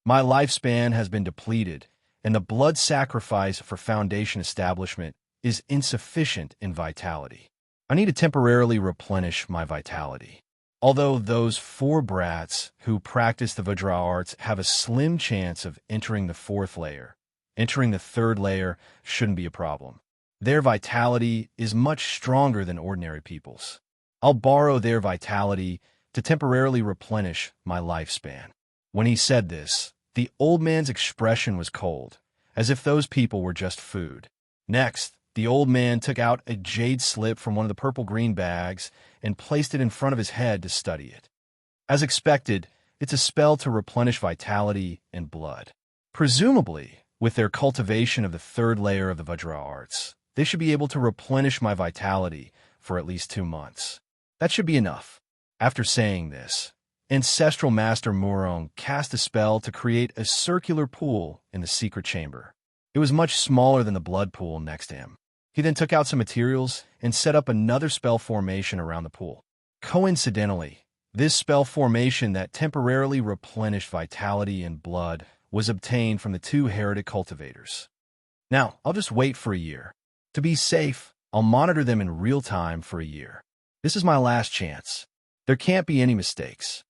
My lifespan has been depleted, and the blood sacrifice for Foundation Establishment is insufficient in vitality. I need to temporarily replenish my vitality. Although those 4 brats who practice the Vajra arts have a slim chance of entering the 4th layer, entering the 3rd layer shouldn't be a problem. Their vitality is much stronger than ordinary people's. I'll borrow their vitality to temporarily replenish my lifespan." When he said this, the old man's expression was cold, as if those people were just food. Next, the old man took out a jade slip from one of the purple-green bags and placed it in front of his head to study it. As expected, it's a spell to replenish vitality and blood. Presumably, with their cultivation of the third layer of the Vajra arts, they should be able to replenish my vitality for at least 2 months. That should be enough. After saying this, Ancestral Master Murong cast a spell to create a circular pool in the secret chamber. It was much smaller than the blood pool next to him. He then took out some materials and set up another spell formation around the pool. Coincidentally, this spell formation that temporarily replenished vitality and blood was obtained from the 2 heretic cultivators. Now, I'll just wait for a year. To be safe, I'll monitor them in real time for a year. This is my last chance. There can't be any mistakes.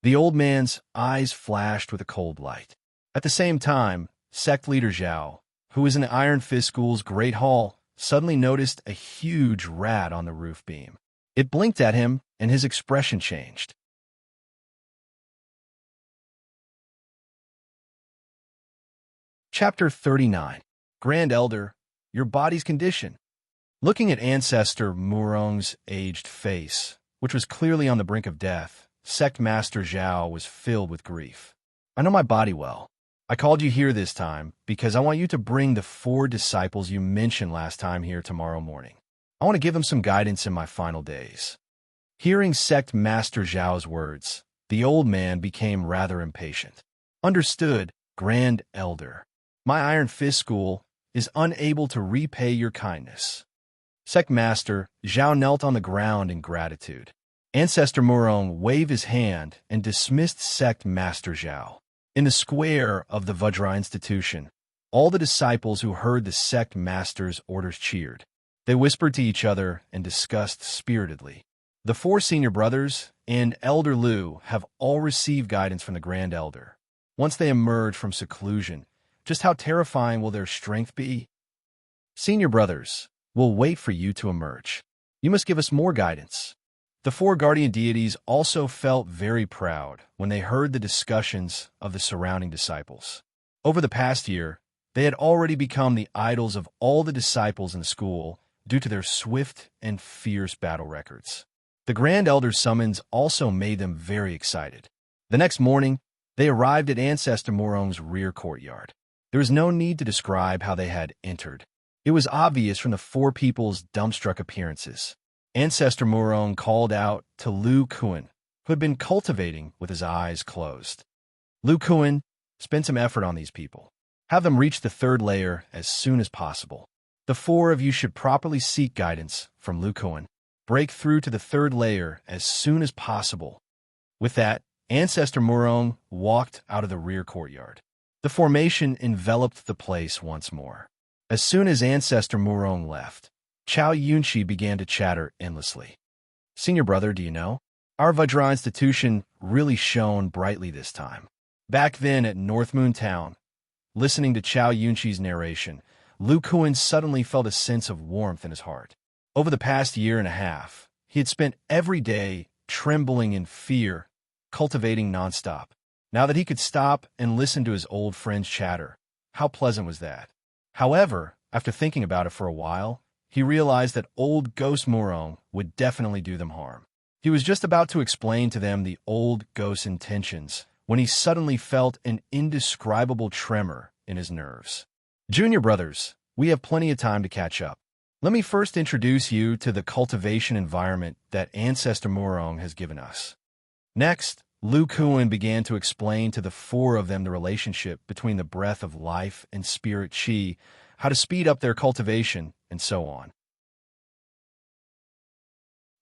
The old man's eyes flashed with a cold light. At the same time, sect leader Zhao, who was in the Iron Fist School's Great Hall, suddenly noticed a huge rat on the roof beam. It blinked at him, and his expression changed. Chapter 39. Grand Elder, your body's condition. Looking at Ancestor Murong's aged face, which was clearly on the brink of death, Sect Master Zhao was filled with grief. "I know my body well. I called you here this time because I want you to bring the 4 disciples you mentioned last time here tomorrow morning. I want to give them some guidance in my final days." Hearing Sect Master Zhao's words, the old man became rather impatient. "Understood, Grand Elder. My Iron Fist School is unable to repay your kindness." Sect Master Zhao knelt on the ground in gratitude. Ancestor Murong waved his hand and dismissed Sect Master Zhao. In the square of the Vajra Institution, all the disciples who heard the Sect Master's orders cheered. They whispered to each other and discussed spiritedly. The 4 senior brothers and Elder Lu have all received guidance from the Grand Elder. Once they emerge from seclusion, just how terrifying will their strength be? Senior brothers, we'll wait for you to emerge. You must give us more guidance. The 4 guardian deities also felt very proud when they heard the discussions of the surrounding disciples. Over the past year, they had already become the idols of all the disciples in the school due to their swift and fierce battle records. The Grand Elder's summons also made them very excited. The next morning, they arrived at Ancestor Murong's rear courtyard. There was no need to describe how they had entered. It was obvious from the 4 people's dumbstruck appearances. Ancestor Murong called out to Lu Kuan, who had been cultivating with his eyes closed. "Lu Kuan, spend some effort on these people. Have them reach the 3rd layer as soon as possible. The 4 of you should properly seek guidance from Lu Kuan. Break through to the 3rd layer as soon as possible." With that, Ancestor Murong walked out of the rear courtyard. The formation enveloped the place once more. As soon as Ancestor Murong left, Chao Yunqi began to chatter endlessly. "Senior brother, do you know? Our Vajra Institution really shone brightly this time." Back then at North Moon Town, listening to Chao Yunqi's narration, Lu Kuan suddenly felt a sense of warmth in his heart. Over the past year and a half, he had spent every day trembling in fear, cultivating nonstop. Now that he could stop and listen to his old friend's chatter, how pleasant was that? However, after thinking about it for a while, he realized that old Ghost Murong would definitely do them harm. He was just about to explain to them the old ghost's intentions when he suddenly felt an indescribable tremor in his nerves. "Junior brothers, we have plenty of time to catch up. Let me first introduce you to the cultivation environment that Ancestor Murong has given us." Next, Lu Kuan began to explain to the 4 of them the relationship between the breath of life and spirit qi, how to speed up their cultivation, and so on.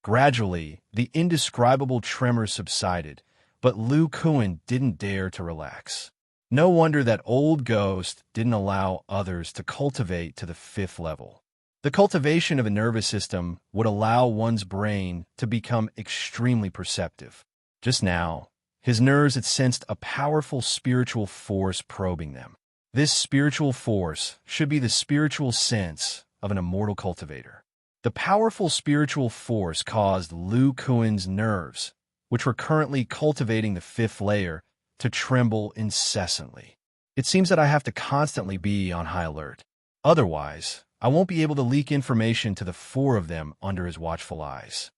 Gradually, the indescribable tremor subsided, but Lu Kuan didn't dare to relax. No wonder that old ghost didn't allow others to cultivate to the 5th level. The cultivation of a nervous system would allow one's brain to become extremely perceptive. Just now, his nerves had sensed a powerful spiritual force probing them. This spiritual force should be the spiritual sense of an immortal cultivator. The powerful spiritual force caused Lu Kuan's nerves, which were currently cultivating the fifth layer, to tremble incessantly. It seems that I have to constantly be on high alert. Otherwise, I won't be able to leak information to the four of them under his watchful eyes.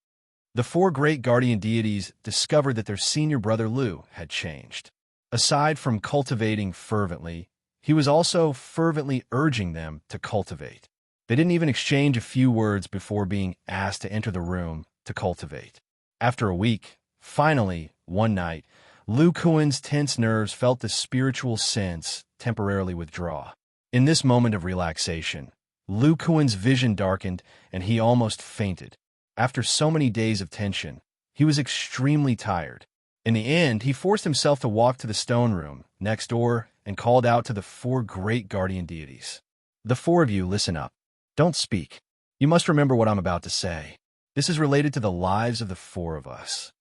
The four great guardian deities discovered that their senior brother Lu had changed. Aside from cultivating fervently, he was also fervently urging them to cultivate. They didn't even exchange a few words before being asked to enter the room to cultivate. After a week, finally, one night, Lu Kuan's tense nerves felt the spiritual sense temporarily withdraw. In this moment of relaxation, Lu Kuan's vision darkened and he almost fainted. After so many days of tension, he was extremely tired. In the end, he forced himself to walk to the stone room next door and called out to the four great guardian deities. The four of you, listen up. Don't speak. You must remember what I'm about to say. This is related to the lives of the four of us.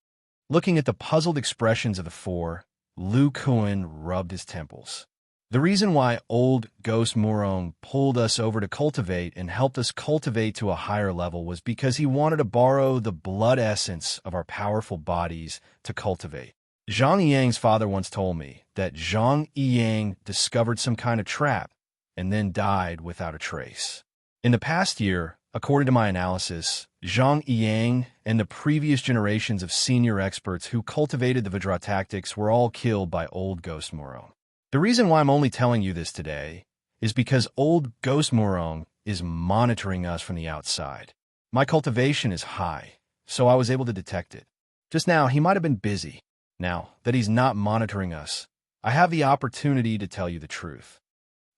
Looking at the puzzled expressions of the four, Lu Kuan rubbed his temples. The reason why old Ghost Murong pulled us over to cultivate and helped us cultivate to a higher level was because he wanted to borrow the blood essence of our powerful bodies to cultivate. Zhang Yang's father once told me that Zhang Yang discovered some kind of trap and then died without a trace. In the past year, according to my analysis, Zhang Yang and the previous generations of senior experts who cultivated the Vajra tactics were all killed by old Ghost Murong. The reason why I'm only telling you this today is because old Ghost Murong is monitoring us from the outside. My cultivation is high, so I was able to detect it. Just now, he might have been busy. Now that he's not monitoring us, I have the opportunity to tell you the truth.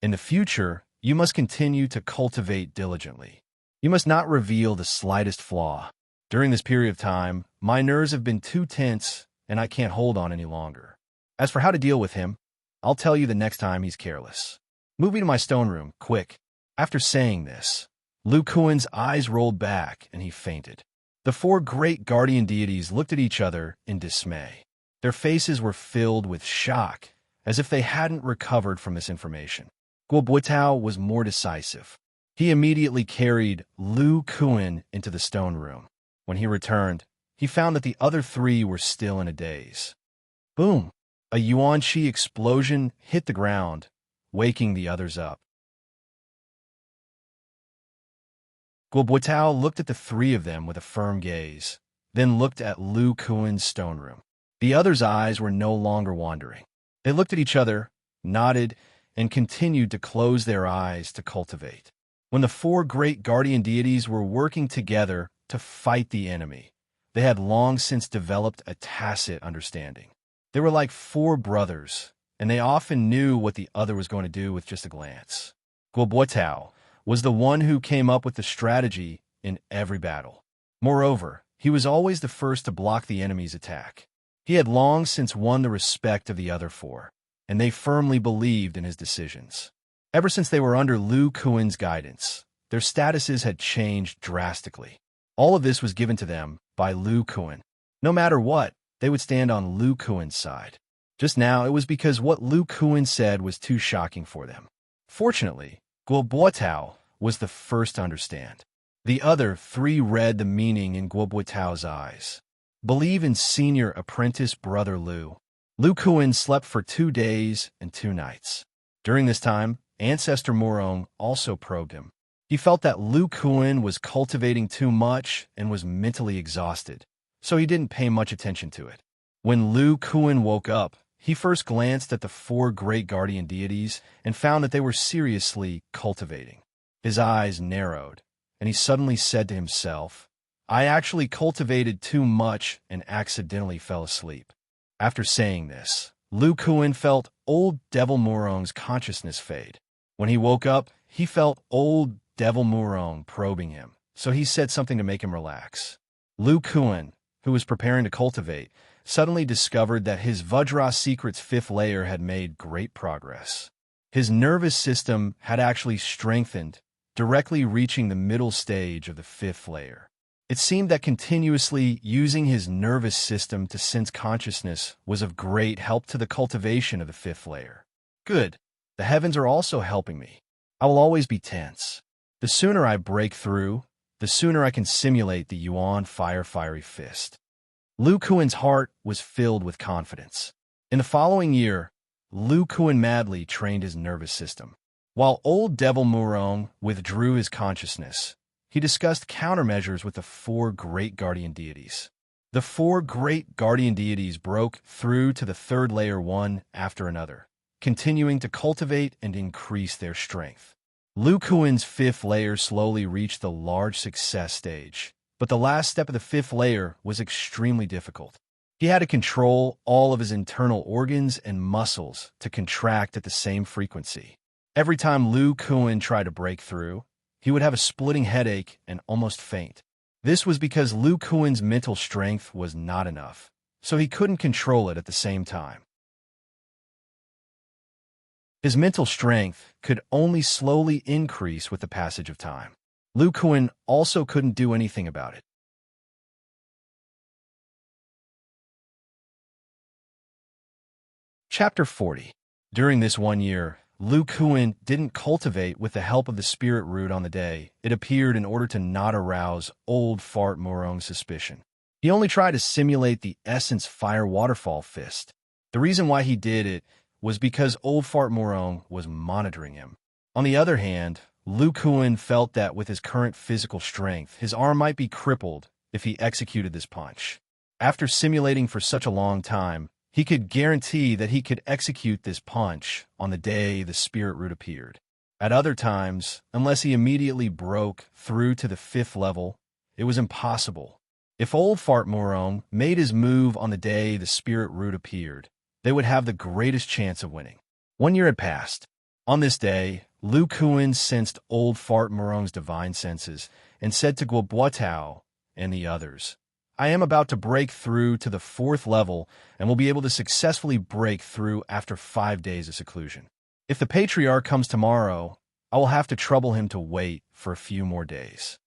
In the future, you must continue to cultivate diligently. You must not reveal the slightest flaw. During this period of time, my nerves have been too tense and I can't hold on any longer. As for how to deal with him, I'll tell you the next time he's careless. Move me to my stone room, quick. After saying this, Lu Kuan's eyes rolled back and he fainted. The four great guardian deities looked at each other in dismay. Their faces were filled with shock, as if they hadn't recovered from this information. Guo Buitao was more decisive. He immediately carried Lu Kuan into the stone room. When he returned, he found that the other three were still in a daze. Boom! A yuan-chi explosion hit the ground, waking the others up. Guo Buitao looked at the three of them with a firm gaze, then looked at Lu Kuan's stone room. The others' eyes were no longer wandering. They looked at each other, nodded, and continued to close their eyes to cultivate. When the four great guardian deities were working together to fight the enemy, they had long since developed a tacit understanding. They were like four brothers, and they often knew what the other was going to do with just a glance. Guo Buitao was the one who came up with the strategy in every battle. Moreover, he was always the first to block the enemy's attack. He had long since won the respect of the other four, and they firmly believed in his decisions. Ever since they were under Lu Kuan's guidance, their statuses had changed drastically. All of this was given to them by Lu Kuan. No matter what, they would stand on Lu Kuan's side. Just now, it was because what Lu Kuan said was too shocking for them. Fortunately, Guo Buitao was the first to understand. The other three read the meaning in Guo Buitao's eyes. Believe in senior apprentice brother Lu. Lu Kuan slept for 2 days and 2 nights. During this time, Ancestor Murong also probed him. He felt that Lu Kuan was cultivating too much and was mentally exhausted, so he didn't pay much attention to it. When Lu Kuan woke up, he first glanced at the four great guardian deities and found that they were seriously cultivating. His eyes narrowed, and he suddenly said to himself, I actually cultivated too much and accidentally fell asleep. After saying this, Lu Kuan felt old Devil Murong's consciousness fade. When he woke up, he felt old Devil Murong probing him, so he said something to make him relax. Lu Kuan, who was preparing to cultivate, suddenly discovered that his Vajra Secret's 5th layer had made great progress. His nervous system had actually strengthened, directly reaching the middle stage of the 5th layer. It seemed that continuously using his nervous system to sense consciousness was of great help to the cultivation of the 5th layer. Good. The heavens are also helping me. I will always be tense. The sooner I break through, the sooner I can simulate the Yuan fiery fist. Lu Kuan's heart was filled with confidence. In the following year, Lu Kuan madly trained his nervous system. While old Devil Murong withdrew his consciousness, he discussed countermeasures with the four great guardian deities. The four great guardian deities broke through to the third layer one after another, continuing to cultivate and increase their strength. Lu Kuan's fifth layer slowly reached the large success stage, but the last step of the fifth layer was extremely difficult. He had to control all of his internal organs and muscles to contract at the same frequency. Every time Lu Kuan tried to break through, he would have a splitting headache and almost faint. This was because Lu Kuan's mental strength was not enough, so he couldn't control it at the same time. His mental strength could only slowly increase with the passage of time. Lu Kuan also couldn't do anything about it. Chapter 40. During this 1 year, Lu Kuan didn't cultivate with the help of the spirit root on the day it appeared in order to not arouse old Fart Murong's suspicion. He only tried to simulate the essence fire waterfall fist. The reason why he did it was because old Fart Murong was monitoring him. On the other hand, Lu Kuan felt that with his current physical strength, his arm might be crippled if he executed this punch. After simulating for such a long time, he could guarantee that he could execute this punch on the day the spirit root appeared. At other times, unless he immediately broke through to the fifth level, it was impossible. If old Fart Murong made his move on the day the spirit root appeared, they would have the greatest chance of winning. 1 year had passed. On this day, Lu Kuan sensed old Fart Murong's divine senses and said to Guobuotao and the others, "I am about to break through to the fourth level and will be able to successfully break through after 5 days of seclusion. If the patriarch comes tomorrow, I will have to trouble him to wait for a few more days."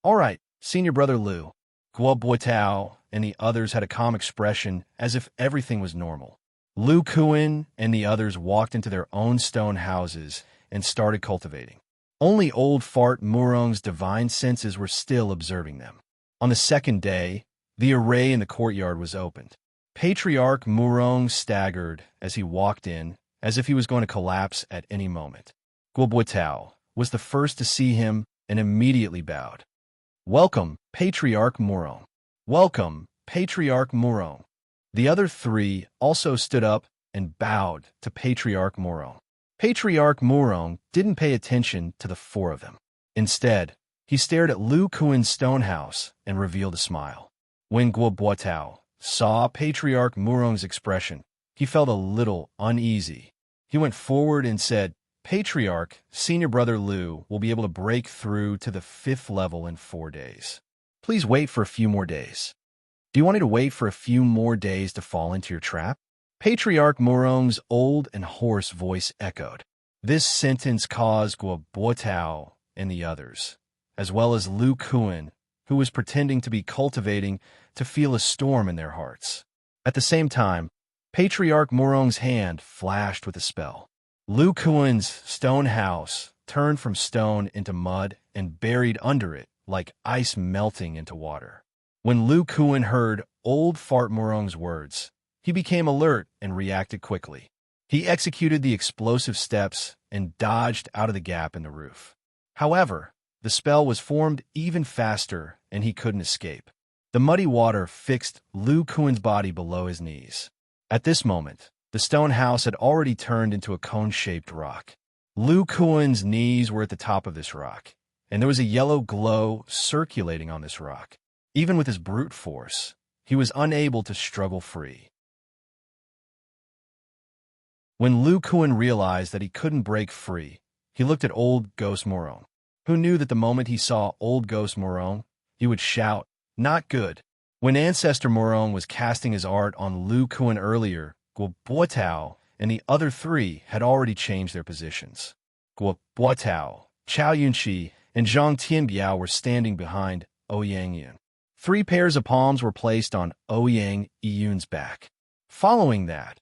"All right, senior brother Lu." Guobuotao and the others had a calm expression as if everything was normal. Lu Kuan and the others walked into their own stone houses and started cultivating. Only old Fart Murong's divine senses were still observing them. On the second day, the array in the courtyard was opened. Patriarch Murong staggered as he walked in, as if he was going to collapse at any moment. Guobuotao was the first to see him and immediately bowed. "Welcome, Patriarch Murong." "Welcome, Patriarch Murong." The other three also stood up and bowed to Patriarch Murong. Patriarch Murong didn't pay attention to the four of them. Instead, he stared at Lu Kuan's stone house and revealed a smile. When Guobuotao saw Patriarch Murong's expression, he felt a little uneasy. He went forward and said, "Patriarch, senior brother Lu will be able to break through to the fifth level in 4 days. Please wait for a few more days." "Do you want me to wait for a few more days to fall into your trap?" Patriarch Murong's old and hoarse voice echoed. This sentence caused Guobuotao and the others, as well as Lu Kuan, who was pretending to be cultivating, to feel a storm in their hearts. At the same time, Patriarch Murong's hand flashed with a spell. Lu Kuan's stone house turned from stone into mud and buried under it like ice melting into water. When Lu Kuan heard old Fart Murong's words, he became alert and reacted quickly. He executed the explosive steps and dodged out of the gap in the roof. However, the spell was formed even faster and he couldn't escape. The muddy water fixed Lu Kuan's body below his knees. At this moment, the stone house had already turned into a cone-shaped rock. Lu Kuan's knees were at the top of this rock, and there was a yellow glow circulating on this rock. Even with his brute force, he was unable to struggle free. When Lu Kuan realized that he couldn't break free, he looked at old Ghost Murong, who knew that the moment he saw old Ghost Murong, he would shout, "Not good." When Ancestor Murong was casting his art on Lu Kuan earlier, Guobuotao and the other three had already changed their positions. Guobuotao, Chao Yunqi, and Zhang Tianbiao were standing behind Ouyang Yun. 3 pairs of palms were placed on Ouyang Yun's back. Following that,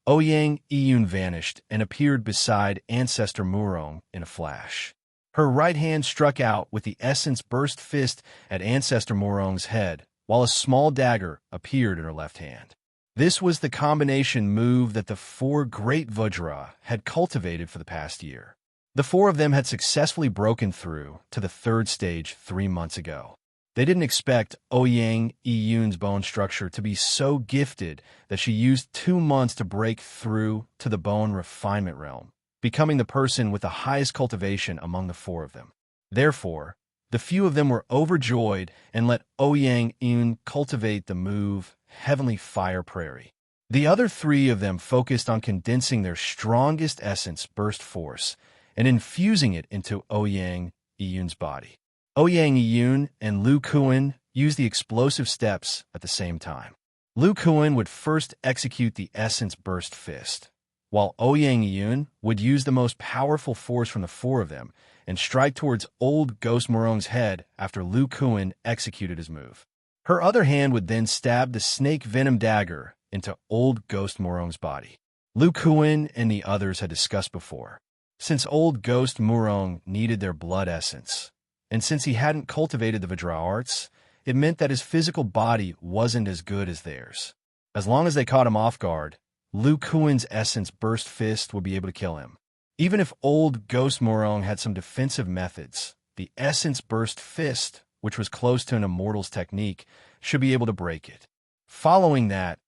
Ouyang Yun vanished and appeared beside Ancestor Murong in a flash. Her right hand struck out with the essence burst fist at Ancestor Morong's head, while a small dagger appeared in her left hand. This was the combination move that the four great Vajra had cultivated for the past year. The four of them had successfully broken through to the third stage 3 months ago. They didn't expect Ouyang Iyun's bone structure to be so gifted that she used 2 months to break through to the bone refinement realm, becoming the person with the highest cultivation among the four of them. Therefore, the few of them were overjoyed and let Ouyang Iyun cultivate the move Heavenly Fire Prairie. The other 3 of them focused on condensing their strongest essence burst force and infusing it into Ouyang Iyun's body. Ouyang Iyun and Lu Kuan used the explosive steps at the same time. Lu Kuan would first execute the essence burst fist, while Ouyang Iyun would use the most powerful force from the four of them and strike towards old Ghost Morong's head after Lu Kuan executed his move. Her other hand would then stab the snake venom dagger into old Ghost Morong's body. Lu Kuan and the others had discussed before. Since old Ghost Morong needed their blood essence, and since he hadn't cultivated the Vajra arts, it meant that his physical body wasn't as good as theirs. As long as they caught him off guard, Lu Kuan's essence burst fist would be able to kill him. Even if old Ghost Morong had some defensive methods, the essence burst fist, which was close to an immortal's technique, should be able to break it. Following that,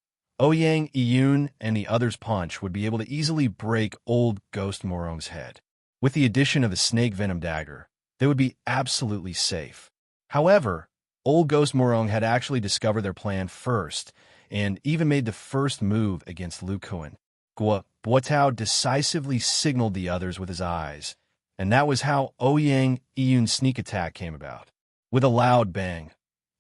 Ouyang Iyun and the others' punch would be able to easily break old Ghost Morong's head. With the addition of the snake venom dagger, they would be absolutely safe. However, old Ghost Morong had actually discovered their plan first, and even made the first move against Lu Kuan. Guotao decisively signaled the others with his eyes, and that was how Ouyang Iyun's sneak attack came about. With a loud bang,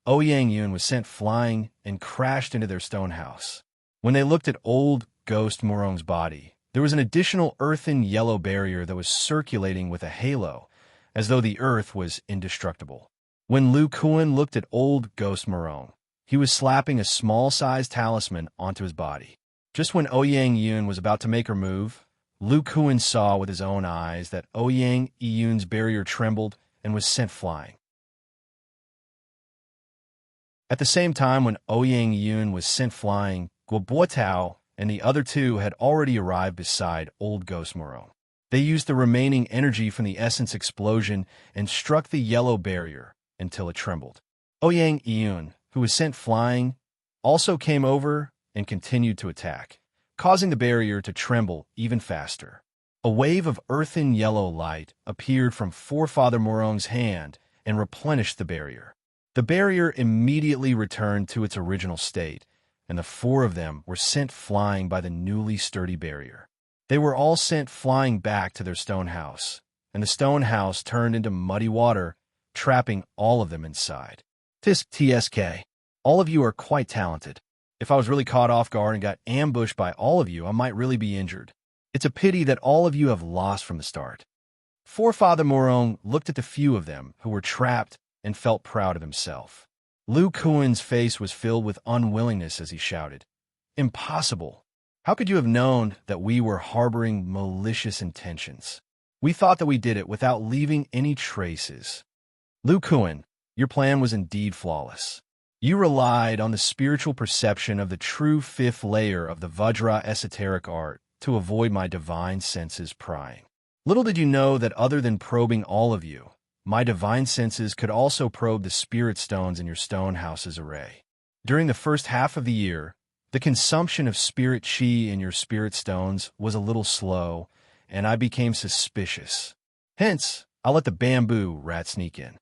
Ouyang Iyun was sent flying and crashed into their stone house. When they looked at old Ghost Morong's body, there was an additional earthen yellow barrier that was circulating with a halo, as though the earth was indestructible. When Lu Kuan looked at old Ghost Morong, he was slapping a small-sized talisman onto his body. Just when Ouyang Iyun was about to make her move, Lu Kuan saw with his own eyes that Ouyang Iyun's barrier trembled and was sent flying. At the same time when Ouyang Iyun was sent flying, Guobuotao and the other 2 had already arrived beside old Ghost Morong. They used the remaining energy from the essence explosion and struck the yellow barrier until it trembled. Ouyang Iyun, who was sent flying, also came over and continued to attack, causing the barrier to tremble even faster. A wave of earthen yellow light appeared from Forefather Morong's hand and replenished the barrier. The barrier immediately returned to its original state, and the 4 of them were sent flying by the newly sturdy barrier. They were all sent flying back to their stone house, and the stone house turned into muddy water, trapping all of them inside. TSK, all of you are quite talented. If I was really caught off guard and got ambushed by all of you, I might really be injured. It's a pity that all of you have lost from the start. Forefather Morong looked at the few of them who were trapped and felt proud of himself. Lu Kuan's face was filled with unwillingness as he shouted, "Impossible! How could you have known that we were harboring malicious intentions? We thought that we did it without leaving any traces." Lu Kuan, your plan was indeed flawless. You relied on the spiritual perception of the true 5th layer of the Vajra esoteric art to avoid my divine senses prying. Little did you know that other than probing all of you, my divine senses could also probe the spirit stones in your stone house's array. During the first half of the year, the consumption of spirit chi in your spirit stones was a little slow, and I became suspicious. Hence, I'll let the bamboo rat sneak in.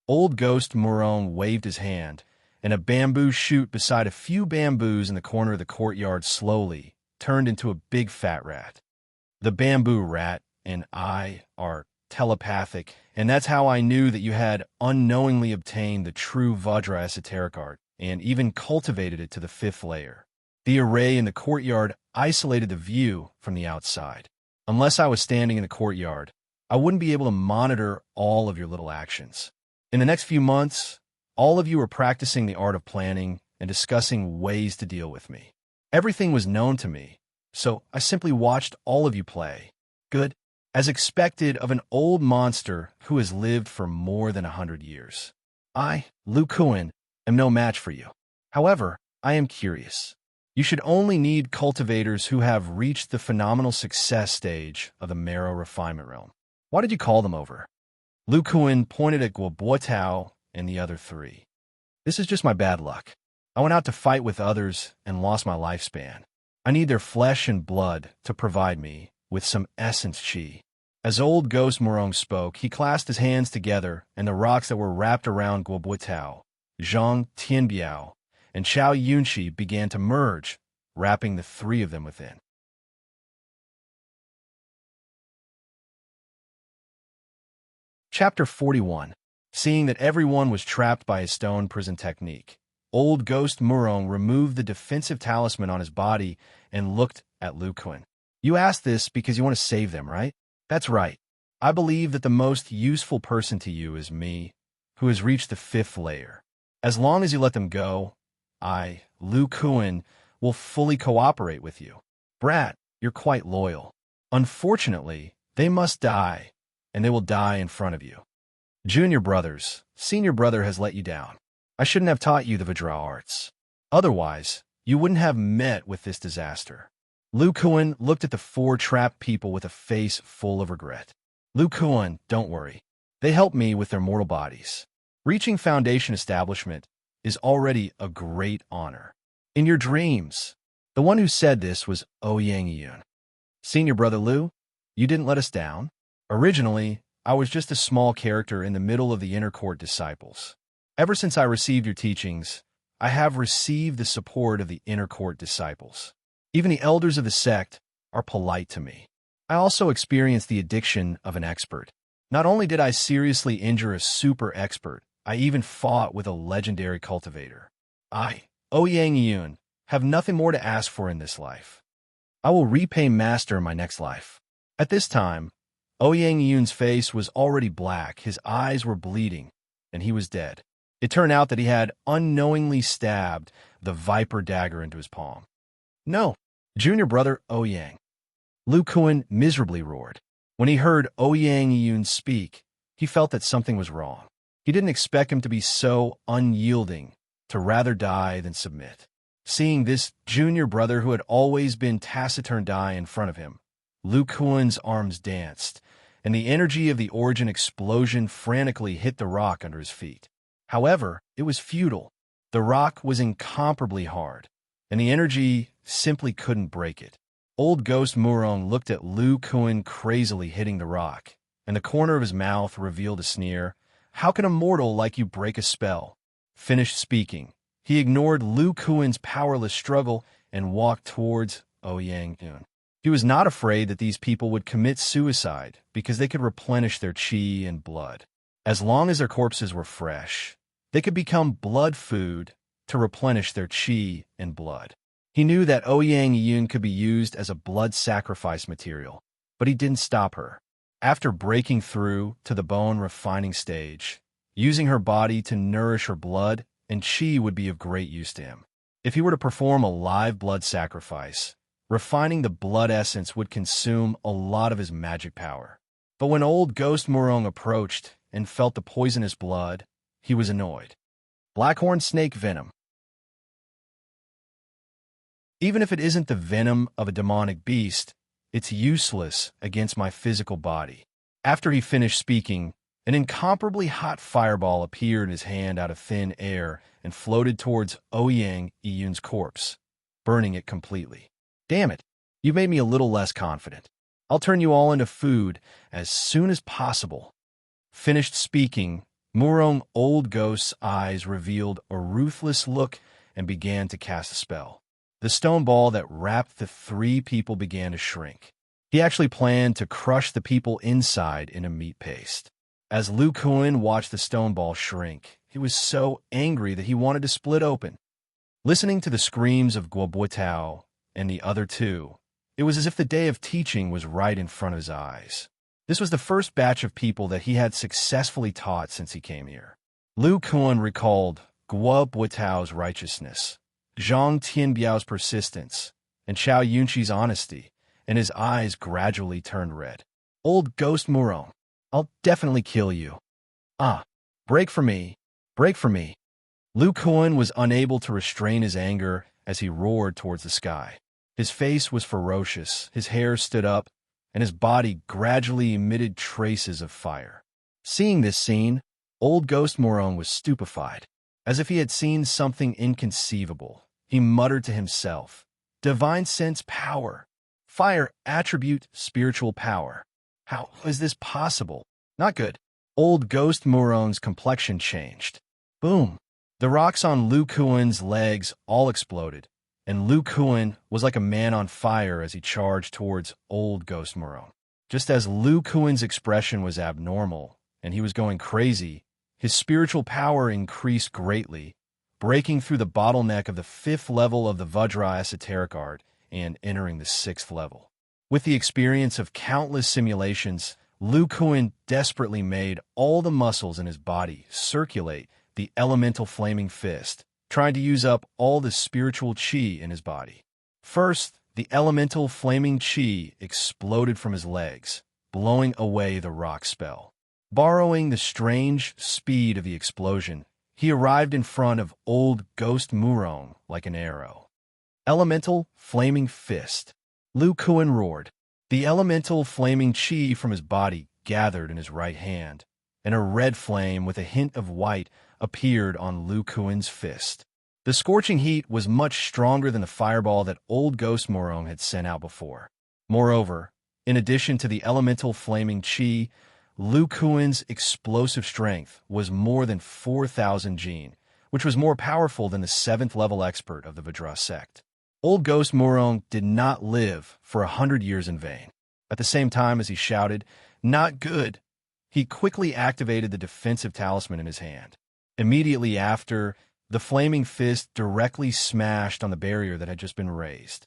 Old Ghost Morong waved his hand, and a bamboo shoot beside a few bamboos in the corner of the courtyard slowly turned into a big fat rat. The bamboo rat and I are telepathic, and that's how I knew that you had unknowingly obtained the true Vajra esoteric art and even cultivated it to the 5th layer. The array in the courtyard isolated the view from the outside. Unless I was standing in the courtyard, I wouldn't be able to monitor all of your little actions. In the next few months, all of you were practicing the art of planning and discussing ways to deal with me. Everything was known to me, so I simply watched all of you play. Good. as expected of an old monster who has lived for more than 100 years. I, Lu Kuan, am no match for you. However, I am curious. You should only need cultivators who have reached the phenomenal success stage of the marrow refinement realm. Why did you call them over? Lu Kuan pointed at Guobuotao and the other three. This is just my bad luck. I went out to fight with others and lost my lifespan. I need their flesh and blood to provide me with some essence qi. As old Ghost Murong spoke, he clasped his hands together, and the rocks that were wrapped around Guobuotao, Zhang Tianbiao, and Xiao Yunxi began to merge, wrapping the three of them within. Chapter 41. Seeing that everyone was trapped by his stone prison technique, old Ghost Murong removed the defensive talisman on his body and looked at Lu Kuan. You asked this because you want to save them, right? That's right. I believe that the most useful person to you is me, who has reached the 5th layer. As long as you let them go, I, Lu Kuan, will fully cooperate with you. Brat, you're quite loyal. Unfortunately, they must die, and they will die in front of you. Junior brothers, senior brother has let you down. I shouldn't have taught you the Vajra arts. Otherwise, you wouldn't have met with this disaster. Lu Kuan looked at the 4 trapped people with a face full of regret. Lu Kuan, don't worry. They helped me with their mortal bodies. Reaching Foundation establishment is already a great honor. In your dreams, the one who said this was Ouyang Yun. Senior brother Lu, you didn't let us down. Originally, I was just a small character in the middle of the inner court disciples. Ever since I received your teachings, I have received the support of the inner court disciples. Even the elders of the sect are polite to me. I also experienced the addiction of an expert. Not only did I seriously injure a super expert, I even fought with a legendary cultivator. I, Ouyang Yun, have nothing more to ask for in this life. I will repay Master in my next life. At this time, Ouyang Yun's face was already black, his eyes were bleeding, and he was dead. It turned out that he had unknowingly stabbed the viper dagger into his palm. No, junior brother Ouyang. Lu Kuan miserably roared. When he heard Ouyang Yun speak, he felt that something was wrong. He didn't expect him to be so unyielding, to rather die than submit. Seeing this junior brother who had always been taciturn die in front of him, Lu Kuan's arms danced, and the energy of the origin explosion frantically hit the rock under his feet. However, it was futile. The rock was incomparably hard, and the energy simply couldn't break it. Old Ghost Murong looked at Lu Kuan crazily hitting the rock, and the corner of his mouth revealed a sneer. How can a mortal like you break a spell? Finished speaking, he ignored Lu Kuan's powerless struggle and walked towards Ouyang Yun. He was not afraid that these people would commit suicide because they could replenish their qi and blood. As long as their corpses were fresh, they could become blood food to replenish their qi and blood. He knew that Ouyang Yun could be used as a blood sacrifice material, but he didn't stop her. After breaking through to the bone refining stage, using her body to nourish her blood and qi would be of great use to him. If he were to perform a live blood sacrifice, refining the blood essence would consume a lot of his magic power. But when old Ghost Murong approached and felt the poisonous blood, he was annoyed. Blackhorn snake venom. Even if it isn't the venom of a demonic beast, it's useless against my physical body. After he finished speaking, an incomparably hot fireball appeared in his hand out of thin air and floated towards Ouyang Yun's corpse, burning it completely. Damn it, you made me a little less confident. I'll turn you all into food as soon as possible. Finished speaking, Murong Old Ghost's eyes revealed a ruthless look and began to cast a spell. The stone ball that wrapped the 3 people began to shrink. He actually planned to crush the people inside in a meat paste. As Lu Kuan watched the stone ball shrink, he was so angry that he wanted to split open. Listening to the screams of Guobuotao and the other 2, it was as if the day of teaching was right in front of his eyes. This was the first batch of people that he had successfully taught since he came here. Lu Kuan recalled Guobuotao's righteousness, Zhang Tianbiao's persistence, and Xiao Yunxi's honesty, and his eyes gradually turned red. Old Ghost Murong, I'll definitely kill you. Ah, break for me, break for me. Lu Kuan was unable to restrain his anger as he roared towards the sky. His face was ferocious, his hair stood up, and his body gradually emitted traces of fire. Seeing this scene, old Ghost Murong was stupefied. As if he had seen something inconceivable, he muttered to himself, "Divine sense power. Fire attribute spiritual power. How is this possible? Not good." Old Ghost Murong's complexion changed. Boom! The rocks on Lu Kuan's legs all exploded, and Lu Kuan was like a man on fire as he charged towards Old Ghost Murong. Just as Lu Kuan's expression was abnormal, and he was going crazy, his spiritual power increased greatly, breaking through the bottleneck of the 5th level of the Vajra esoteric art and entering the 6th level. With the experience of countless simulations, Lu Kuan desperately made all the muscles in his body circulate the elemental flaming fist, trying to use up all the spiritual chi in his body. First, the elemental flaming chi exploded from his legs, blowing away the rock spell. Borrowing the strange speed of the explosion, he arrived in front of old Ghost Murong like an arrow. Elemental flaming fist. Lu Kuan roared. The elemental flaming chi from his body gathered in his right hand, and a red flame with a hint of white appeared on Lu Kuan's fist. The scorching heat was much stronger than the fireball that old Ghost Murong had sent out before. Moreover, in addition to the elemental flaming chi, Lu Kuan's explosive strength was more than 4,000 Jin, which was more powerful than the 7th level expert of the Vajra sect. Old Ghost Murong did not live for 100 years in vain. At the same time as he shouted, "Not good!" he quickly activated the defensive talisman in his hand. Immediately after, the flaming fist directly smashed on the barrier that had just been raised.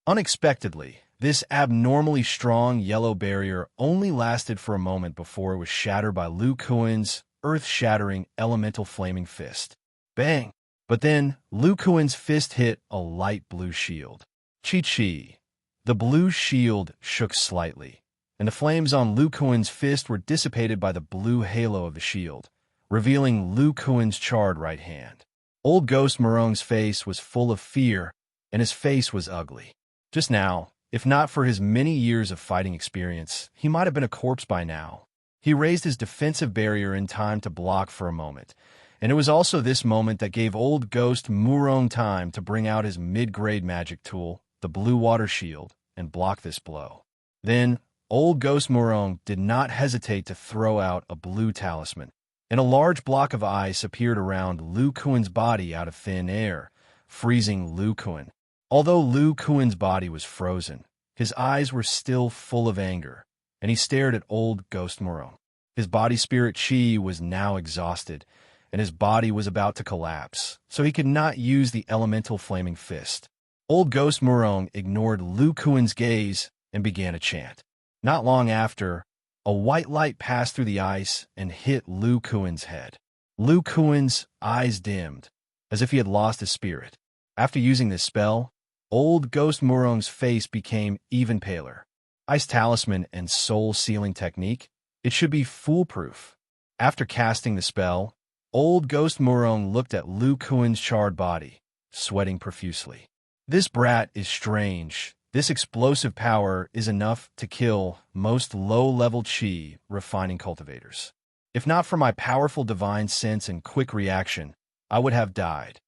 Unexpectedly, this abnormally strong yellow barrier only lasted for a moment before it was shattered by Lu Kuan's earth-shattering elemental flaming fist. Bang! But then, Lu Kuan's fist hit a light blue shield. Chi-chi. The blue shield shook slightly, and the flames on Lu Kuan's fist were dissipated by the blue halo of the shield, revealing Lu Kuan's charred right hand. Old Ghost Murong's face was full of fear, and his face was ugly. Just now, if not for his many years of fighting experience, he might have been a corpse by now. He raised his defensive barrier in time to block for a moment, and it was also this moment that gave old Ghost Murong time to bring out his mid-grade magic tool, the blue water shield, and block this blow. Then, old Ghost Murong did not hesitate to throw out a blue talisman, and a large block of ice appeared around Lu Kuan's body out of thin air, freezing Lu Kuan. Although Lu Kuan's body was frozen, his eyes were still full of anger, and he stared at old Ghost Murong. His body spirit chi was now exhausted, and his body was about to collapse, so he could not use the elemental flaming fist. Old Ghost Murong ignored Lu Kuan's gaze and began a chant. Not long after, a white light passed through the ice and hit Lu Kuan's head. Lu Kuan's eyes dimmed, as if he had lost his spirit. After using this spell, old Ghost Murong's face became even paler. Ice talisman and soul sealing technique, it should be foolproof. After casting the spell, old Ghost Murong looked at Lu Kuan's charred body, sweating profusely. This brat is strange. This explosive power is enough to kill most low-level chi refining cultivators. If not for my powerful divine sense and quick reaction, I would have died.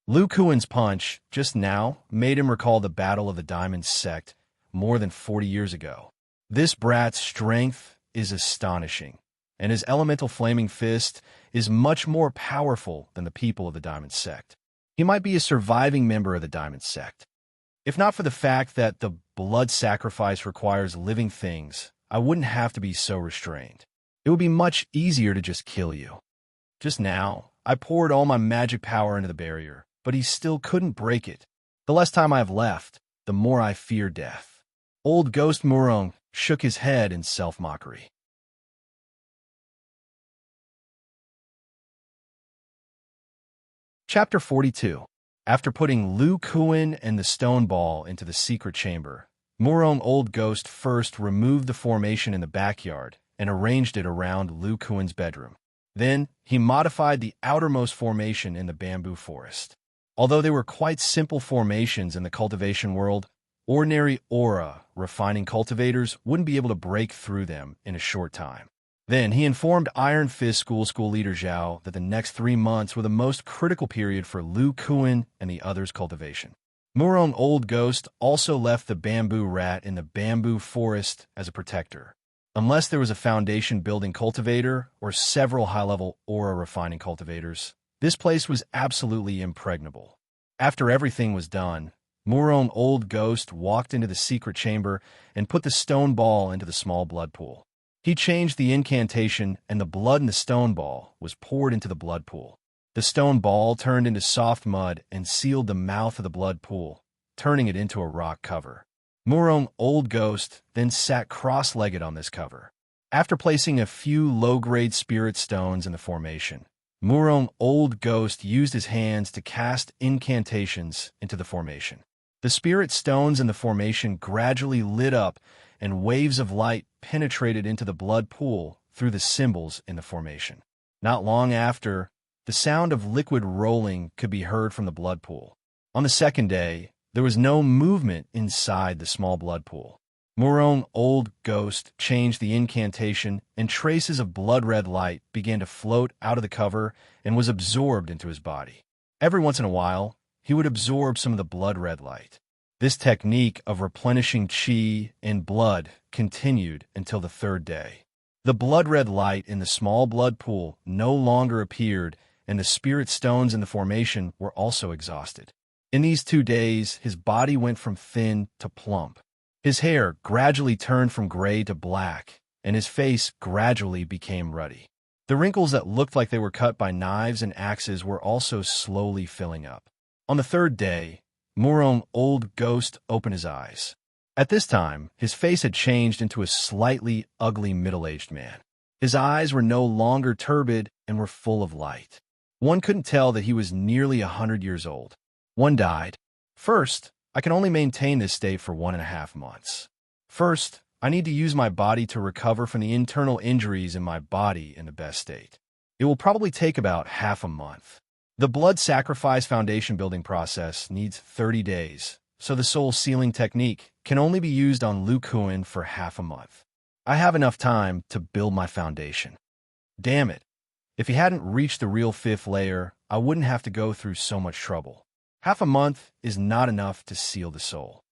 Lu Kuan's punch, just now, made him recall the Battle of the Diamond Sect more than 40 years ago. This brat's strength is astonishing, and his elemental flaming fist is much more powerful than the people of the Diamond Sect. He might be a surviving member of the Diamond Sect. If not for the fact that the blood sacrifice requires living things, I wouldn't have to be so restrained. It would be much easier to just kill you. Just now, I poured all my magic power into the barrier, but he still couldn't break it. The less time I have left, the more I fear death. Old Ghost Murong shook his head in self-mockery. Chapter 42. After putting Lu Kuan and the stone ball into the secret chamber, Murong Old Ghost first removed the formation in the backyard and arranged it around Lu Kuan's bedroom. Then, he modified the outermost formation in the bamboo forest. Although they were quite simple formations in the cultivation world, ordinary aura refining cultivators wouldn't be able to break through them in a short time. Then, he informed Iron Fist school leader Zhao that the next 3 months were the most critical period for Lu Kuan and the others' cultivation. Murong Old Ghost also left the bamboo rat in the bamboo forest as a protector. Unless there was a foundation-building cultivator or several high-level aura-refining cultivators, this place was absolutely impregnable. After everything was done, Murong Old Ghost walked into the secret chamber and put the stone ball into the small blood pool. He changed the incantation, and the blood in the stone ball was poured into the blood pool. The stone ball turned into soft mud and sealed the mouth of the blood pool, turning it into a rock cover. Murong Old Ghost then sat cross-legged on this cover. After placing a few low-grade spirit stones in the formation, Murong Old Ghost used his hands to cast incantations into the formation. The spirit stones in the formation gradually lit up, and waves of light penetrated into the blood pool through the symbols in the formation. Not long after, the sound of liquid rolling could be heard from the blood pool. On the second day, there was no movement inside the small blood pool. Murong Old Ghost changed the incantation, and traces of blood-red light began to float out of the cover and was absorbed into his body. Every once in a while, he would absorb some of the blood-red light. This technique of replenishing qi and blood continued until the third day. The blood-red light in the small blood pool no longer appeared, and the spirit stones in the formation were also exhausted. In these 2 days, his body went from thin to plump. His hair gradually turned from gray to black, and his face gradually became ruddy. The wrinkles that looked like they were cut by knives and axes were also slowly filling up. On the third day, Murong Old Ghost opened his eyes. At this time, his face had changed into a slightly ugly middle-aged man. His eyes were no longer turbid and were full of light. One couldn't tell that he was nearly 100 years old. One died. First, I can only maintain this state for 1.5 months. First, I need to use my body to recover from the internal injuries in my body in the best state. It will probably take about half a month. The blood sacrifice foundation building process needs 30 days, so the soul sealing technique can only be used on Lu Kuan for half a month. I have enough time to build my foundation. Damn it. If he hadn't reached the real 5th layer, I wouldn't have to go through so much trouble. Half a month is not enough to seal the soul.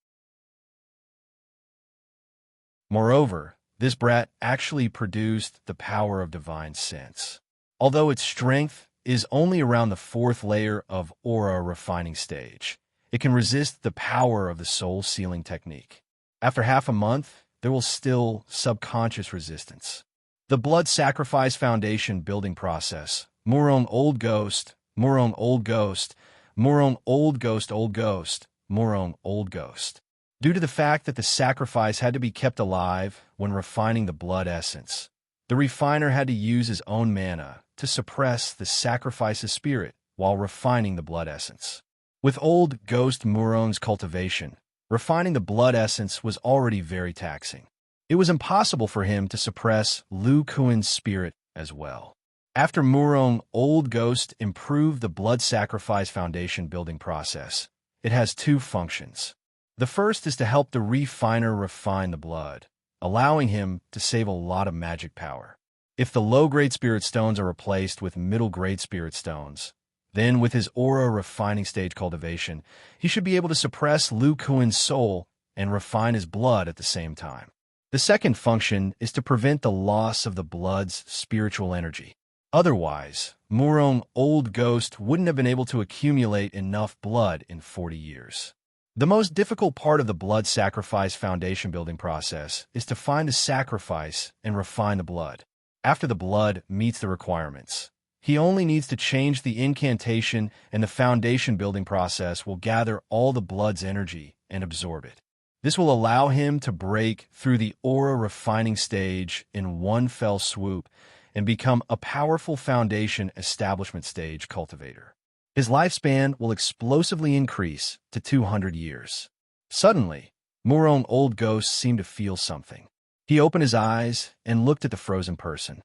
Moreover, this brat actually produced the power of divine sense. Although its strength is only around the 4th layer of aura refining stage, it can resist the power of the soul sealing technique. After half a month, there will still subconscious resistance. The blood sacrifice foundation building process, Murong Old Ghost, Murong Old Ghost, Murong Old Ghost, Old Ghost, Murong Old Ghost. Due to the fact that the sacrifice had to be kept alive when refining the blood essence, the refiner had to use his own mana to suppress the sacrifice's spirit while refining the blood essence. With Old Ghost Murong's cultivation, refining the blood essence was already very taxing. It was impossible for him to suppress Lu Kuan's spirit as well. After Murong Old Ghost improved the blood sacrifice foundation building process, it has 2 functions. The first is to help the refiner refine the blood, allowing him to save a lot of magic power. If the low-grade spirit stones are replaced with middle-grade spirit stones, then with his aura refining stage cultivation, he should be able to suppress Lu Kuan's soul and refine his blood at the same time. The second function is to prevent the loss of the blood's spiritual energy. Otherwise, Murong Old Ghost wouldn't have been able to accumulate enough blood in 40 years. The most difficult part of the blood sacrifice foundation building process is to find the sacrifice and refine the blood. After the blood meets the requirements, he only needs to change the incantation, and the foundation building process will gather all the blood's energy and absorb it. This will allow him to break through the aura refining stage in one fell swoop and become a powerful foundation establishment stage cultivator. His lifespan will explosively increase to 200 years. Suddenly, Murong Old Ghost seemed to feel something. He opened his eyes and looked at the frozen person.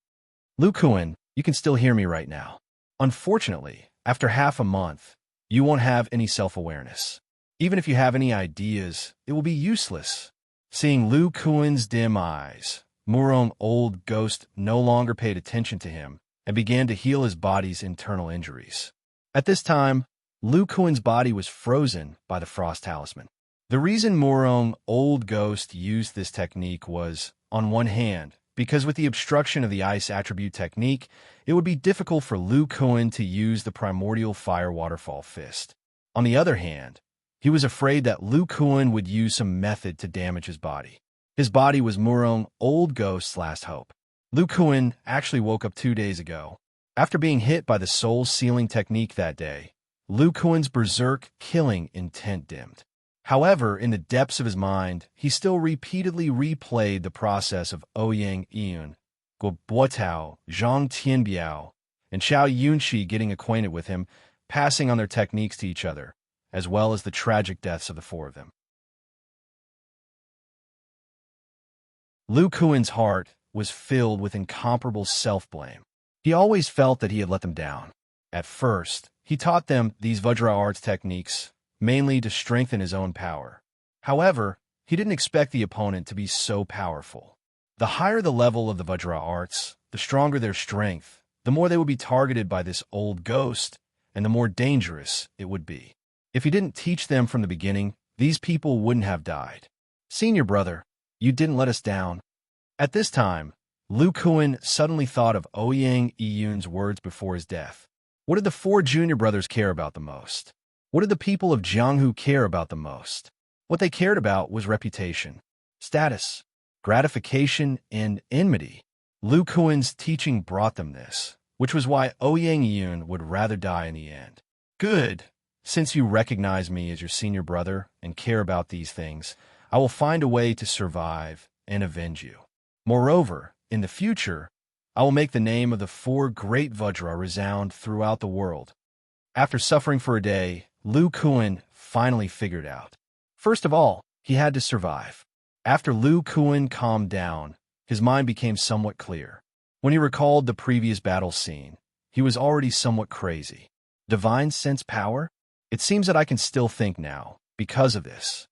Lu Kuan, you can still hear me right now. Unfortunately, after half a month, you won't have any self-awareness. Even if you have any ideas, it will be useless. Seeing Lu Kuan's dim eyes, Murong Old Ghost no longer paid attention to him and began to heal his body's internal injuries. At this time, Lu Kuan's body was frozen by the Frost Talisman. The reason Murong Old Ghost used this technique was, on one hand, because with the obstruction of the ice attribute technique, it would be difficult for Lu Kuan to use the Primordial Fire Waterfall Fist. On the other hand, he was afraid that Lu Kuan would use some method to damage his body. His body was Murong Old Ghost's last hope. Lu Kuan actually woke up 2 days ago. After being hit by the soul sealing technique that day, Lu Kuan's berserk killing intent dimmed. However, in the depths of his mind, he still repeatedly replayed the process of Ouyang Yun, Guo Buotao, Zhang Tianbiao, and Xiao Yunxi getting acquainted with him, passing on their techniques to each other, as well as the tragic deaths of the four of them. Lu Kuan's heart was filled with incomparable self-blame. He always felt that he had let them down. At first, he taught them these Vajra arts techniques, mainly to strengthen his own power. However, he didn't expect the opponent to be so powerful. The higher the level of the Vajra arts, the stronger their strength, the more they would be targeted by this old ghost, and the more dangerous it would be. If he didn't teach them from the beginning, these people wouldn't have died. Senior brother, you didn't let us down. At this time, Lu Kuan suddenly thought of Ouyang Yun's words before his death. What did the four junior brothers care about the most? What did the people of Jianghu care about the most? What they cared about was reputation, status, gratification, and enmity. Lu Kuan's teaching brought them this, which was why Ouyang Yun would rather die in the end. Good. Since you recognize me as your senior brother and care about these things, I will find a way to survive and avenge you. Moreover, in the future, I will make the name of the four great Vajra resound throughout the world. After suffering for a day, Lu Kuan finally figured out. First of all, he had to survive. After Lu Kuan calmed down, his mind became somewhat clear. When he recalled the previous battle scene, he was already somewhat crazy. Divine sense power? It seems that I can still think now, because of this.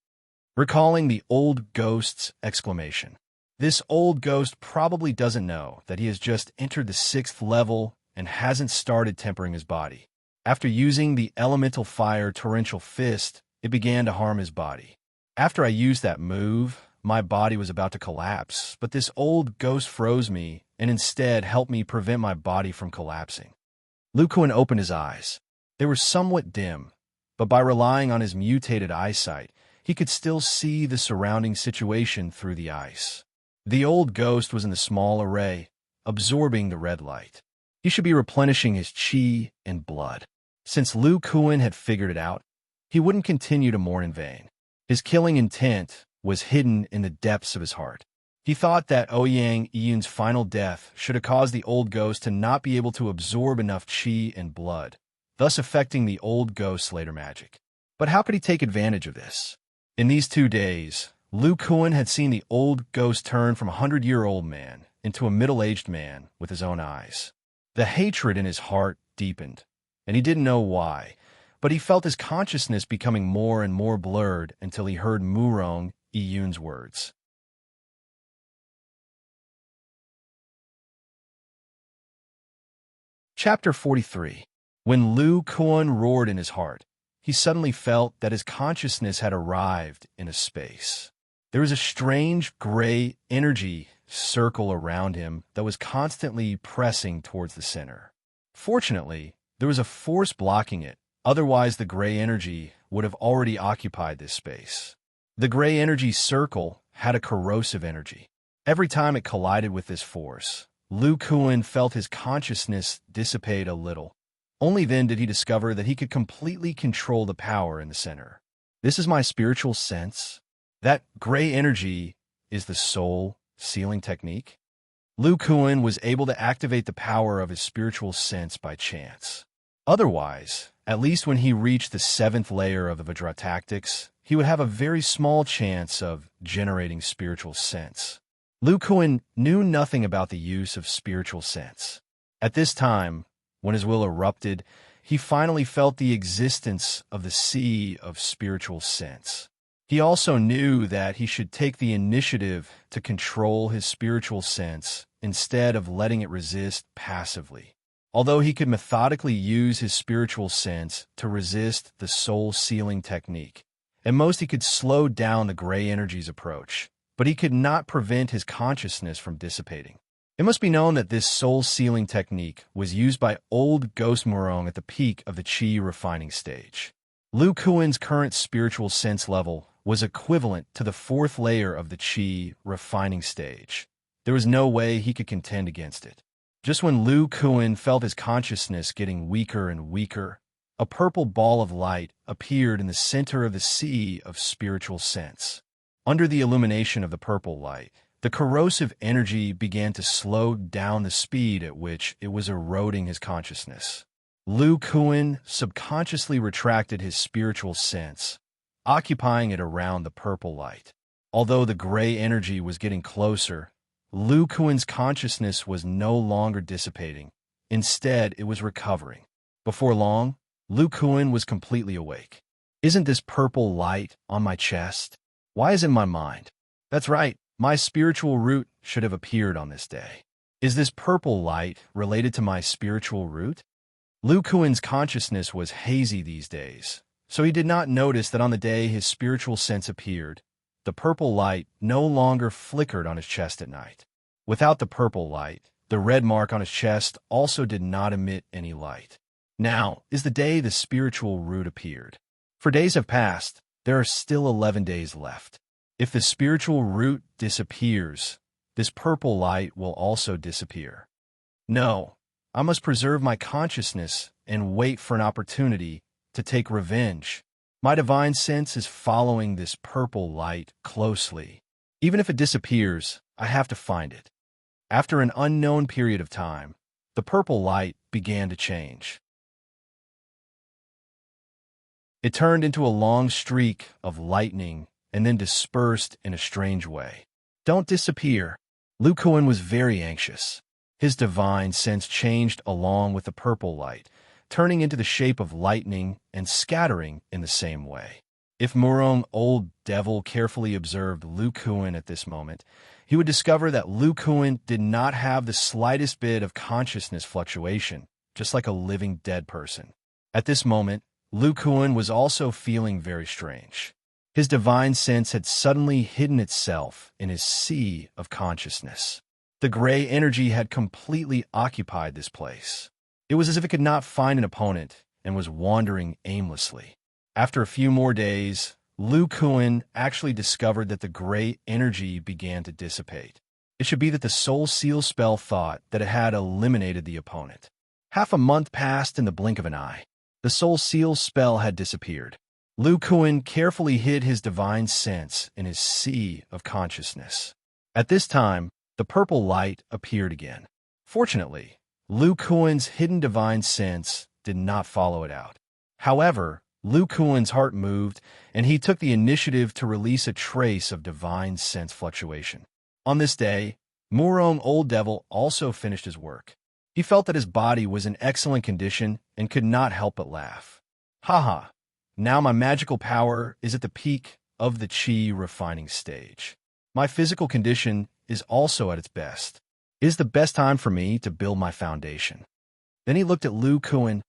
Recalling the old ghost's exclamation. This old ghost probably doesn't know that he has just entered the 6th level and hasn't started tempering his body. After using the elemental fire torrential fist, it began to harm his body. After I used that move, my body was about to collapse, but this old ghost froze me and instead helped me prevent my body from collapsing. Lu Kuan opened his eyes. They were somewhat dim, but by relying on his mutated eyesight, he could still see the surrounding situation through the ice. The old ghost was in the small array, absorbing the red light. He should be replenishing his chi and blood. Since Lu Kuan had figured it out, he wouldn't continue to mourn in vain. His killing intent was hidden in the depths of his heart. He thought that Ouyang Yun's final death should have caused the old ghost to not be able to absorb enough chi and blood, thus affecting the old ghost's later magic. But how could he take advantage of this? In these 2 days, Lu Kuan had seen the old ghost turn from a 100-year-old man into a middle-aged man with his own eyes. The hatred in his heart deepened, and he didn't know why, but he felt his consciousness becoming more and more blurred until he heard Murong Yun's words. Chapter 43. When Lu Kuan roared in his heart, he suddenly felt that his consciousness had arrived in a space. There was a strange gray energy circle around him that was constantly pressing towards the center. Fortunately, there was a force blocking it, otherwise the gray energy would have already occupied this space. The gray energy circle had a corrosive energy. Every time it collided with this force, Lu Kuan felt his consciousness dissipate a little. Only then did he discover that he could completely control the power in the center. This is my spiritual sense. That gray energy is the soul sealing technique. Lu Kuan was able to activate the power of his spiritual sense by chance. Otherwise, at least when he reached the 7th layer of the Vajra tactics, he would have a very small chance of generating spiritual sense. Lu Kuan knew nothing about the use of spiritual sense. At this time, when his will erupted, he finally felt the existence of the sea of spiritual sense. He also knew that he should take the initiative to control his spiritual sense instead of letting it resist passively. Although he could methodically use his spiritual sense to resist the soul sealing technique, at most he could slow down the gray energy's approach, but he could not prevent his consciousness from dissipating. It must be known that this soul-sealing technique was used by old Ghost Murong at the peak of the Qi refining stage. Lu Kuan's current spiritual sense level was equivalent to the fourth layer of the Qi refining stage. There was no way he could contend against it. Just when Lu Kuan felt his consciousness getting weaker and weaker, a purple ball of light appeared in the center of the sea of spiritual sense. Under the illumination of the purple light, the corrosive energy began to slow down the speed at which it was eroding his consciousness. Lu Kuan subconsciously retracted his spiritual sense, occupying it around the purple light. Although the gray energy was getting closer, Lu Kuan's consciousness was no longer dissipating. Instead, it was recovering. Before long, Lu Kuan was completely awake. Isn't this purple light on my chest? Why is it in my mind? That's right. My spiritual root should have appeared on this day. Is this purple light related to my spiritual root? Lu Kuan's consciousness was hazy these days, so he did not notice that on the day his spiritual sense appeared, the purple light no longer flickered on his chest at night. Without the purple light, the red mark on his chest also did not emit any light. Now is the day the spiritual root appeared. For days have passed, there are still 11 days left. If the spiritual root disappears, this purple light will also disappear. No, I must preserve my consciousness and wait for an opportunity to take revenge. My divine sense is following this purple light closely. Even if it disappears, I have to find it. After an unknown period of time, the purple light began to change. It turned into a long streak of lightning and then dispersed in a strange way. Don't disappear. Lu Kuan was very anxious. His divine sense changed along with the purple light, turning into the shape of lightning and scattering in the same way. If Murong Old Devil carefully observed Lu Kuan at this moment, he would discover that Lu Kuan did not have the slightest bit of consciousness fluctuation, just like a living dead person. At this moment, Lu Kuan was also feeling very strange. His divine sense had suddenly hidden itself in his sea of consciousness. The gray energy had completely occupied this place. It was as if it could not find an opponent and was wandering aimlessly. After a few more days, Lu Kuan actually discovered that the gray energy began to dissipate. It should be that the Soul Seal spell thought that it had eliminated the opponent. Half a month passed in the blink of an eye. The Soul Seal spell had disappeared. Lu Kuan carefully hid his divine sense in his sea of consciousness. At this time, the purple light appeared again. Fortunately, Lu Kuan's hidden divine sense did not follow it out. However, Lu Kuan's heart moved, and he took the initiative to release a trace of divine sense fluctuation. On this day, Murong Old Devil also finished his work. He felt that his body was in excellent condition and could not help but laugh. Haha, now my magical power is at the peak of the Qi refining stage. My physical condition is also at its best. It is the best time for me to build my foundation. Then he looked at Lu Kuan.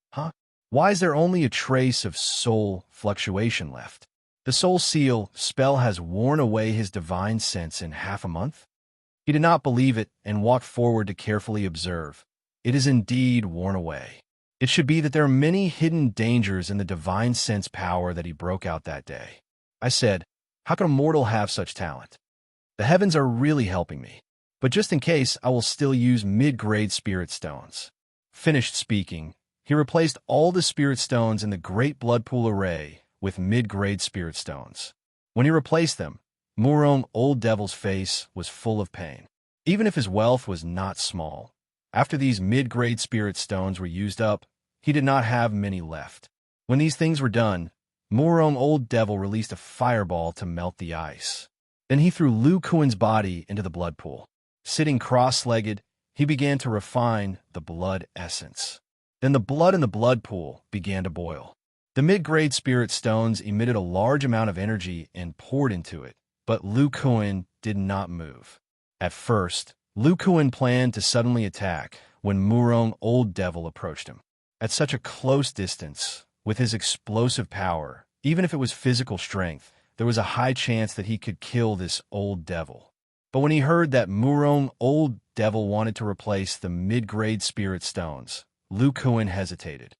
Why is there only a trace of soul fluctuation left? The Soul Seal spell has worn away his divine sense in half a month? He did not believe it and walked forward to carefully observe. It is indeed worn away. It should be that there are many hidden dangers in the divine sense power that he broke out that day. I said, how can a mortal have such talent? The heavens are really helping me. But just in case, I will still use mid-grade spirit stones. Finished speaking, he replaced all the spirit stones in the Great Blood Pool array with mid-grade spirit stones. When he replaced them, Murong Old Devil's face was full of pain. Even if his wealth was not small, after these mid-grade spirit stones were used up, he did not have many left. When these things were done, Murong Old Devil released a fireball to melt the ice. Then he threw Lu Kuan's body into the blood pool. Sitting cross-legged, he began to refine the blood essence. Then the blood in the blood pool began to boil. The mid-grade spirit stones emitted a large amount of energy and poured into it, but Lu Kuan did not move. At first, Lu Kuan planned to suddenly attack when Murong Old Devil approached him. At such a close distance, with his explosive power, even if it was physical strength, there was a high chance that he could kill this old devil. But when he heard that Murong Old Devil wanted to replace the mid-grade spirit stones, Lu Kuan hesitated.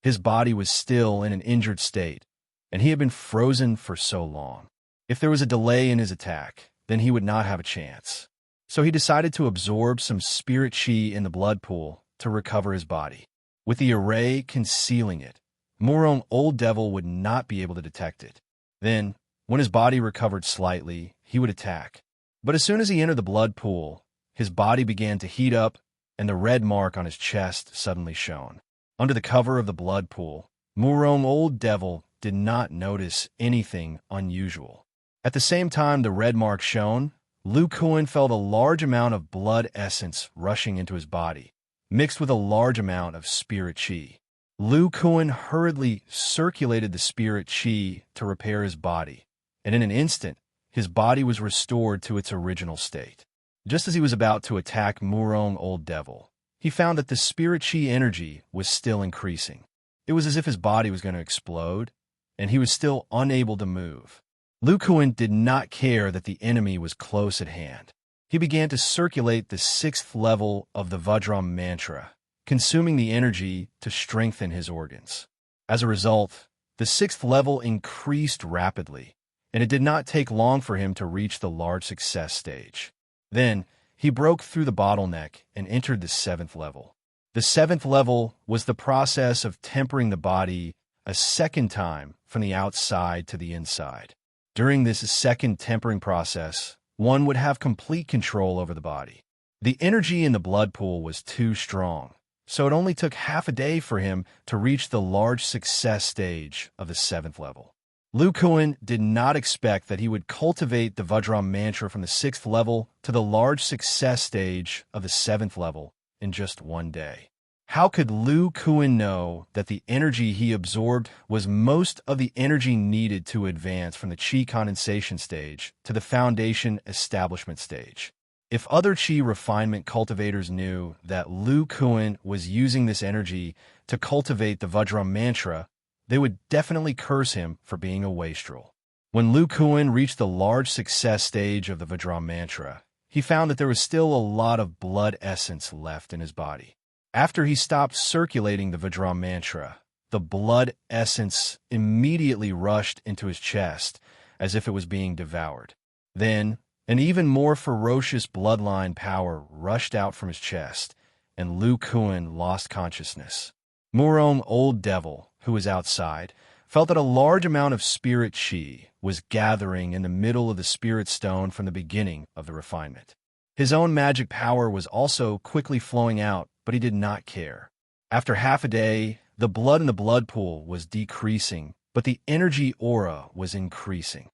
His body was still in an injured state, and he had been frozen for so long. If there was a delay in his attack, then he would not have a chance. So he decided to absorb some spirit chi in the blood pool to recover his body. With the array concealing it, Murong Old Devil would not be able to detect it. Then, when his body recovered slightly, he would attack. But as soon as he entered the blood pool, his body began to heat up, and the red mark on his chest suddenly shone. Under the cover of the blood pool, Murong Old Devil did not notice anything unusual. At the same time the red mark shone, Lu Kuan felt a large amount of blood essence rushing into his body, mixed with a large amount of spirit chi. Lu Kuan hurriedly circulated the spirit chi to repair his body, and in an instant, his body was restored to its original state. Just as he was about to attack Murong Old Devil, he found that the spirit chi energy was still increasing. It was as if his body was going to explode, and he was still unable to move. Lu Kuan did not care that the enemy was close at hand. He began to circulate the 6th level of the Vajram mantra, consuming the energy to strengthen his organs. As a result, the 6th level increased rapidly, and it did not take long for him to reach the large success stage. Then, he broke through the bottleneck and entered the 7th level. The 7th level was the process of tempering the body a second time from the outside to the inside. During this second tempering process, one would have complete control over the body. The energy in the blood pool was too strong, so it only took half a day for him to reach the large success stage of the 7th level. Lu Kuan did not expect that he would cultivate the Vajram mantra from the 6th level to the large success stage of the 7th level in just one day. How could Lu Kuan know that the energy he absorbed was most of the energy needed to advance from the Qi condensation stage to the foundation establishment stage? If other Qi refinement cultivators knew that Lu Kuan was using this energy to cultivate the Vajram mantra, they would definitely curse him for being a wastrel. When Lu Kuan reached the large success stage of the Vajram mantra, he found that there was still a lot of blood essence left in his body. After he stopped circulating the Vajram mantra, the blood essence immediately rushed into his chest as if it was being devoured. Then, an even more ferocious bloodline power rushed out from his chest, and Lu Kuan lost consciousness. Murong Old Devil, who was outside, felt that a large amount of spirit chi was gathering in the middle of the spirit stone from the beginning of the refinement. His own magic power was also quickly flowing out, but he did not care. After half a day, the blood in the blood pool was decreasing, but the energy aura was increasing.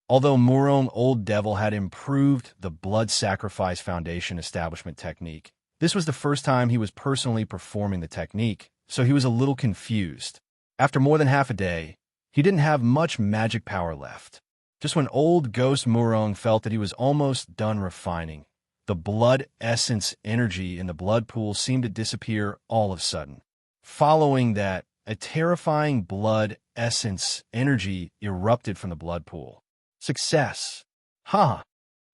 Although Murong Old Devil had improved the blood sacrifice foundation establishment technique, this was the first time he was personally performing the technique, so he was a little confused. After more than half a day, he didn't have much magic power left. Just when old Ghost Murong felt that he was almost done refining, the blood essence energy in the blood pool seemed to disappear all of a sudden. Following that, a terrifying blood essence energy erupted from the blood pool. Success! Ha!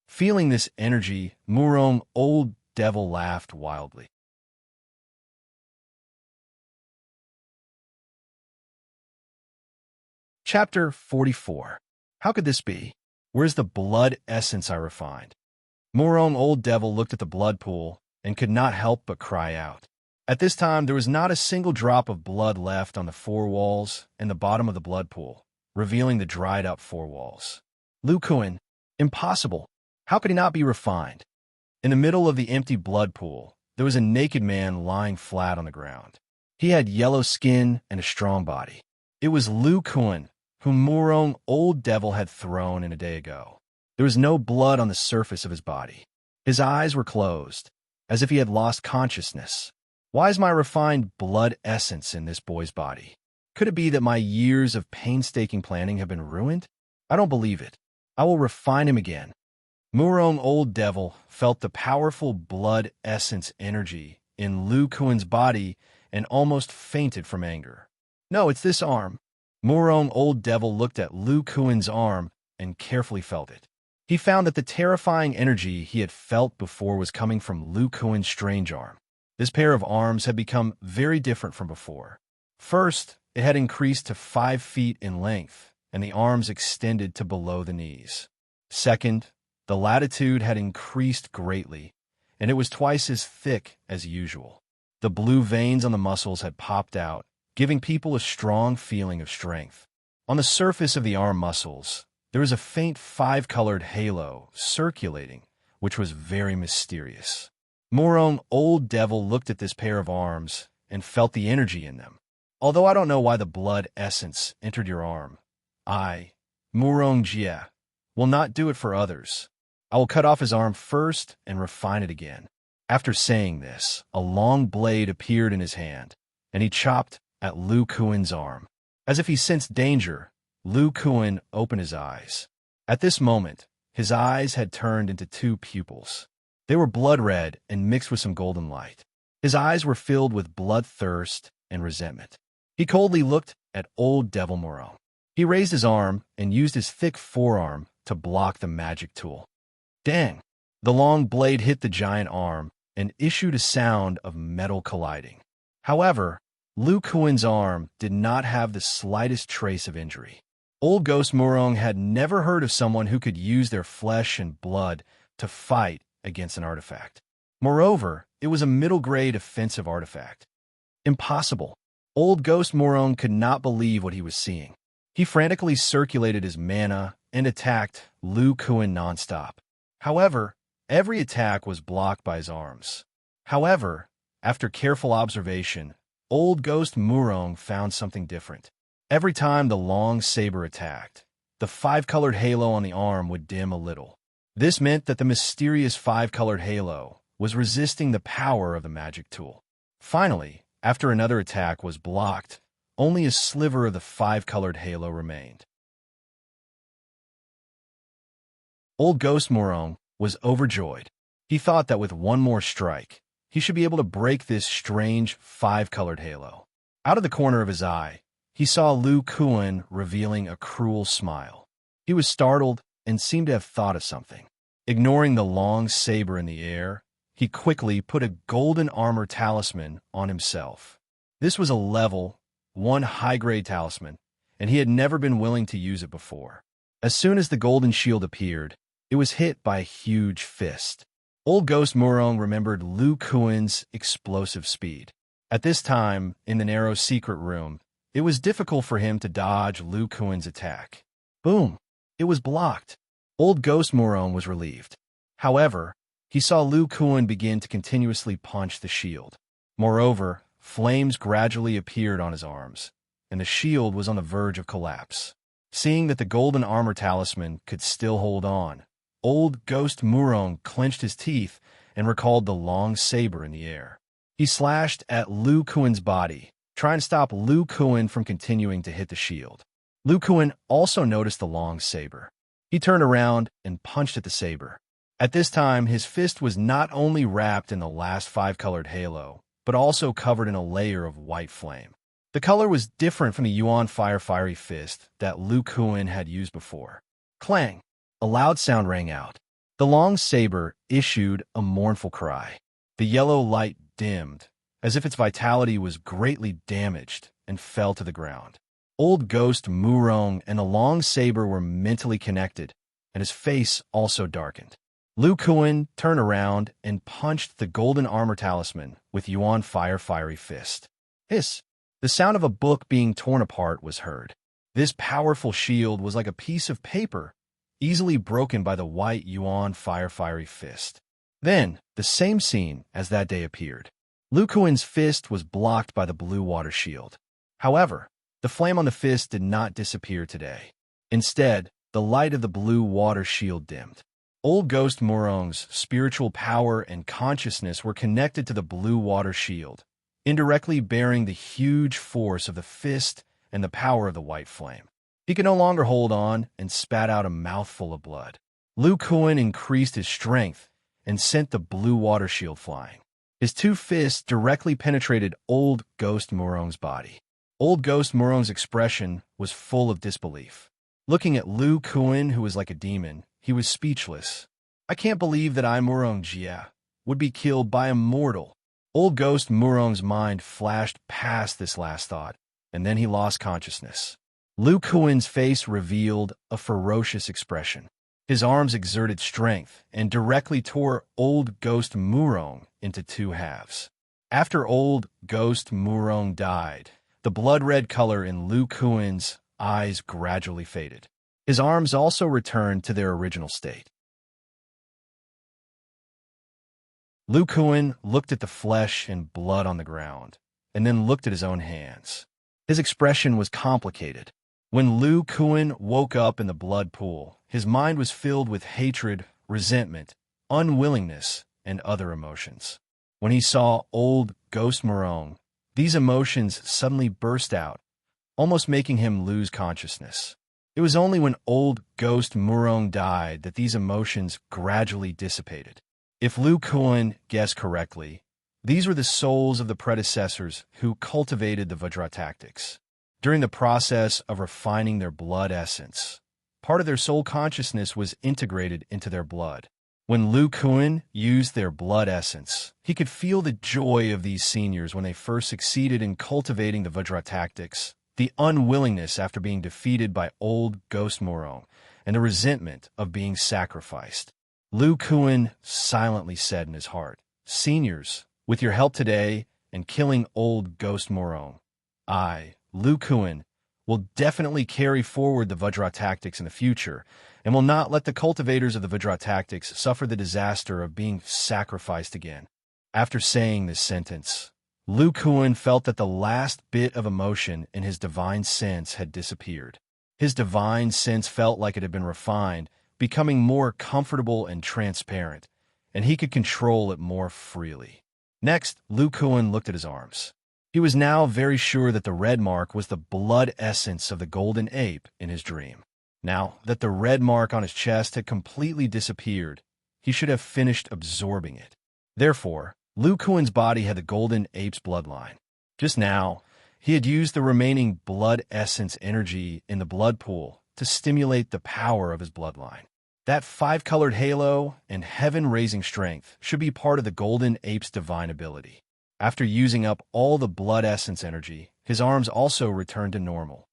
Feeling this energy, Murong Old Devil laughed wildly. Chapter 44. How could this be? Where's the blood essence I refined? Murong Old Devil looked at the blood pool and could not help but cry out. At this time, there was not a single drop of blood left on the 4 walls and the bottom of the blood pool, revealing the dried-up 4 walls. Lu Kuan, impossible! How could he not be refined? In the middle of the empty blood pool, there was a naked man lying flat on the ground. He had yellow skin and a strong body. It was Lu Kuan, whom Murong Old Devil had thrown in a day ago. There was no blood on the surface of his body. His eyes were closed, as if he had lost consciousness. Why is my refined blood essence in this boy's body? Could it be that my years of painstaking planning have been ruined? I don't believe it. I will refine him again. Murong Old Devil felt the powerful blood essence energy in Lu Kuan's body and almost fainted from anger. No, it's this arm. Murong Old Devil looked at Lu Kuan's arm and carefully felt it. He found that the terrifying energy he had felt before was coming from Lu Kuan's strange arm. This pair of arms had become very different from before. First, it had increased to 5 feet in length, and the arms extended to below the knees. Second, the latitude had increased greatly, and it was twice as thick as usual. The blue veins on the muscles had popped out, giving people a strong feeling of strength. On the surface of the arm muscles, there was a faint 5-colored halo circulating, which was very mysterious. Murong Old Devil looked at this pair of arms and felt the energy in them. Although I don't know why the blood essence entered your arm, I, Murong Jie, will not do it for others. I will cut off his arm first and refine it again. After saying this, a long blade appeared in his hand, and he chopped at Lu Kuan's arm. As if he sensed danger, Lu Kuan opened his eyes. At this moment, his eyes had turned into 2 pupils. They were blood red and mixed with some golden light. His eyes were filled with bloodthirst and resentment. He coldly looked at Old Devil Murong. He raised his arm and used his thick forearm to block the magic tool. Dang! The long blade hit the giant arm and issued a sound of metal colliding. However, Lu Kuan's arm did not have the slightest trace of injury. Old Ghost Murong had never heard of someone who could use their flesh and blood to fight against an artifact. Moreover, it was a middle-grade offensive artifact. Impossible. Old Ghost Murong could not believe what he was seeing. He frantically circulated his mana and attacked Lu Kuan nonstop. However, every attack was blocked by his arms. However, after careful observation, Old Ghost Murong found something different. Every time the long saber attacked, the 5-colored halo on the arm would dim a little. This meant that the mysterious 5-colored halo was resisting the power of the magic tool. Finally, after another attack was blocked, only a sliver of the 5-colored halo remained. Old Ghost Murong was overjoyed. He thought that with one more strike, he should be able to break this strange 5-colored halo. Out of the corner of his eye, he saw Lu Kuan revealing a cruel smile. He was startled and seemed to have thought of something. Ignoring the long saber in the air, he quickly put a golden armor talisman on himself. This was a level 1 high-grade talisman, and he had never been willing to use it before. As soon as the golden shield appeared, it was hit by a huge fist. Old Ghost Murong remembered Lu Kuan's explosive speed. At this time, in the narrow secret room, it was difficult for him to dodge Lu Kuan's attack. Boom! It was blocked. Old Ghost Murong was relieved. However, he saw Lu Kuan begin to continuously punch the shield. Moreover, flames gradually appeared on his arms, and the shield was on the verge of collapse. Seeing that the golden armor talisman could still hold on, Old Ghost Murong clenched his teeth and recalled the long saber in the air. He slashed at Lu Kuan's body, trying to stop Lu Kuan from continuing to hit the shield. Lu Kuan also noticed the long saber. He turned around and punched at the saber. At this time, his fist was not only wrapped in the last 5-colored halo, but also covered in a layer of white flame. The color was different from the Yuan Fiery Fist that Lu Kuan had used before. Clang! A loud sound rang out. The long saber issued a mournful cry. The yellow light dimmed, as if its vitality was greatly damaged, and fell to the ground. Old Ghost Murong and the long saber were mentally connected, and his face also darkened. Lu Kuan turned around and punched the golden armor talisman with Yuan Fiery Fist. Hiss! The sound of a book being torn apart was heard. This powerful shield was like a piece of paper, easily broken by the white Yuan Fiery Fist. Then, the same scene as that day appeared. Lu Kuan's fist was blocked by the blue water shield. However, the flame on the fist did not disappear today. Instead, the light of the blue water shield dimmed. Old Ghost Murong's spiritual power and consciousness were connected to the blue water shield, indirectly bearing the huge force of the fist and the power of the white flame. He could no longer hold on and spat out a mouthful of blood. Lu Kuan increased his strength and sent the blue water shield flying. His two fists directly penetrated Old Ghost Murong's body. Old Ghost Murong's expression was full of disbelief. Looking at Lu Kuan, who was like a demon, he was speechless. I can't believe that I, Murong Jia, would be killed by a mortal. Old Ghost Murong's mind flashed past this last thought, and then he lost consciousness. Lu Kuan's face revealed a ferocious expression. His arms exerted strength and directly tore Old Ghost Murong into two halves. After Old Ghost Murong died, the blood-red color in Lu Kuan's eyes gradually faded. His arms also returned to their original state. Lu Kuan looked at the flesh and blood on the ground, and then looked at his own hands. His expression was complicated. When Lu Kuan woke up in the blood pool, his mind was filled with hatred, resentment, unwillingness, and other emotions. When he saw Old Ghost Murong, these emotions suddenly burst out, almost making him lose consciousness. It was only when Old Ghost Murong died that these emotions gradually dissipated. If Lu Kuan guessed correctly, these were the souls of the predecessors who cultivated the Vajra tactics. During the process of refining their blood essence, part of their soul consciousness was integrated into their blood. When Lu Kuan used their blood essence, he could feel the joy of these seniors when they first succeeded in cultivating the Vajra tactics, the unwillingness after being defeated by Old Ghost Murong, and the resentment of being sacrificed. Lu Kuan silently said in his heart, "Seniors, with your help today and killing Old Ghost Murong, I, Lu Kuan, will definitely carry forward the Vajra tactics in the future and will not let the cultivators of the Vajra tactics suffer the disaster of being sacrificed again." After saying this sentence, Lu Kuan felt that the last bit of emotion in his divine sense had disappeared. His divine sense felt like it had been refined, becoming more comfortable and transparent, and he could control it more freely. Next, Lu Kuan looked at his arms. He was now very sure that the red mark was the blood essence of the golden ape in his dream. Now that the red mark on his chest had completely disappeared, he should have finished absorbing it. Therefore, Lu Kuan's body had the golden ape's bloodline. Just now, he had used the remaining blood essence energy in the blood pool to stimulate the power of his bloodline. That five-colored halo and heaven-raising strength should be part of the golden ape's divine ability. After using up all the blood essence energy, his arms also returned to normal.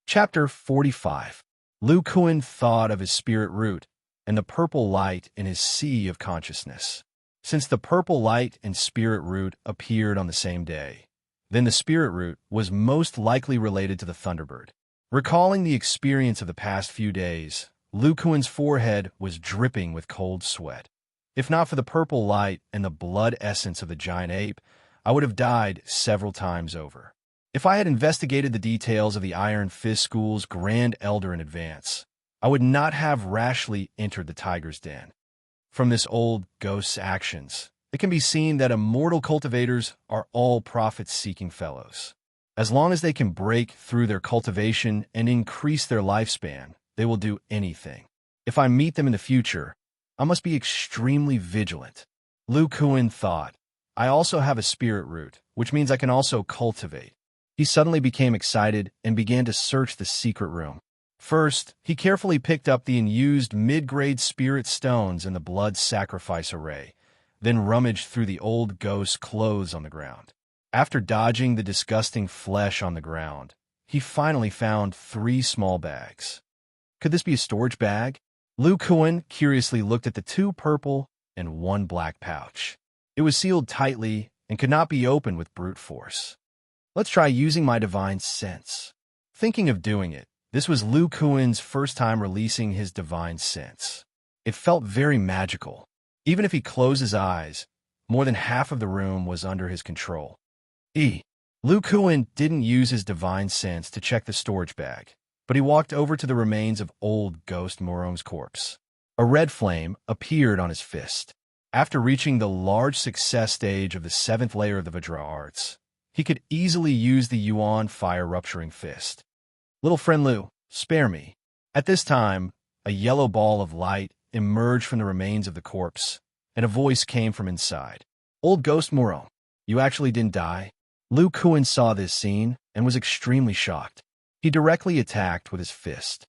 Chapter 45. Lu Kuan thought of his spirit root and the purple light in his sea of consciousness. Since the purple light and spirit root appeared on the same day, then the spirit root was most likely related to the Thunderbird. Recalling the experience of the past few days, Lu Kuan's forehead was dripping with cold sweat. If not for the purple light and the blood essence of the giant ape, I would have died several times over. If I had investigated the details of the Iron Fist School's Grand Elder in advance, I would not have rashly entered the tiger's den. From this old ghost's actions, it can be seen that immortal cultivators are all profit-seeking fellows. As long as they can break through their cultivation and increase their lifespan, they will do anything. If I meet them in the future, I must be extremely vigilant. Lu Kuan thought, I also have a spirit root, which means I can also cultivate. He suddenly became excited and began to search the secret room. First, he carefully picked up the unused mid-grade spirit stones in the blood sacrifice array, then rummaged through the old ghost's clothes on the ground. After dodging the disgusting flesh on the ground, he finally found 3 small bags. Could this be a storage bag? Lu Kuan curiously looked at the 2 purple and 1 black pouch. It was sealed tightly and could not be opened with brute force. Let's try using my divine sense. Thinking of doing it, This was Lu Kuan's first time releasing his divine sense. It felt very magical. Even if he closed his eyes, more than half of the room was under his control. Lu Kuan didn't use his divine sense to check the storage bag, but he walked over to the remains of old Ghost Morong's corpse. A red flame appeared on his fist. After reaching the large success stage of the 7th layer of the Vajra arts, he could easily use the Yuan fire-rupturing fist. Little friend Lu, spare me. At this time, a yellow ball of light emerged from the remains of the corpse, and a voice came from inside. Old Ghost Morong, you actually didn't die? Lu Kuan saw this scene and was extremely shocked. He directly attacked with his fist.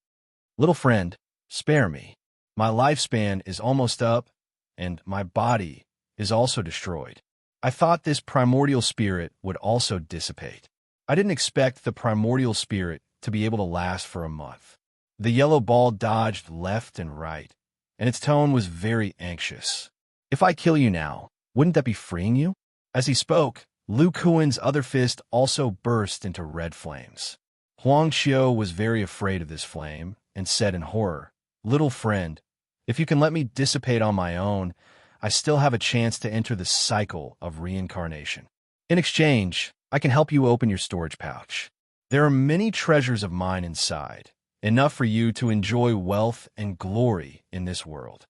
Little friend, spare me. My lifespan is almost up, and my body is also destroyed. I thought this primordial spirit would also dissipate. I didn't expect the primordial spirit to be able to last for a month. The yellow ball dodged left and right, and its tone was very anxious. If I kill you now, wouldn't that be freeing you? As he spoke, Lu Kuan's other fist also burst into red flames. Huang Xiu was very afraid of this flame and said in horror, Little friend, if you can let me dissipate on my own, I still have a chance to enter the cycle of reincarnation. In exchange, I can help you open your storage pouch. There are many treasures of mine inside, enough for you to enjoy wealth and glory in this world.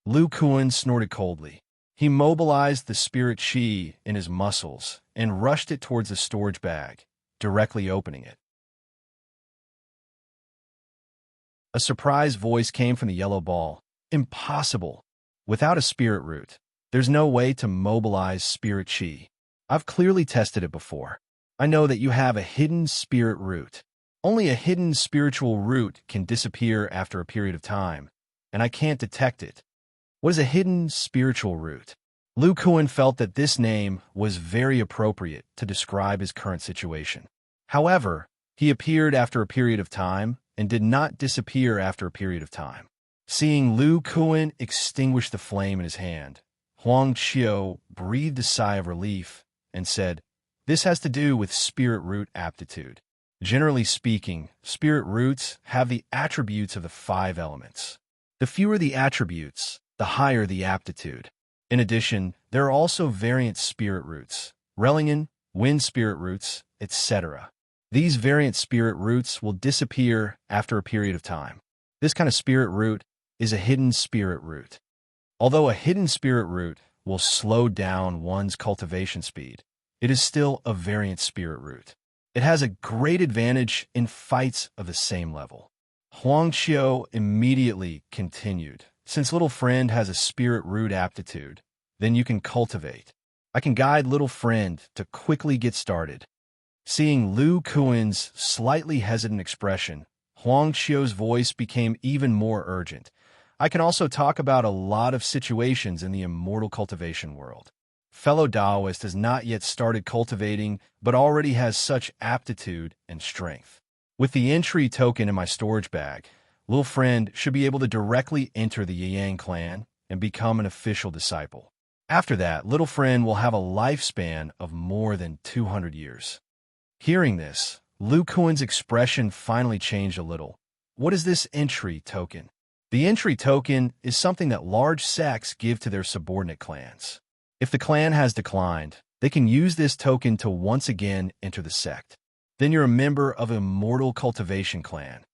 Lu Kuan snorted coldly. He mobilized the spirit qi in his muscles and rushed it towards the storage bag, directly opening it. A surprised voice came from the yellow ball. Impossible. Without a spirit root, there's no way to mobilize spirit qi. I've clearly tested it before. I know that you have a hidden spirit root. Only a hidden spiritual root can disappear after a period of time, and I can't detect it. What is a hidden spiritual root? Lu Kuan felt that this name was very appropriate to describe his current situation. However, he appeared after a period of time and did not disappear after a period of time. Seeing Lu Kuan extinguish the flame in his hand, Huang Xiu breathed a sigh of relief and said, This has to do with spirit root aptitude. Generally speaking, spirit roots have the attributes of the 5 elements. The fewer the attributes, the higher the aptitude. In addition, there are also variant spirit roots, Relingen, wind spirit roots, etc. These variant spirit roots will disappear after a period of time. This kind of spirit root is a hidden spirit root. Although a hidden spirit root will slow down one's cultivation speed, it is still a variant spirit root. It has a great advantage in fights of the same level. Huang Xiu immediately continued, Since little friend has a spirit root aptitude, then you can cultivate. I can guide little friend to quickly get started. Seeing Lu Kuan's slightly hesitant expression, Huang Xiu's voice became even more urgent. I can also talk about a lot of situations in the immortal cultivation world. Fellow Taoist has not yet started cultivating, but already has such aptitude and strength. With the entry token in my storage bag, little friend should be able to directly enter the Yang clan and become an official disciple. After that, little friend will have a lifespan of more than 200 years. Hearing this, Lu Kuan's expression finally changed a little. What is this entry token? The entry token is something that large sects give to their subordinate clans. If the clan has declined, they can use this token to once again enter the sect. Then you're a member of an immortal cultivation clan.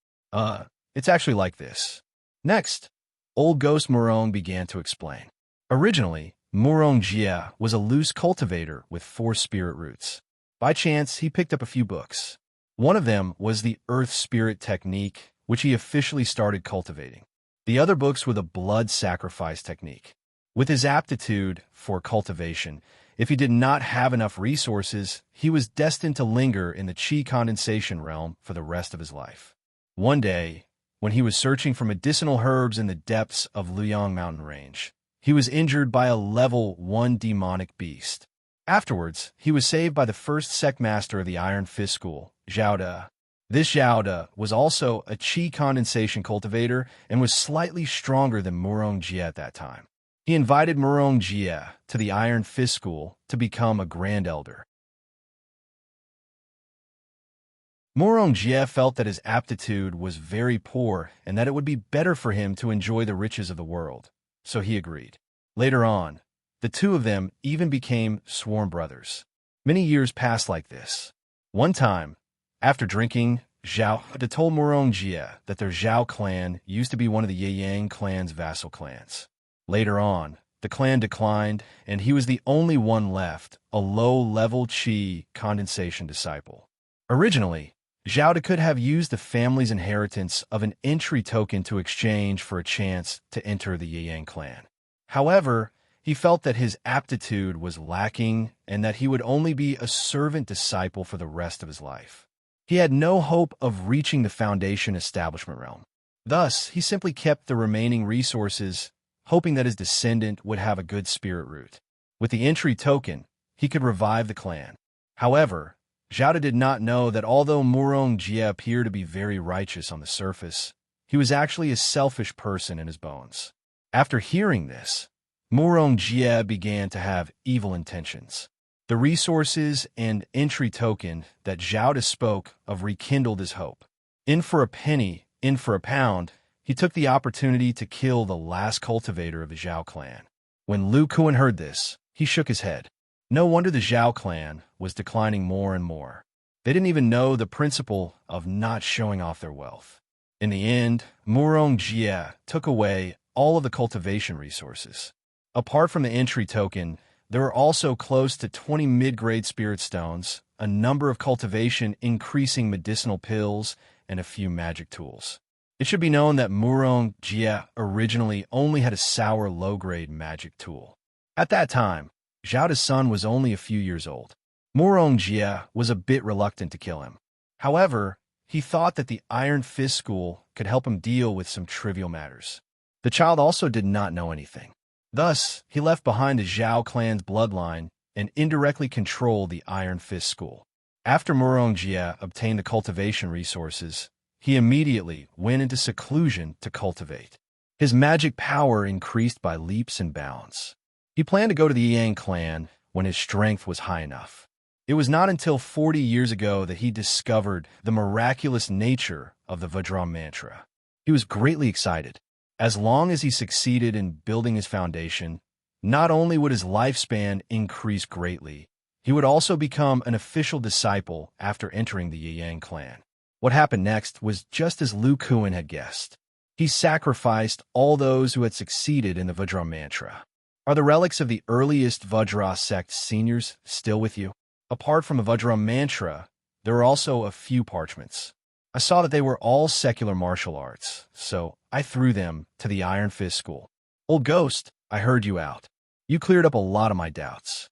It's actually like this. Next, old Ghost Morong began to explain. Originally, Morong Jia was a loose cultivator with 4 spirit roots. By chance, he picked up a few books. One of them was the Earth Spirit Technique, which he officially started cultivating. The other books were the Blood Sacrifice Technique. With his aptitude for cultivation, if he did not have enough resources, he was destined to linger in the Qi condensation realm for the rest of his life. One day, when he was searching for medicinal herbs in the depths of Luyang mountain range, he was injured by a level 1 demonic beast. Afterwards, he was saved by the first sect master of the Iron Fist School, Zhao De. This Zhao De was also a Qi condensation cultivator and was slightly stronger than Morong Jia at that time. He invited Morong Jia to the Iron Fist School to become a Grand Elder. Murong Jie felt that his aptitude was very poor and that it would be better for him to enjoy the riches of the world, so he agreed. Later on, the two of them even became sworn brothers. Many years passed like this. One time, after drinking, Zhao had told Murong Jie that their Zhao clan used to be one of the Yang clan's vassal clans. Later on, the clan declined, and he was the only one left, a low-level Qi condensation disciple. Originally, Zhao could have used the family's inheritance of an entry token to exchange for a chance to enter the Yang clan. However, he felt that his aptitude was lacking and that he would only be a servant disciple for the rest of his life. He had no hope of reaching the Foundation establishment realm. Thus, he simply kept the remaining resources, hoping that his descendant would have a good spirit root. With the entry token, he could revive the clan. However, Zhao did not know that although Murong Jie appeared to be very righteous on the surface, he was actually a selfish person in his bones. After hearing this, Murong Jie began to have evil intentions. The resources and entry token that Zhao spoke of rekindled his hope. In for a penny, in for a pound, he took the opportunity to kill the last cultivator of the Zhao clan. When Lu Kuan heard this, he shook his head. No wonder the Zhao clan was declining more and more. They didn't even know the principle of not showing off their wealth. In the end, Murong Jie took away all of the cultivation resources. Apart from the entry token, there were also close to 20 mid-grade spirit stones, a number of cultivation increasing medicinal pills, and a few magic tools. It should be known that Murong Jie originally only had a sour low-grade magic tool. At that time, Zhao's son was only a few years old. Murong Jie was a bit reluctant to kill him. However, he thought that the Iron Fist School could help him deal with some trivial matters. The child also did not know anything. Thus, he left behind the Zhao clan's bloodline and indirectly controlled the Iron Fist School. After Murong Jie obtained the cultivation resources, he immediately went into seclusion to cultivate. His magic power increased by leaps and bounds. He planned to go to the Yang clan when his strength was high enough. It was not until 40 years ago that he discovered the miraculous nature of the Vajra mantra. He was greatly excited. As long as he succeeded in building his foundation, not only would his lifespan increase greatly, he would also become an official disciple after entering the Yang clan. What happened next was just as Lu Kuan had guessed. He sacrificed all those who had succeeded in the Vajra mantra. Are the relics of the earliest Vajra sect seniors still with you? Apart from the Vajra mantra, there were also a few parchments. I saw that they were all secular martial arts, so I threw them to the Iron Fist School. Old Ghost, I heard you out. You cleared up a lot of my doubts.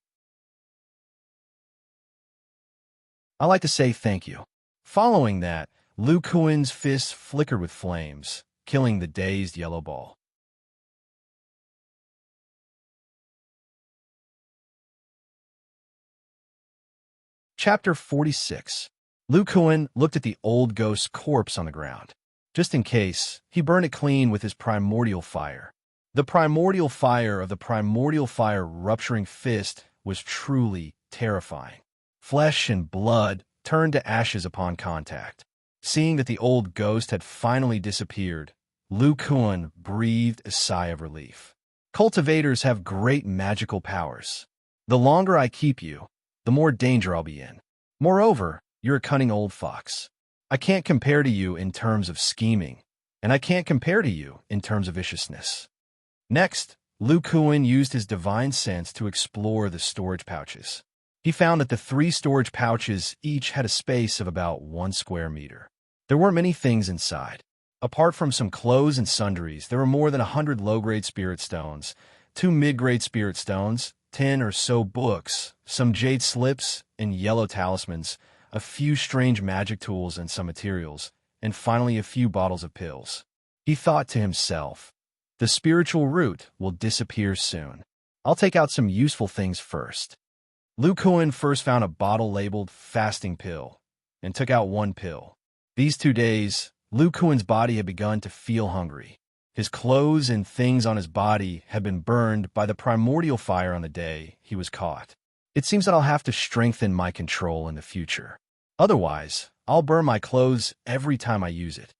I'd like to say thank you. Following that, Lu Kuan's fists flickered with flames, killing the dazed yellow ball. Chapter 46. Lu Kuan looked at the old ghost's corpse on the ground. Just in case, he burned it clean with his primordial fire. The primordial fire of the primordial fire rupturing fist was truly terrifying. Flesh and blood turned to ashes upon contact. Seeing that the old ghost had finally disappeared, Lu Kuan breathed a sigh of relief. Cultivators have great magical powers. The longer I keep you, the more danger I'll be in. Moreover, you're a cunning old fox. I can't compare to you in terms of scheming, and I can't compare to you in terms of viciousness. Next, Lu Kuan used his divine sense to explore the storage pouches. He found that the 3 storage pouches each had a space of about 1 square meter. There weren't many things inside. Apart from some clothes and sundries, there were more than 100 low-grade spirit stones, 2 mid-grade spirit stones, 10 or so books, some jade slips and yellow talismans, a few strange magic tools and some materials, and finally a few bottles of pills. He thought to himself, the spiritual root will disappear soon. I'll take out some useful things first. Lu Kuan first found a bottle labeled fasting pill and took out 1 pill. These 2 days, Lu Kuan's body had begun to feel hungry. His clothes and things on his body had been burned by the primordial fire on the day he was caught. It seems that I'll have to strengthen my control in the future. Otherwise, I'll burn my clothes every time I use it.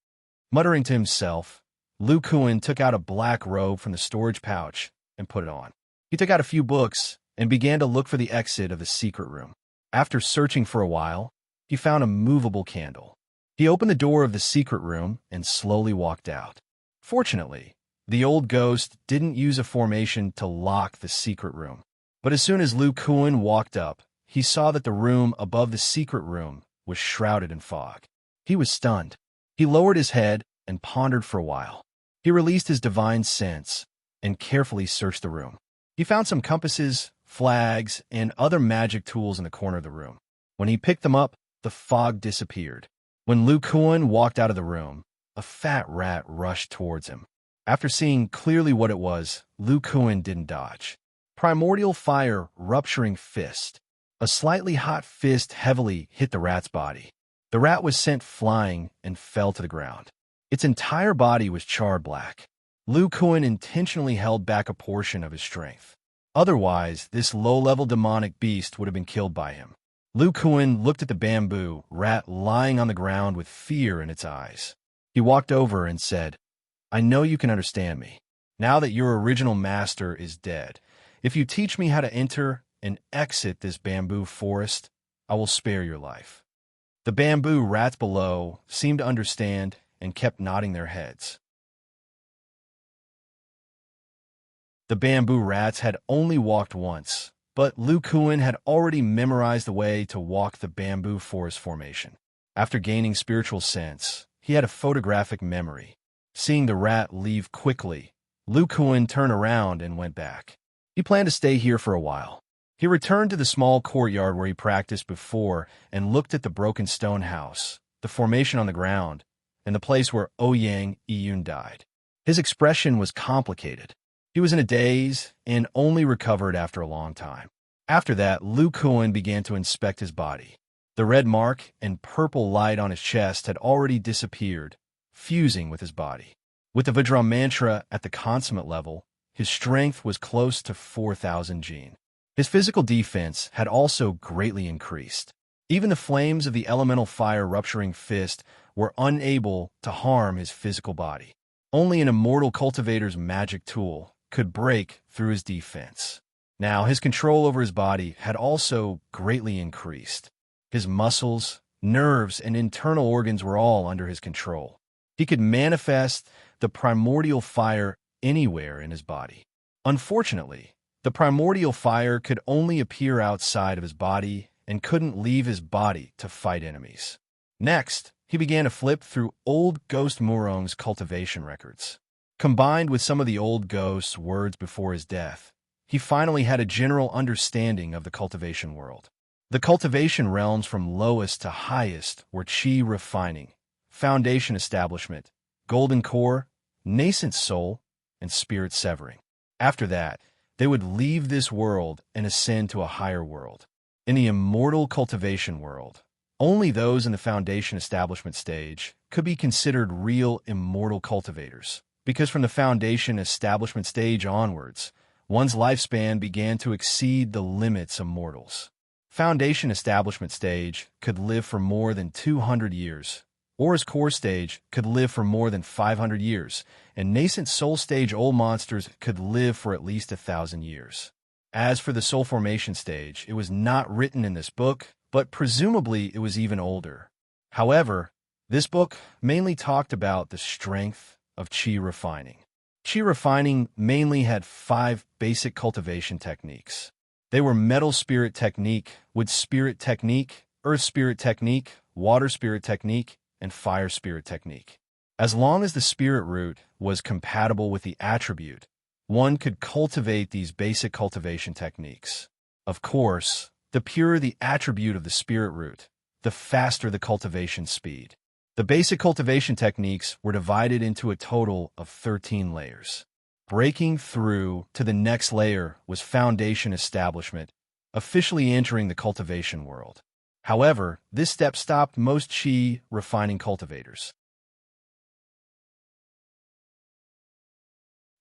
Muttering to himself, Lu Kuan took out a black robe from the storage pouch and put it on. He took out a few books and began to look for the exit of the secret room. After searching for a while, he found a movable candle. He opened the door of the secret room and slowly walked out. Fortunately, the old ghost didn't use a formation to lock the secret room. But as soon as Lu Kuan walked up, he saw that the room above the secret room was shrouded in fog. He was stunned. He lowered his head and pondered for a while. He released his divine sense and carefully searched the room. He found some compasses, flags, and other magic tools in the corner of the room. When he picked them up, the fog disappeared. When Lu Kuan walked out of the room, a fat rat rushed towards him. After seeing clearly what it was, Lu Kuan didn't dodge. Primordial fire rupturing fist. A slightly hot fist heavily hit the rat's body. The rat was sent flying and fell to the ground. Its entire body was charred black. Lu Kuan intentionally held back a portion of his strength. Otherwise, this low-level demonic beast would have been killed by him. Lu Kuan looked at the bamboo rat lying on the ground with fear in its eyes. He walked over and said, "I know you can understand me. Now that your original master is dead, if you teach me how to enter and exit this bamboo forest, I will spare your life." The bamboo rats below seemed to understand and kept nodding their heads. The bamboo rats had only walked once, but Lu Kuan had already memorized the way to walk the bamboo forest formation. After gaining spiritual sense, he had a photographic memory. Seeing the rat leave quickly, Lu Kuan turned around and went back. He planned to stay here for a while. He returned to the small courtyard where he practiced before and looked at the broken stone house, the formation on the ground, and the place where Ouyang Iyun died. His expression was complicated. He was in a daze and only recovered after a long time. After that, Lu Kuan began to inspect his body. The red mark and purple light on his chest had already disappeared, fusing with his body. With the Vajra mantra at the consummate level, his strength was close to 4,000 Jin. His physical defense had also greatly increased. Even the flames of the elemental fire rupturing fist were unable to harm his physical body. Only an immortal cultivator's magic tool could break through his defense. Now, his control over his body had also greatly increased. His muscles, nerves, and internal organs were all under his control. He could manifest the primordial fire anywhere in his body. Unfortunately, the primordial fire could only appear outside of his body and couldn't leave his body to fight enemies. Next, he began to flip through old Ghost Murong's cultivation records. Combined with some of the old ghost's words before his death, he finally had a general understanding of the cultivation world. The cultivation realms from lowest to highest were Qi refining, foundation establishment, golden core, nascent soul, and spirit severing. After that, they would leave this world and ascend to a higher world. In the immortal cultivation world, only those in the foundation establishment stage could be considered real immortal cultivators, because from the foundation establishment stage onwards, one's lifespan began to exceed the limits of mortals. Foundation establishment stage could live for more than 200 years, Aura's core stage could live for more than 500 years, and nascent soul stage old monsters could live for at least 1,000 years. As for the soul formation stage, it was not written in this book, but presumably it was even older. However, this book mainly talked about the strength of Qi refining. Qi refining mainly had 5 basic cultivation techniques. They were metal spirit technique, wood spirit technique, earth spirit technique, water spirit technique, and fire spirit technique. As long as the spirit root was compatible with the attribute, one could cultivate these basic cultivation techniques. Of course, the purer the attribute of the spirit root, the faster the cultivation speed. The basic cultivation techniques were divided into a total of 13 layers. Breaking through to the next layer was foundation establishment, officially entering the cultivation world. However, this step stopped most Qi refining cultivators.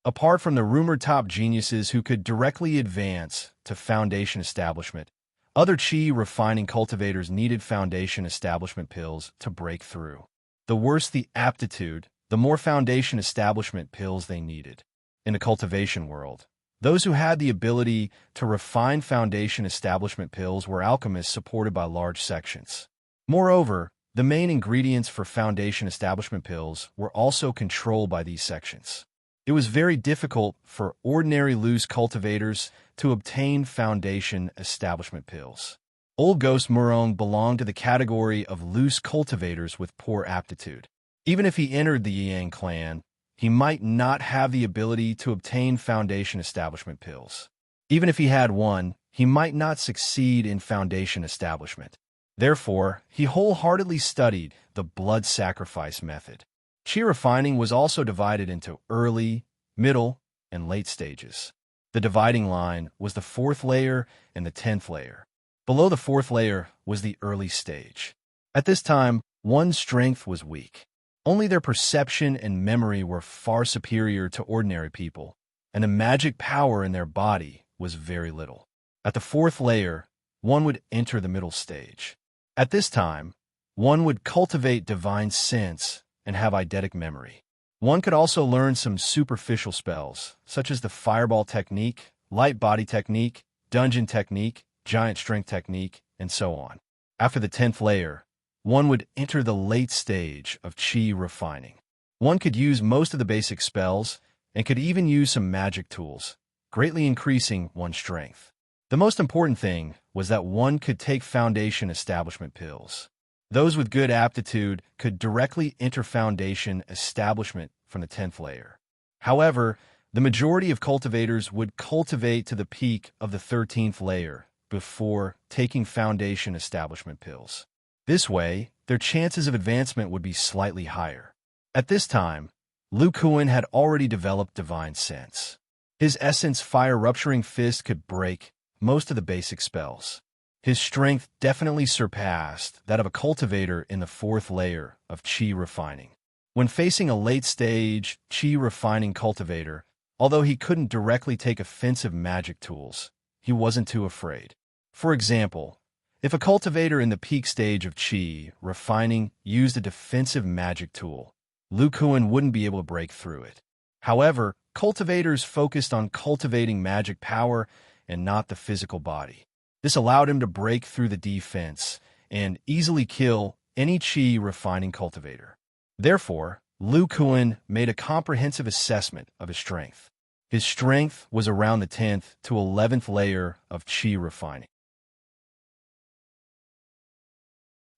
Apart from the rumored top geniuses who could directly advance to foundation establishment, Other chi refining cultivators needed foundation establishment pills to break through. The worse the aptitude, the more foundation establishment pills they needed. In the cultivation world, those who had the ability to refine foundation establishment pills were alchemists supported by large sections. Moreover, the main ingredients for foundation establishment pills were also controlled by these sections. It was very difficult for ordinary loose cultivators to obtain foundation establishment pills. Old Ghost Murong belonged to the category of loose cultivators with poor aptitude. Even if he entered the Yang clan, he might not have the ability to obtain foundation establishment pills. Even if he had one, he might not succeed in foundation establishment. Therefore, he wholeheartedly studied the blood sacrifice method. Chi refining was also divided into early, middle, and late stages. The dividing line was the 4th layer and the 10th layer. Below the 4th layer was the early stage. At this time, one's strength was weak. Only their perception and memory were far superior to ordinary people, and the magic power in their body was very little. At the 4th layer, one would enter the middle stage. At this time, one would cultivate divine sense and have eidetic memory. One could also learn some superficial spells, such as the fireball technique, light body technique, dungeon technique, giant strength technique, and so on. After the 10th layer, one would enter the late stage of chi refining. One could use most of the basic spells and could even use some magic tools, greatly increasing one's strength. The most important thing was that one could take foundation establishment pills. Those with good aptitude could directly enter foundation establishment from the 10th layer. However, the majority of cultivators would cultivate to the peak of the 13th layer before taking foundation establishment pills. This way, their chances of advancement would be slightly higher. At this time, Lu Kuan had already developed divine sense. His essence fire-rupturing fist could break most of the basic spells. His strength definitely surpassed that of a cultivator in the 4th layer of chi refining. When facing a late-stage chi refining cultivator, although he couldn't directly take offensive magic tools, he wasn't too afraid. For example, if a cultivator in the peak stage of chi refining used a defensive magic tool, Lu Kuan wouldn't be able to break through it. However, cultivators focused on cultivating magic power and not the physical body. This allowed him to break through the defense and easily kill any chi refining cultivator. Therefore, Lu Kuan made a comprehensive assessment of his strength. His strength was around the 10th to 11th layer of chi refining.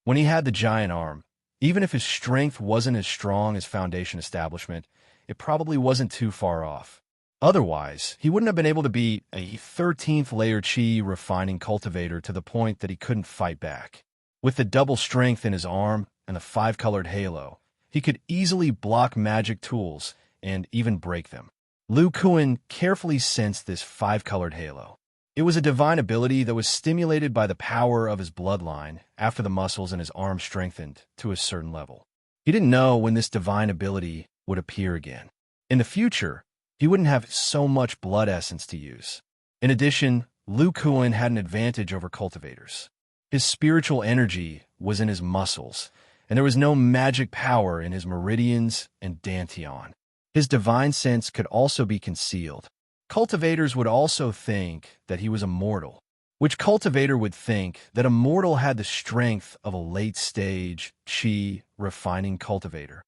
When he had the giant arm, even if his strength wasn't as strong as foundation establishment, it probably wasn't too far off. Otherwise, he wouldn't have been able to beat a 13th layer chi refining cultivator to the point that he couldn't fight back. With the double strength in his arm and the 5-colored halo, he could easily block magic tools and even break them. Lu Kuan carefully sensed this 5-colored halo. It was a divine ability that was stimulated by the power of his bloodline after the muscles in his arm strengthened to a certain level. He didn't know when this divine ability would appear again. In the future, he wouldn't have so much blood essence to use. In addition, Lu Kuan had an advantage over cultivators. His spiritual energy was in his muscles, and there was no magic power in his meridians and dantian. His divine sense could also be concealed. Cultivators would also think that he was immortal. Which cultivator would think that a mortal had the strength of a late-stage chi refining cultivator?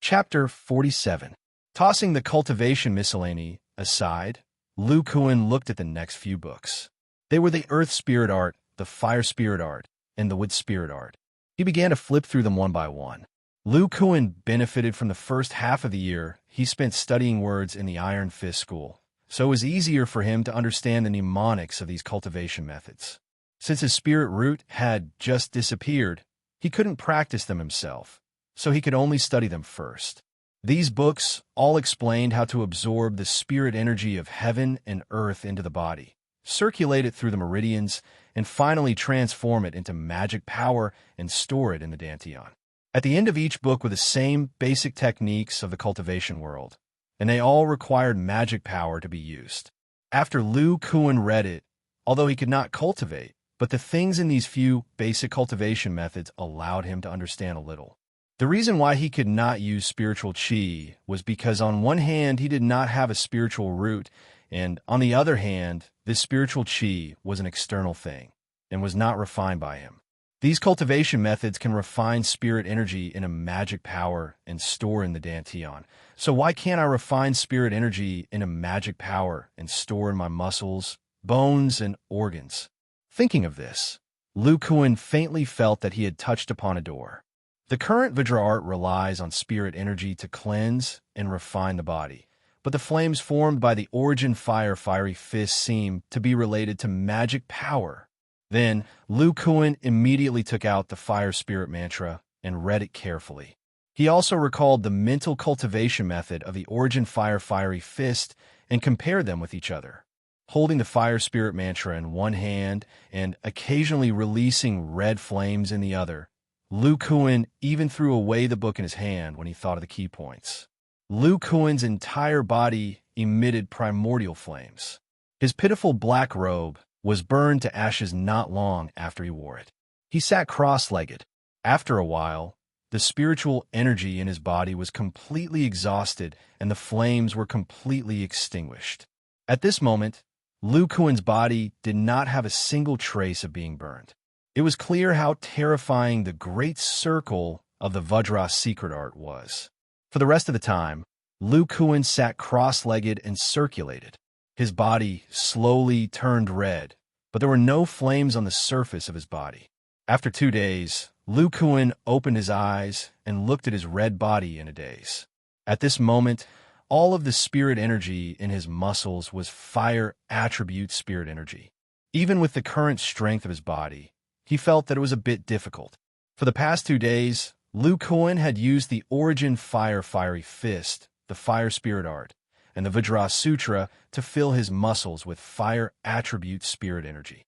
Chapter 47. Tossing the cultivation miscellany aside, Lu Kuan looked at the next few books. They were the Earth Spirit Art, the Fire Spirit Art, and the Wood Spirit Art. He began to flip through them one by one. Lu Kuan benefited from the first half of the year he spent studying words in the Iron Fist School, so it was easier for him to understand the mnemonics of these cultivation methods. Since his spirit root had just disappeared, he couldn't practice them himself, so he could only study them first. These books all explained how to absorb the spirit energy of heaven and earth into the body, circulate it through the meridians, and finally transform it into magic power and store it in the dantian. At the end of each book were the same basic techniques of the cultivation world, and they all required magic power to be used. After Lu Kuan read it, although he could not cultivate, but the things in these few basic cultivation methods allowed him to understand a little. The reason why he could not use spiritual qi was because on one hand he did not have a spiritual root, and on the other hand, this spiritual qi was an external thing and was not refined by him. These cultivation methods can refine spirit energy in a magic power and store in the dantian. So why can't I refine spirit energy in a magic power and store in my muscles, bones, and organs? Thinking of this, Lu Kuan faintly felt that he had touched upon a door. The current Vajra art relies on spirit energy to cleanse and refine the body, but the flames formed by the origin fiery fist seem to be related to magic power. Then, Lu Kuan immediately took out the fire spirit mantra and read it carefully. He also recalled the mental cultivation method of the origin fiery fist and compared them with each other. Holding the fire spirit mantra in one hand and occasionally releasing red flames in the other, Lu Kuan even threw away the book in his hand when he thought of the key points. Lu Kuan's entire body emitted primordial flames. His pitiful black robe was burned to ashes not long after he wore it. He sat cross-legged. After a while, the spiritual energy in his body was completely exhausted and the flames were completely extinguished. At this moment, Lu Kuan's body did not have a single trace of being burned. It was clear how terrifying the great circle of the Vajra secret art was. For the rest of the time, Lu Kuan sat cross-legged and circulated. His body slowly turned red, but there were no flames on the surface of his body. After 2 days, Lu Kuan opened his eyes and looked at his red body in a daze. At this moment, all of the spirit energy in his muscles was fire attribute spirit energy. Even with the current strength of his body, he felt that it was a bit difficult. For the past 2 days, Lu Kuan had used the origin fiery fist, the fire spirit art, and the Vajra Sutra to fill his muscles with fire attribute spirit energy.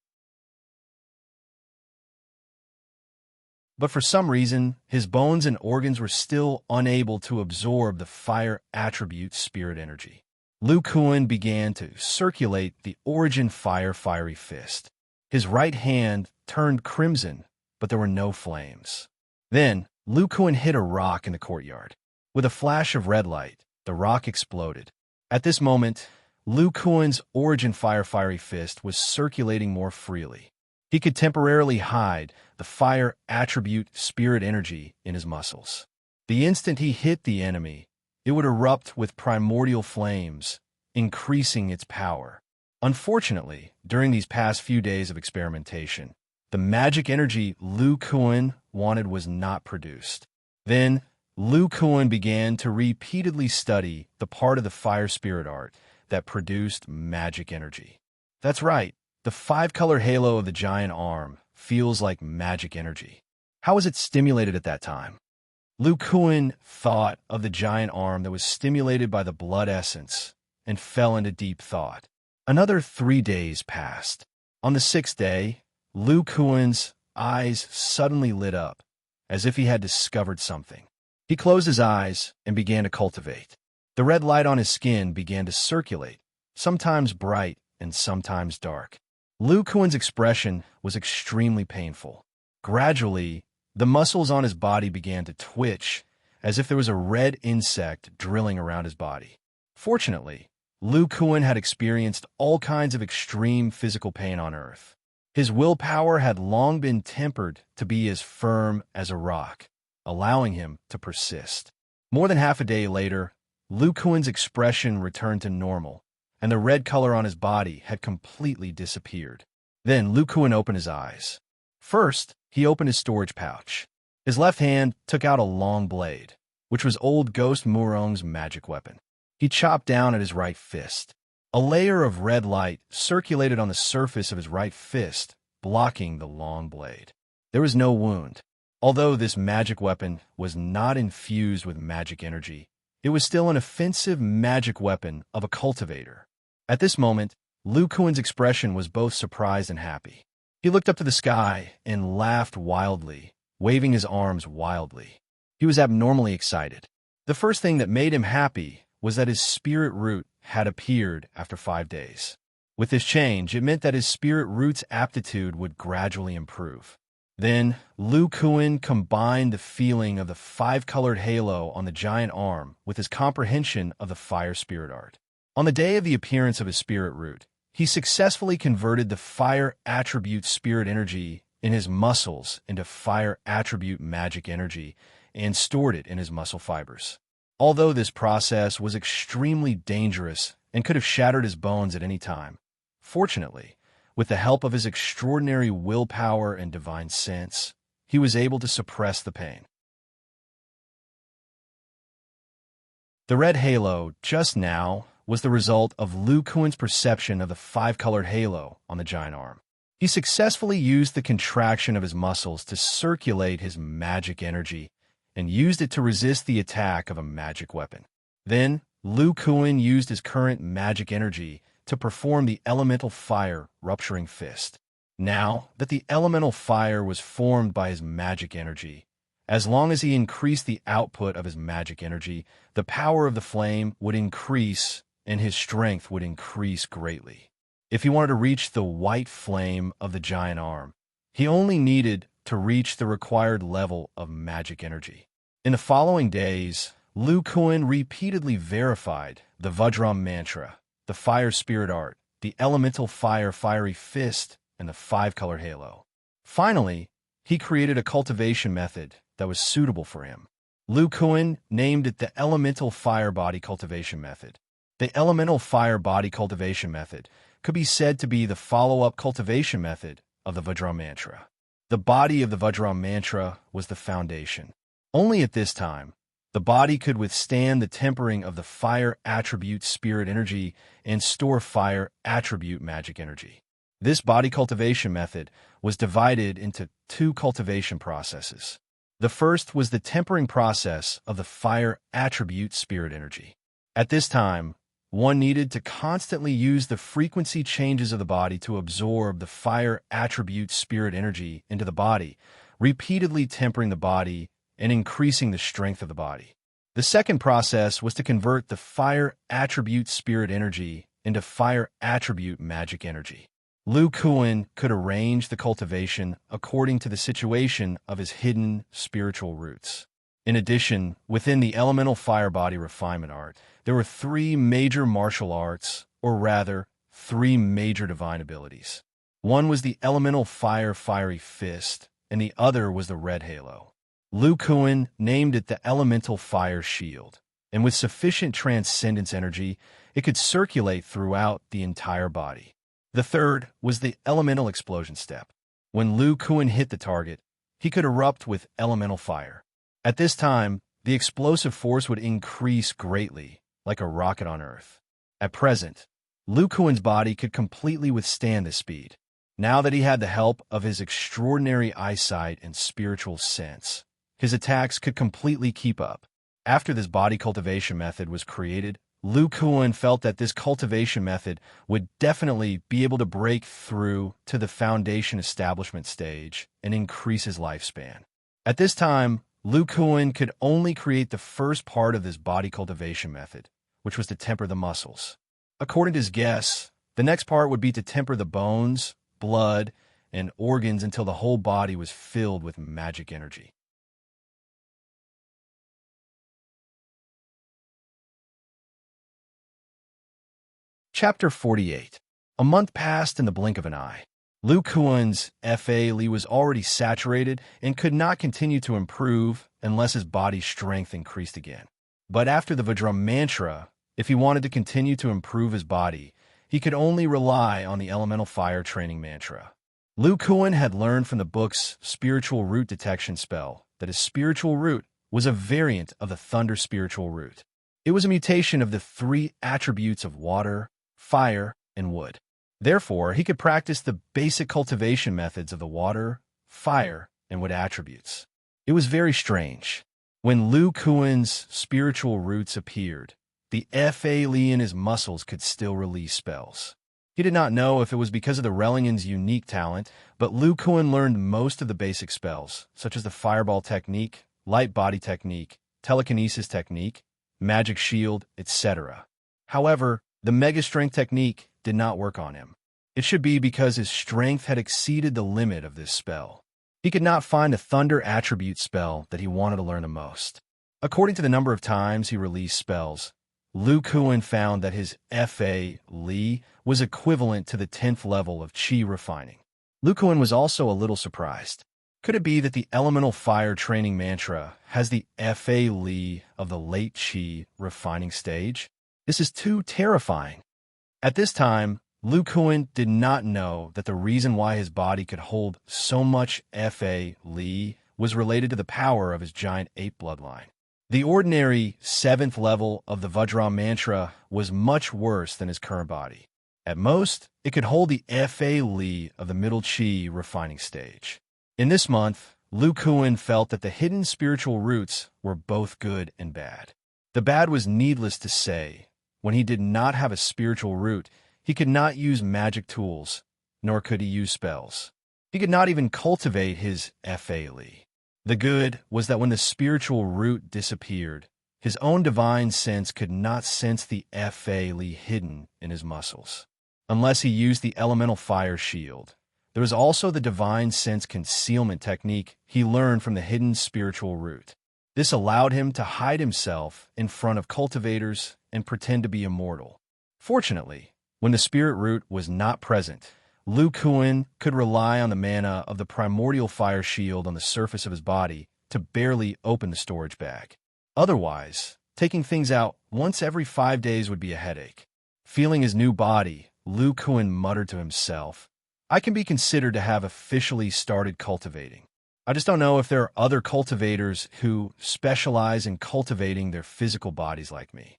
But for some reason, his bones and organs were still unable to absorb the fire attribute spirit energy. Lu Kuan began to circulate the origin fiery fist. His right hand turned crimson, but there were no flames. Then, Lu Kuan hit a rock in the courtyard. With a flash of red light, the rock exploded. At this moment, Lu Kuan's origin fiery fist was circulating more freely. He could temporarily hide the fire attribute spirit energy in his muscles. The instant he hit the enemy, it would erupt with primordial flames, increasing its power. Unfortunately, during these past few days of experimentation, the magic energy Lu Kuan wanted was not produced. Then, Lu Kuan began to repeatedly study the part of the fire spirit art that produced magic energy. That's right, the 5-color halo of the giant arm feels like magic energy. How was it stimulated at that time? Lu Kuan thought of the giant arm that was stimulated by the blood essence and fell into deep thought. Another 3 days passed. On the 6th day, Lu Kuan's eyes suddenly lit up, as if he had discovered something. He closed his eyes and began to cultivate. The red light on his skin began to circulate, sometimes bright and sometimes dark. Lu Kuan's expression was extremely painful. Gradually, the muscles on his body began to twitch, as if there was a red insect drilling around his body. Fortunately, Lu Kuan had experienced all kinds of extreme physical pain on Earth. His willpower had long been tempered to be as firm as a rock, allowing him to persist. More than half a day later, Lu Kuan's expression returned to normal, and the red color on his body had completely disappeared. Then Lu Kuan opened his eyes. First, he opened his storage pouch. His left hand took out a long blade, which was old Ghost Murong's magic weapon. He chopped down at his right fist. A layer of red light circulated on the surface of his right fist, blocking the long blade. There was no wound. Although this magic weapon was not infused with magic energy, it was still an offensive magic weapon of a cultivator. At this moment, Lu Kuan's expression was both surprised and happy. He looked up to the sky and laughed wildly, waving his arms wildly. He was abnormally excited. The first thing that made him happy was that his spirit root had appeared after 5 days. With this change, it meant that his spirit root's aptitude would gradually improve. Then, Lu Kuan combined the feeling of the 5-colored halo on the giant arm with his comprehension of the fire spirit art. On the day of the appearance of his spirit root, he successfully converted the fire attribute spirit energy in his muscles into fire attribute magic energy and stored it in his muscle fibers. Although this process was extremely dangerous and could have shattered his bones at any time, fortunately, with the help of his extraordinary willpower and divine sense, he was able to suppress the pain. The red halo, just now, was the result of Lu Kuan's perception of the 5-colored halo on the giant arm. He successfully used the contraction of his muscles to circulate his magic energy and used it to resist the attack of a magic weapon. Then, Lu Kuan used his current magic energy to perform the elemental fire rupturing fist. Now that the elemental fire was formed by his magic energy, as long as he increased the output of his magic energy, the power of the flame would increase and his strength would increase greatly. If he wanted to reach the white flame of the giant arm, he only needed to reach the required level of magic energy. In the following days, Lu Kuan repeatedly verified the Vajram mantra, the fire spirit art, the elemental fire fiery fist, and the 5-color halo. Finally, he created a cultivation method that was suitable for him. Lu Kuan named it the elemental fire body cultivation method. The elemental fire body cultivation method could be said to be the follow-up cultivation method of the Vajram mantra. The body of the Vajram mantra was the foundation. Only at this time, the body could withstand the tempering of the fire attribute spirit energy and store fire attribute magic energy. This body cultivation method was divided into 2 cultivation processes. The first was the tempering process of the fire attribute spirit energy. At this time, one needed to constantly use the frequency changes of the body to absorb the fire attribute spirit energy into the body, repeatedly tempering the body and increasing the strength of the body. The second process was to convert the fire attribute spirit energy into fire attribute magic energy. Lu Kuan could arrange the cultivation according to the situation of his hidden spiritual roots. In addition, within the elemental fire body refinement art, there were 3 major martial arts, or rather, 3 major divine abilities. One was the elemental fire fiery fist, and the other was the red halo. Lu Kuan named it the elemental fire shield, and with sufficient transcendence energy, it could circulate throughout the entire body. The third was the elemental explosion step. When Lu Kuan hit the target, he could erupt with elemental fire. At this time, the explosive force would increase greatly, like a rocket on Earth. At present, Lu Kuan's body could completely withstand this speed. Now that he had the help of his extraordinary eyesight and spiritual sense, his attacks could completely keep up. After this body cultivation method was created, Lu Kuan felt that this cultivation method would definitely be able to break through to the foundation establishment stage and increase his lifespan. At this time, Lu Kuan could only create the first part of this body cultivation method, which was to temper the muscles. According to his guess, the next part would be to temper the bones, blood, and organs until the whole body was filled with magic energy. Chapter 48. A month passed in the blink of an eye. Lu Kuan's Fa Li was already saturated and could not continue to improve unless his body's strength increased again. But after the Vajram mantra, if he wanted to continue to improve his body, he could only rely on the elemental fire training mantra. Lu Kuan had learned from the book's spiritual root detection spell that his spiritual root was a variant of the thunder spiritual root. It was a mutation of the 3 attributes of water, fire, and wood. Therefore, he could practice the basic cultivation methods of the water, fire, and wood attributes. It was very strange. When Lu Kuan's spiritual roots appeared, the Fa Li in his muscles could still release spells. He did not know if it was because of the Rellingan's unique talent, but Lu Kuan learned most of the basic spells, such as the fireball technique, light body technique, telekinesis technique, magic shield, etc. However, the mega strength technique did not work on him. It should be because his strength had exceeded the limit of this spell. He could not find a thunder attribute spell that he wanted to learn the most. According to the number of times he released spells, Lu Kuan found that his Fa Li was equivalent to the 10th level of Qi refining. Lu Kuan was also a little surprised. Could it be that the elemental fire training mantra has the Fa Li of the late Qi refining stage? This is too terrifying. At this time, Lu Kuan did not know that the reason why his body could hold so much Fa Li was related to the power of his giant ape bloodline. The ordinary 7th level of the Vajra mantra was much worse than his current body. At most, it could hold the Fa Li of the middle Qi refining stage. In this month, Lu Kuan felt that the hidden spiritual roots were both good and bad. The bad was needless to say. When he did not have a spiritual root, he could not use magic tools, nor could he use spells. He could not even cultivate his Fa Li. The good was that when the spiritual root disappeared, his own divine sense could not sense the Fa Li hidden in his muscles. Unless he used the elemental fire shield. There was also the divine sense concealment technique he learned from the hidden spiritual root. This allowed him to hide himself in front of cultivators and pretend to be immortal. Fortunately, when the spirit root was not present, Lu Kuan could rely on the mana of the primordial fire shield on the surface of his body to barely open the storage bag. Otherwise, taking things out once every 5 days would be a headache. Feeling his new body, Lu Kuan muttered to himself, "I can be considered to have officially started cultivating. I just don't know if there are other cultivators who specialize in cultivating their physical bodies like me."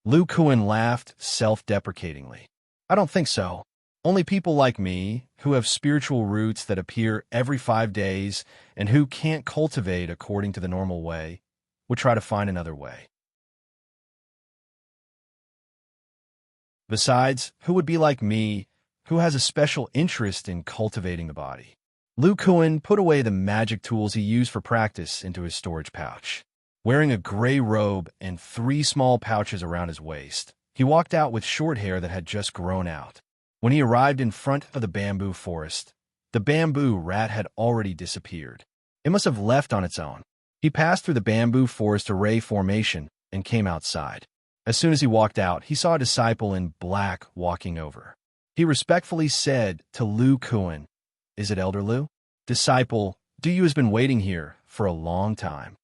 Lu Kuan laughed self-deprecatingly. "I don't think so. Only people like me, who have spiritual roots that appear every 5 days and who can't cultivate according to the normal way, would try to find another way. Besides, who would be like me, who has a special interest in cultivating the body?" Lu Kuan put away the magic tools he used for practice into his storage pouch. Wearing a gray robe and 3 small pouches around his waist, he walked out with short hair that had just grown out. When he arrived in front of the bamboo forest, the bamboo rat had already disappeared. It must have left on its own. He passed through the bamboo forest array formation and came outside. As soon as he walked out, he saw a disciple in black walking over. He respectfully said to Lu Kuan, "Is it Elder Lu?" "Disciple, Du has been waiting here for a long time."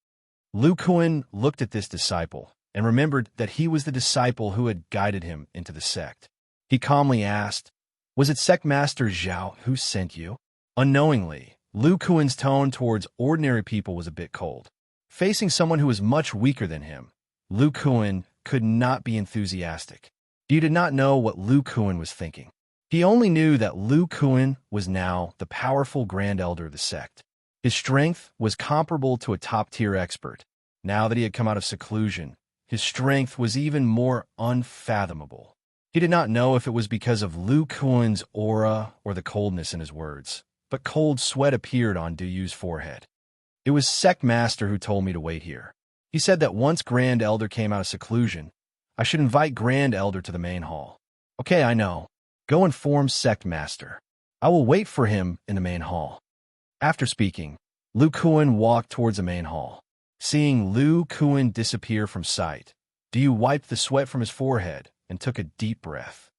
Lu Kuan looked at this disciple and remembered that he was the disciple who had guided him into the sect. He calmly asked, "Was it Sect Master Zhao who sent you?" Unknowingly, Lu Kuan's tone towards ordinary people was a bit cold. Facing someone who was much weaker than him, Lu Kuan could not be enthusiastic. He did not know what Lu Kuan was thinking. He only knew that Lu Kuan was now the powerful Grand Elder of the sect. His strength was comparable to a top-tier expert. Now that he had come out of seclusion, his strength was even more unfathomable. He did not know if it was because of Lu Kuan's aura or the coldness in his words, but cold sweat appeared on Duyu's forehead. "It was Sect Master who told me to wait here. He said that once Grand Elder came out of seclusion, I should invite Grand Elder to the main hall." "Okay, I know. Go inform Sect Master. I will wait for him in the main hall." After speaking, Lu Kuan walked towards the main hall. Seeing Lu Kuan disappear from sight, Duyu wiped the sweat from his forehead and took a deep breath.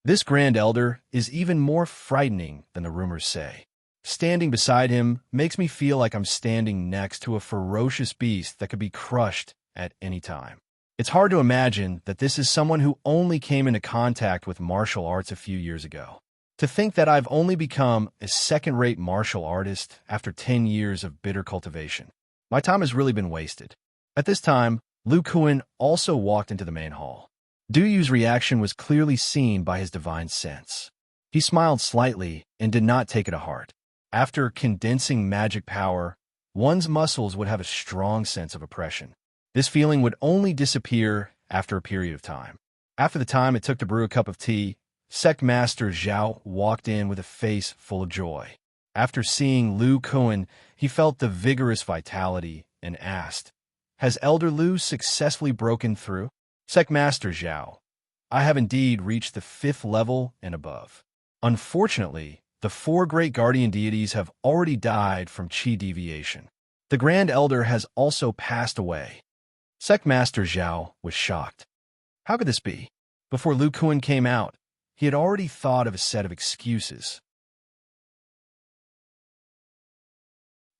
This Grand Elder is even more frightening than the rumors say. Standing beside him makes me feel like I'm standing next to a ferocious beast that could be crushed at any time. It's hard to imagine that this is someone who only came into contact with martial arts a few years ago. To think that I've only become a second-rate martial artist after 10 years of bitter cultivation. My time has really been wasted. At this time, Lu Kuan also walked into the main hall. Duyu's reaction was clearly seen by his divine sense. He smiled slightly and did not take it to heart. After condensing magic power, one's muscles would have a strong sense of oppression. This feeling would only disappear after a period of time. After the time it took to brew a cup of tea, Sect Master Zhao walked in with a face full of joy. After seeing Lu Kuan, he felt the vigorous vitality and asked, Has Elder Lu successfully broken through? Sect Master Zhao, I have indeed reached the 5th level and above. Unfortunately, the 4 great guardian deities have already died from qi deviation. The Grand Elder has also passed away. Sect Master Zhao was shocked. How could this be? Before Lu Kuan came out, he had already thought of a set of excuses.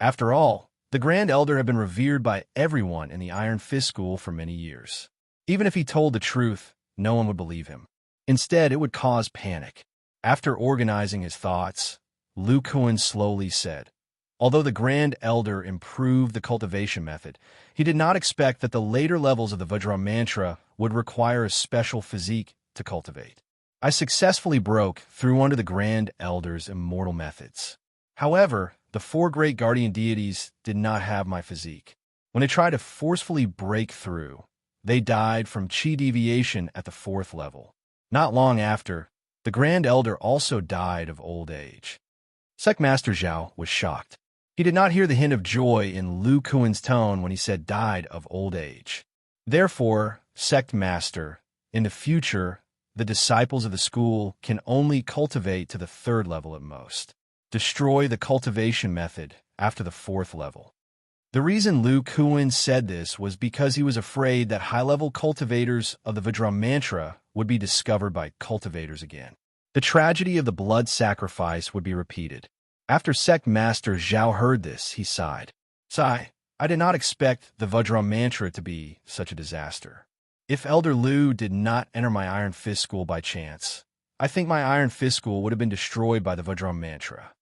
After all, the Grand Elder had been revered by everyone in the Iron Fist School for many years. Even if he told the truth, no one would believe him. Instead, it would cause panic. After organizing his thoughts, Lu Kuan slowly said, although the Grand Elder improved the cultivation method, he did not expect that the later levels of the Vajra mantra would require a special physique to cultivate. I successfully broke through under the Grand Elder's immortal methods. However, the 4 great guardian deities did not have my physique. When they tried to forcefully break through, they died from qi deviation at the 4th level. Not long after, the Grand Elder also died of old age. Sect Master Zhao was shocked. He did not hear the hint of joy in Lu Kuan's tone when he said died of old age. Therefore, Sect Master, in the future, the disciples of the school can only cultivate to the 3rd level at most. Destroy the cultivation method after the 4th level. The reason Lu Kuan said this was because he was afraid that high-level cultivators of the Vajra mantra would be discovered by cultivators again. The tragedy of the blood sacrifice would be repeated. After Sect Master Zhao heard this, he sighed. Sigh, I did not expect the Vajra mantra to be such a disaster. If Elder Lu did not enter my Iron Fist School by chance, I think my Iron Fist School would have been destroyed by the Vajra mantra.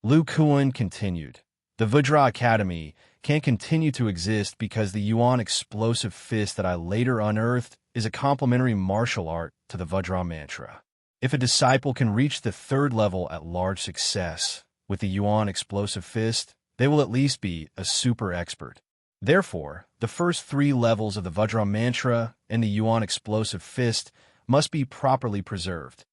Lu Kuan continued, the Vajra Academy can't continue to exist because the Yuan explosive fist that I later unearthed is a complementary martial art to the Vajra mantra. If a disciple can reach the 3rd level at large success with the Yuan explosive fist, they will at least be a super expert. Therefore, the first 3 levels of the Vajra mantra and the Yuan explosive fist must be properly preserved.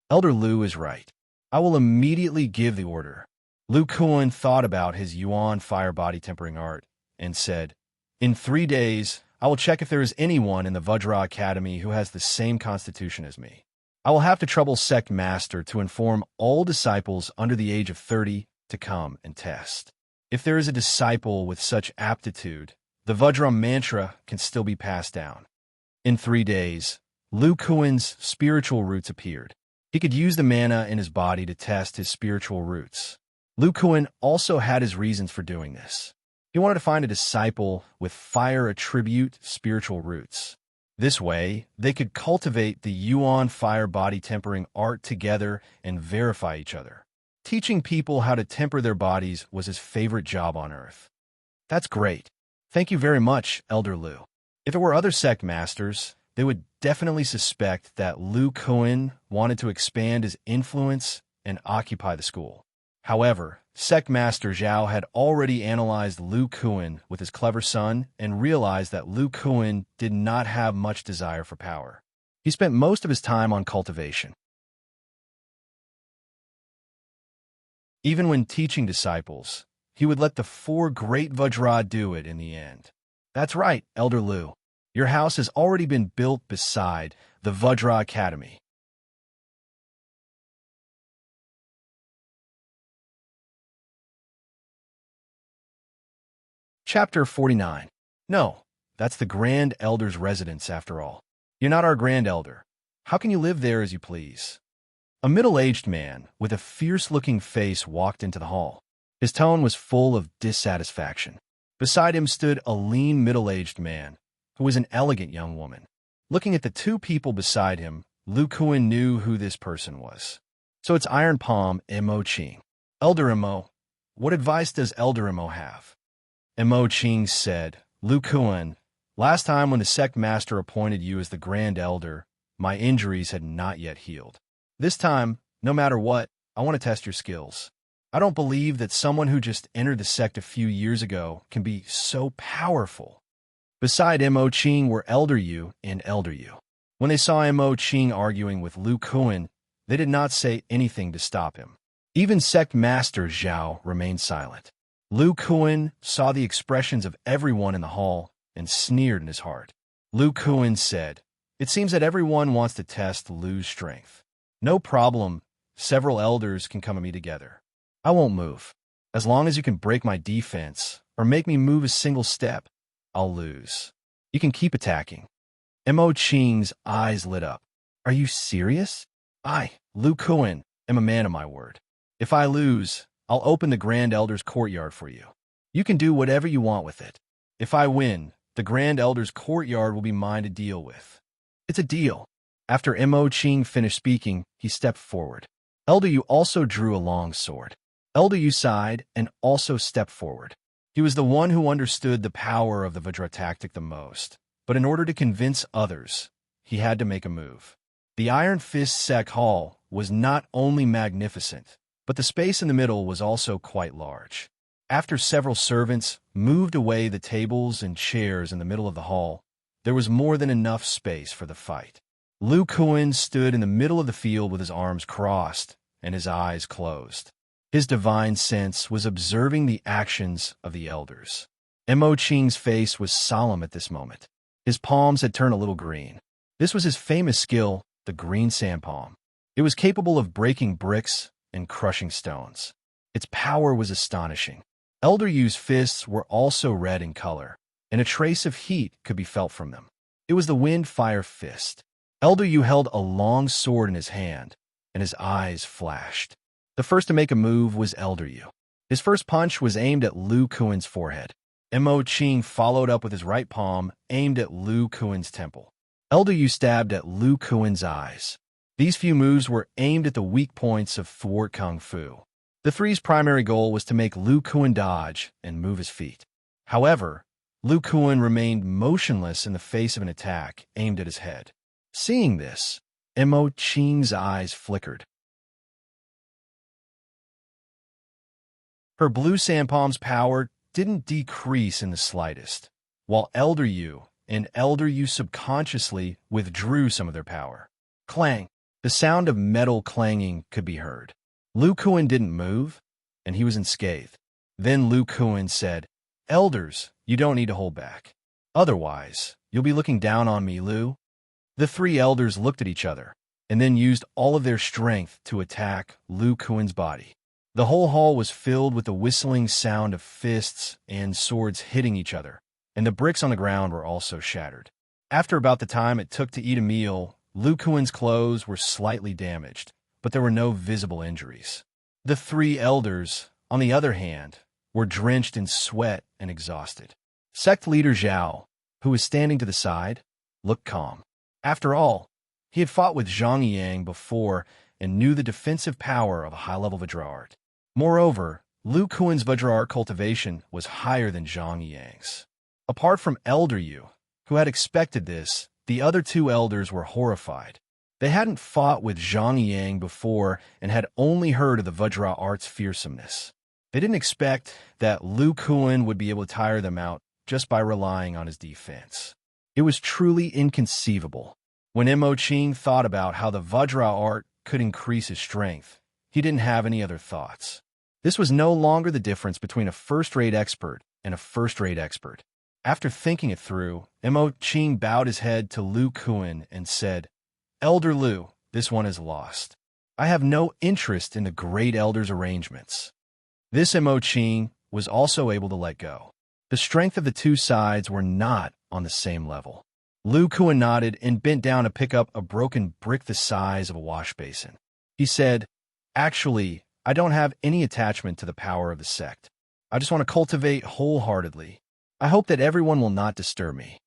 Elder Lu is right. I will immediately give the order. Lu Kuan thought about his Yuan fire body tempering art and said, in 3 days, I will check if there is anyone in the Vajra Academy who has the same constitution as me. I will have to trouble Sect Master to inform all disciples under the age of 30 to come and test. If there is a disciple with such aptitude, the Vajra mantra can still be passed down. In 3 days, Lu Kuan's spiritual roots appeared. He could use the mana in his body to test his spiritual roots. Lu Kuan also had his reasons for doing this. He wanted to find a disciple with fire attribute spiritual roots. This way, they could cultivate the Yuan fire body tempering art together and verify each other. Teaching people how to temper their bodies was his favorite job on Earth. That's great. Thank you very much, Elder Lu. If it were other sect masters, they would definitely suspect that Lu Kuan wanted to expand his influence and occupy the school. However, Sect Master Zhao had already analyzed Lu Kuan with his clever son and realized that Lu Kuan did not have much desire for power. He spent most of his time on cultivation. Even when teaching disciples, he would let the 4 great Vajra do it in the end. That's right, Elder Lu. Your house has already been built beside the Vajra Academy. Chapter 49. No, that's the Grand Elder's residence after all. You're not our Grand Elder. How can you live there as you please? A middle-aged man with a fierce-looking face walked into the hall. His tone was full of dissatisfaction. Beside him stood a lean middle-aged man, who was an elegant young woman. Looking at the 2 people beside him, Lu Kuan knew who this person was. So it's Iron Palm Mo Qing. Elder Mo, what advice does Elder Mo have? Mo Qing said, Lu Kuan, last time when the sect master appointed you as the Grand Elder, my injuries had not yet healed. This time, no matter what, I want to test your skills. I don't believe that someone who just entered the sect a few years ago can be so powerful. Beside Mo Qing were Elder Yu and Elder Yu. When they saw Mo Qing arguing with Lu Kuan, they did not say anything to stop him. Even Sect Master Zhao remained silent. Lu Kuan saw the expressions of everyone in the hall and sneered in his heart. Lu Kuan said, "It seems that everyone wants to test Lu's strength. No problem. Several elders can come at me together. I won't move. As long as you can break my defense or make me move a single step, I'll lose. You can keep attacking." Mo Qing's eyes lit up. "Are you serious? I, Lu Kuan, am a man of my word. If I lose, I'll open the Grand Elder's courtyard for you. You can do whatever you want with it. If I win, the Grand Elder's courtyard will be mine to deal with. It's a deal." After Mo Qing finished speaking, he stepped forward. Elder Yu also drew a long sword. Elder Yu sighed and also stepped forward. He was the one who understood the power of the Vajra tactic the most, but in order to convince others, he had to make a move. The Iron Fist Sec Hall was not only magnificent, but the space in the middle was also quite large. After several servants moved away the tables and chairs in the middle of the hall, there was more than enough space for the fight. Lu Kuan stood in the middle of the field with his arms crossed and his eyes closed. His divine sense was observing the actions of the elders. Mo Qing's face was solemn at this moment. His palms had turned a little green. This was his famous skill, the green sand palm. It was capable of breaking bricks and crushing stones. Its power was astonishing. Elder Yu's fists were also red in color, and a trace of heat could be felt from them. It was the Wind-Fire Fist. Elder Yu held a long sword in his hand, and his eyes flashed. The first to make a move was Elder Yu. His first punch was aimed at Lu Kuan's forehead. Mo Qing followed up with his right palm, aimed at Lu Kuan's temple. Elder Yu stabbed at Lu Kuan's eyes. These few moves were aimed at the weak points of thwart Kung Fu. The three's primary goal was to make Lu Kuan dodge and move his feet. However, Lu Kuan remained motionless in the face of an attack aimed at his head. Seeing this, Mo Qing's eyes flickered. Her blue sand palm's power didn't decrease in the slightest, while Elder Yu and Elder Yu subconsciously withdrew some of their power. Clang! The sound of metal clanging could be heard. Lu Kuan didn't move, and he was unscathed. Then Lu Kuan said, "Elders, you don't need to hold back. Otherwise, you'll be looking down on me, Lu." The three elders looked at each other, and then used all of their strength to attack Lu Kuan's body. The whole hall was filled with the whistling sound of fists and swords hitting each other, and the bricks on the ground were also shattered. After about the time it took to eat a meal, Lu Kuan's clothes were slightly damaged, but there were no visible injuries. The three elders, on the other hand, were drenched in sweat and exhausted. Sect leader Zhao, who was standing to the side, looked calm. After all, he had fought with Zhang Yang before and knew the defensive power of a high-level Vajra art. Moreover, Lu Kuan's Vajra art cultivation was higher than Zhang Yang's. Apart from Elder Yu, who had expected this, the other two elders were horrified. They hadn't fought with Zhang Yang before and had only heard of the Vajra art's fearsomeness. They didn't expect that Lu Kuan would be able to tire them out just by relying on his defense. It was truly inconceivable. When Mo Qing thought about how the Vajra art could increase his strength, he didn't have any other thoughts. This was no longer the difference between a first-rate expert and a first-rate expert. After thinking it through, Mo Qing bowed his head to Lu Kuan and said, "Elder Lu, this one is lost. I have no interest in the Great Elder's arrangements." This Mo Qing was also able to let go. The strength of the two sides were not on the same level. Lu Kuan nodded and bent down to pick up a broken brick the size of a wash basin. He said, "Actually, I don't have any attachment to the power of the sect. I just want to cultivate wholeheartedly. I hope that everyone will not disturb me."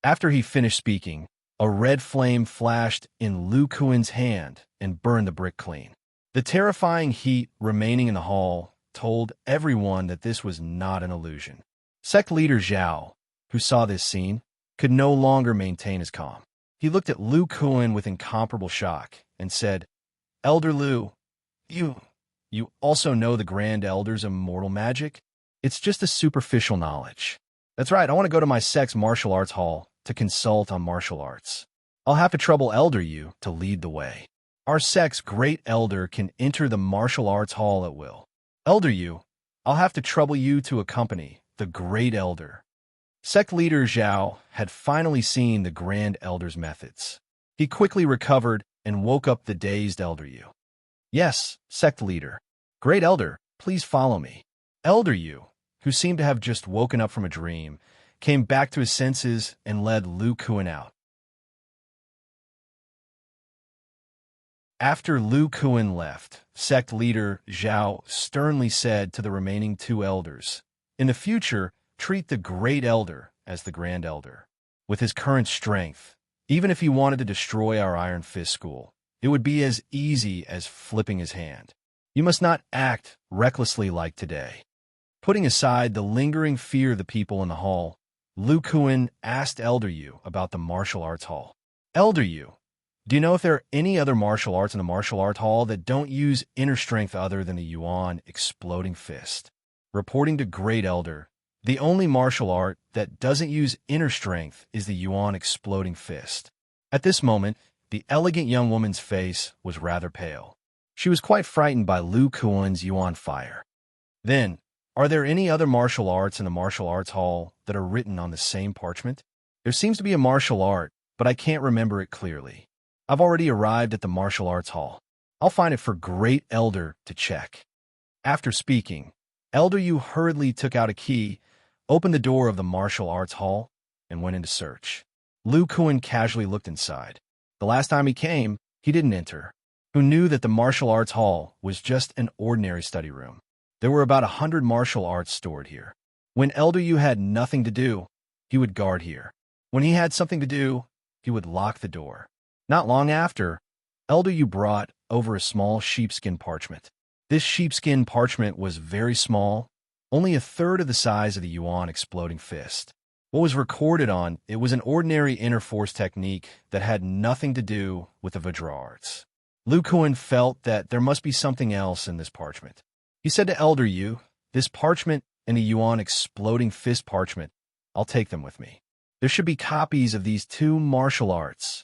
After he finished speaking, a red flame flashed in Lu Kuan's hand and burned the brick clean. The terrifying heat remaining in the hall told everyone that this was not an illusion. Sect leader Zhao, who saw this scene, could no longer maintain his calm. He looked at Lu Kuan with incomparable shock and said, "Elder Lu, you also know the Grand Elder's immortal magic? It's just a superficial knowledge." "That's right, I want to go to my sect's martial arts hall to consult on martial arts. I'll have to trouble Elder Yu to lead the way. Our sect's great elder can enter the martial arts hall at will. Elder Yu, I'll have to trouble you to accompany the great elder." Sect leader Zhao had finally seen the Grand Elder's methods. He quickly recovered and woke up the dazed Elder Yu. Yes, Sect leader. Great Elder, please follow me. Elder Yu, who seemed to have just woken up from a dream, came back to his senses and led Lu Kuan out. After Lu Kuan left, sect leader Zhao sternly said to the remaining two elders, "In the future, treat the Great Elder as the Grand Elder. With his current strength, even if he wanted to destroy our Iron Fist School, it would be as easy as flipping his hand. You must not act recklessly like today." Putting aside the lingering fear of the people in the hall, Lu Kuan asked Elder Yu about the martial arts hall. "Elder Yu, do you know if there are any other martial arts in the martial art hall that don't use inner strength other than the Yuan exploding fist?" Reporting to Great Elder, the only martial art that doesn't use inner strength is the Yuan exploding fist. At this moment, the elegant young woman's face was rather pale. She was quite frightened by Lu Kuan's Yuan fire. "Then, are there any other martial arts in the martial arts hall that are written on the same parchment? There seems to be a martial art, but I can't remember it clearly. I've already arrived at the martial arts hall. I'll find it for Great Elder to check." After speaking, Elder Yu hurriedly took out a key, opened the door of the martial arts hall, and went into search. Lu Kuan casually looked inside. The last time he came, he didn't enter. Who knew that the martial arts hall was just an ordinary study room? There were about 100 martial arts stored here. When Elder Yu had nothing to do, he would guard here. When he had something to do, he would lock the door. Not long after, Elder Yu brought over a small sheepskin parchment. This sheepskin parchment was very small, only a third of the size of the Yuan exploding fist. What was recorded on it was an ordinary inner force technique that had nothing to do with the Vajra arts. Lu Kuan felt that there must be something else in this parchment. He said to Elder Yu, "This parchment and the Yuan exploding fist parchment, I'll take them with me. There should be copies of these two martial arts.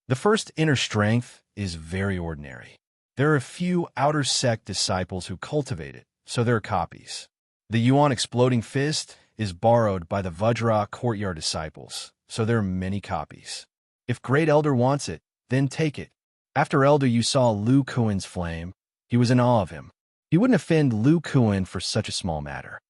The first inner strength is very ordinary. There are a few outer sect disciples who cultivate it, so there are copies. The Yuan exploding fist is borrowed by the Vajra courtyard disciples, so there are many copies. If Great Elder wants it, then take it." After Elder Yu saw Lu Kuan's flame, he was in awe of him. He wouldn't offend Lu Kuan for such a small matter.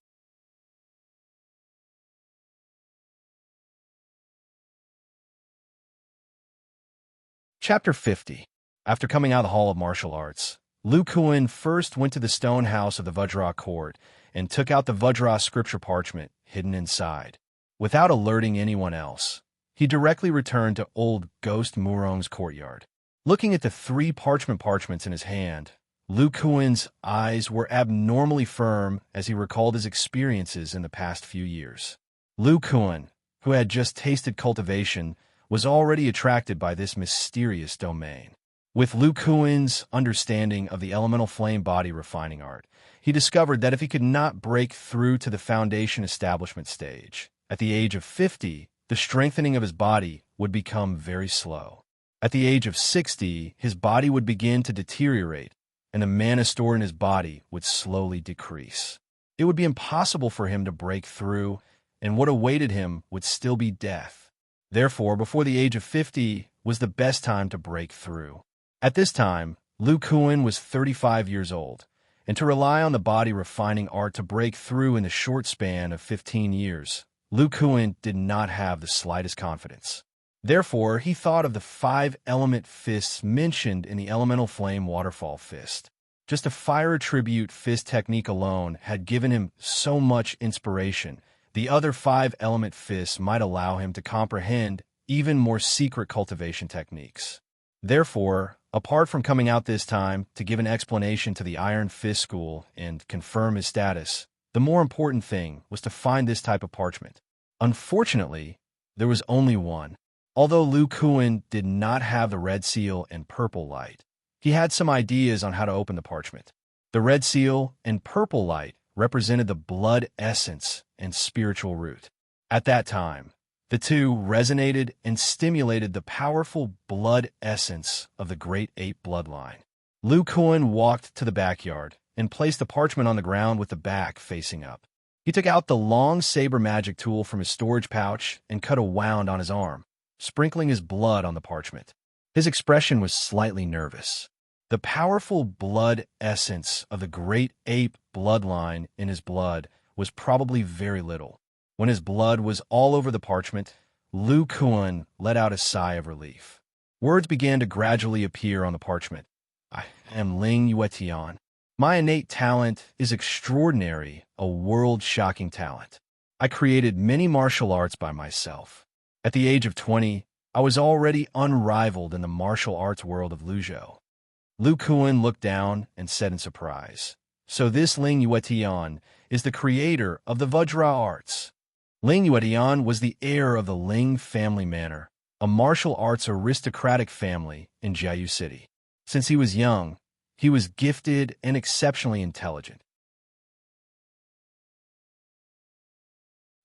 Chapter 50. After coming out of the Hall of Martial Arts, Lu Kuan first went to the stone house of the Vajra court and took out the Vajra scripture parchment hidden inside. Without alerting anyone else, he directly returned to old Ghost Murong's courtyard. Looking at the three parchments in his hand, Lu Kuan's eyes were abnormally firm as he recalled his experiences in the past few years. Lu Kuan, who had just tasted cultivation, was already attracted by this mysterious domain. With Lu Kuan's understanding of the elemental flame body refining art, he discovered that if he could not break through to the foundation establishment stage, at the age of 50, the strengthening of his body would become very slow. At the age of 60, his body would begin to deteriorate, and the mana stored in his body would slowly decrease. It would be impossible for him to break through, and what awaited him would still be death. Therefore, before the age of 50 was the best time to break through. At this time, Lu Kuan was 35 years old, and to rely on the body refining art to break through in the short span of 15 years, Lu Kuan did not have the slightest confidence. Therefore, he thought of the 5-element fists mentioned in the elemental flame waterfall fist. Just a fire attribute fist technique alone had given him so much inspiration. The other 5-element fists might allow him to comprehend even more secret cultivation techniques. Therefore, apart from coming out this time to give an explanation to the Iron Fist School and confirm his status, the more important thing was to find this type of parchment. Unfortunately, there was only one. Although Lu Kuan did not have the red seal and purple light, he had some ideas on how to open the parchment. The red seal and purple light represented the blood essence and spiritual root. At that time, the two resonated and stimulated the powerful blood essence of the Great Ape bloodline. Lu Kuan walked to the backyard and placed the parchment on the ground with the back facing up. He took out the long saber magic tool from his storage pouch and cut a wound on his arm, sprinkling his blood on the parchment. His expression was slightly nervous. The powerful blood essence of the great ape bloodline in his blood was probably very little. When his blood was all over the parchment, Lu Kuan let out a sigh of relief. Words began to gradually appear on the parchment. I am Ling Yuetian. My innate talent is extraordinary, a world-shocking talent. I created many martial arts by myself. At the age of 20, I was already unrivaled in the martial arts world of Luzhou. Lu Kuan looked down and said in surprise, "So this Ling Yuetian is the creator of the Vajra arts." Ling Yuetian was the heir of the Ling family manor, a martial arts aristocratic family in Jiayu City. Since he was young, he was gifted and exceptionally intelligent.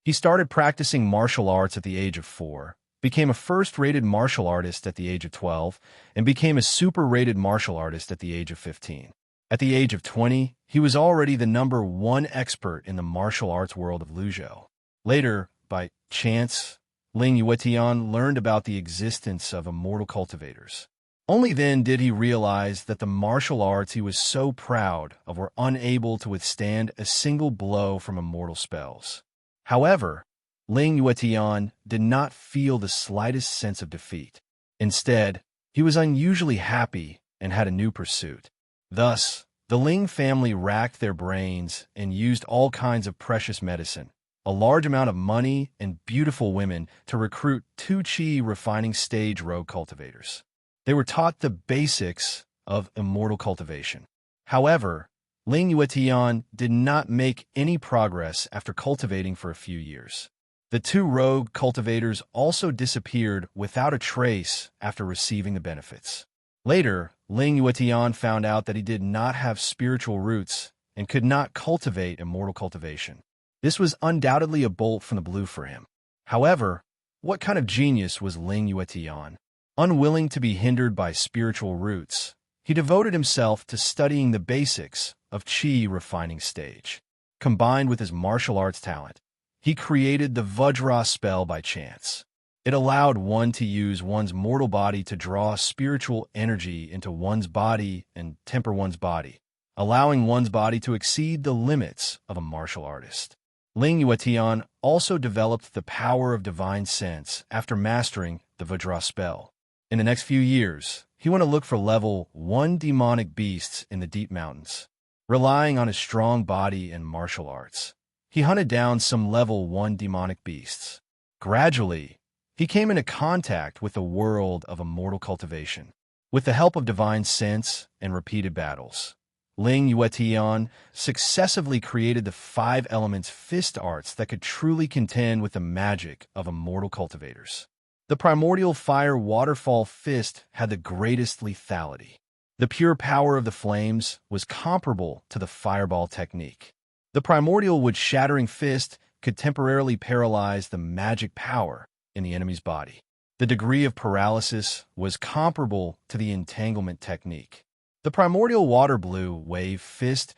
He started practicing martial arts at the age of 4, became a first-rated martial artist at the age of 12, and became a super-rated martial artist at the age of 15. At the age of 20, he was already the #1 expert in the martial arts world of Luzhou. Later, by chance, Ling Yuetian learned about the existence of immortal cultivators. Only then did he realize that the martial arts he was so proud of were unable to withstand a single blow from immortal spells. However, Ling Yuetian did not feel the slightest sense of defeat. Instead, he was unusually happy and had a new pursuit. Thus, the Ling family racked their brains and used all kinds of precious medicine, a large amount of money, and beautiful women to recruit 2 Qi refining stage rogue cultivators. They were taught the basics of immortal cultivation. However, Ling Yuetian did not make any progress after cultivating for a few years. The 2 rogue cultivators also disappeared without a trace after receiving the benefits. Later, Ling Yuetian found out that he did not have spiritual roots and could not cultivate immortal cultivation. This was undoubtedly a bolt from the blue for him. However, what kind of genius was Ling Yuetian? Unwilling to be hindered by spiritual roots, he devoted himself to studying the basics of Qi refining stage. Combined with his martial arts talent, he created the Vajra spell by chance. It allowed one to use one's mortal body to draw spiritual energy into one's body and temper one's body, allowing one's body to exceed the limits of a martial artist. Ling Yuetian also developed the power of divine sense after mastering the Vajra spell. In the next few years, he went to look for level 1 demonic beasts in the deep mountains. Relying on his strong body and martial arts, he hunted down some level 1 demonic beasts. Gradually, he came into contact with the world of immortal cultivation. With the help of divine sense and repeated battles, Ling Yuetian successively created the 5 elements fist arts that could truly contend with the magic of immortal cultivators. The primordial fire waterfall fist had the greatest lethality. The pure power of the flames was comparable to the fireball technique. The primordial wood-shattering fist could temporarily paralyze the magic power in the enemy's body. The degree of paralysis was comparable to the entanglement technique. The primordial water blue wave fist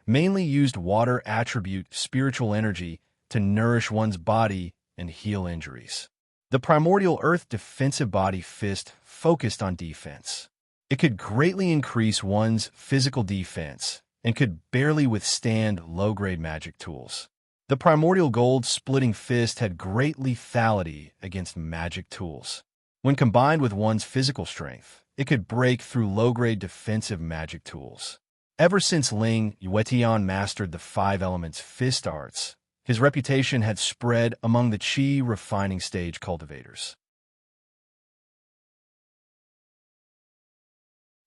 mainly used water attribute spiritual energy to nourish one's body and heal injuries. The primordial earth defensive body fist focused on defense. It could greatly increase one's physical defense and could barely withstand low-grade magic tools. The primordial gold splitting fist had great lethality against magic tools. When combined with one's physical strength, it could break through low-grade defensive magic tools. Ever since Ling Yuetian mastered the 5 elements fist arts, his reputation had spread among the Qi refining stage cultivators.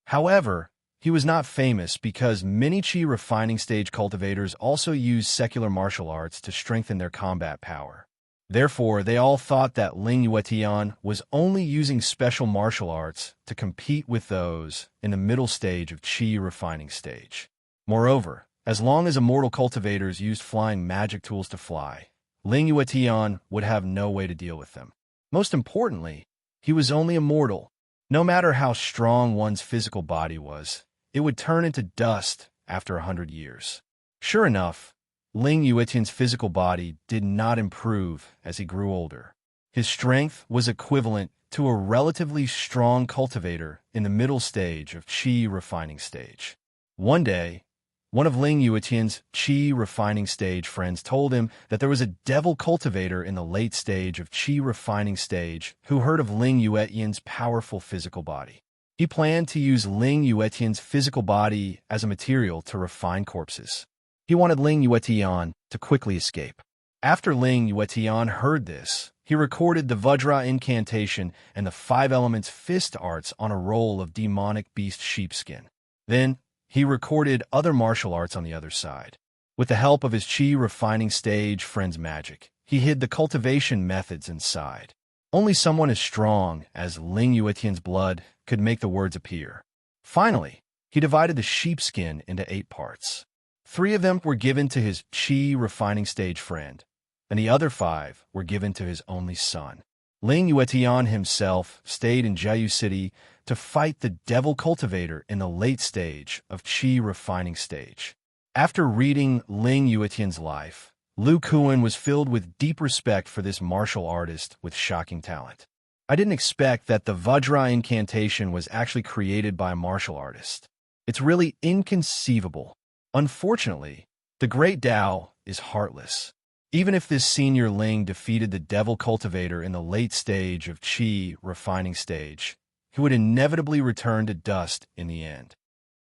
However, he was not famous because many Qi refining stage cultivators also use secular martial arts to strengthen their combat power. Therefore, they all thought that Ling Yuetian was only using special martial arts to compete with those in the middle stage of Qi refining stage. Moreover, as long as immortal cultivators used flying magic tools to fly, Ling Yuetian would have no way to deal with them. Most importantly, he was only immortal. No matter how strong one's physical body was, it would turn into dust after 100 years. Sure enough, Ling Yuetian's physical body did not improve as he grew older. His strength was equivalent to a relatively strong cultivator in the middle stage of qi refining stage. One day, one of Ling Yuetian's qi refining stage friends told him that there was a devil cultivator in the late stage of qi refining stage who heard of Ling Yuetian's powerful physical body. He planned to use Ling Yuetian's physical body as a material to refine corpses. He wanted Ling Yuetian to quickly escape. After Ling Yuetian heard this, he recorded the Vajra incantation and the 5 elements fist arts on a roll of demonic beast sheepskin. Then, he recorded other martial arts on the other side. With the help of his qi refining stage friend's magic, he hid the cultivation methods inside. Only someone as strong as Ling Yuetian's blood could make the words appear. Finally, he divided the sheepskin into 8 parts. 3 of them were given to his qi refining stage friend, and the other 5 were given to his only son. Ling Yuetian himself stayed in Jiayu City to fight the devil cultivator in the late stage of qi refining stage. After reading Ling Yuetian's life, Lu Kuan was filled with deep respect for this martial artist with shocking talent. I didn't expect that the Vajra incantation was actually created by a martial artist. It's really inconceivable. Unfortunately, the great Tao is heartless. Even if this senior Ling defeated the devil cultivator in the late stage of qi refining stage, he would inevitably return to dust in the end.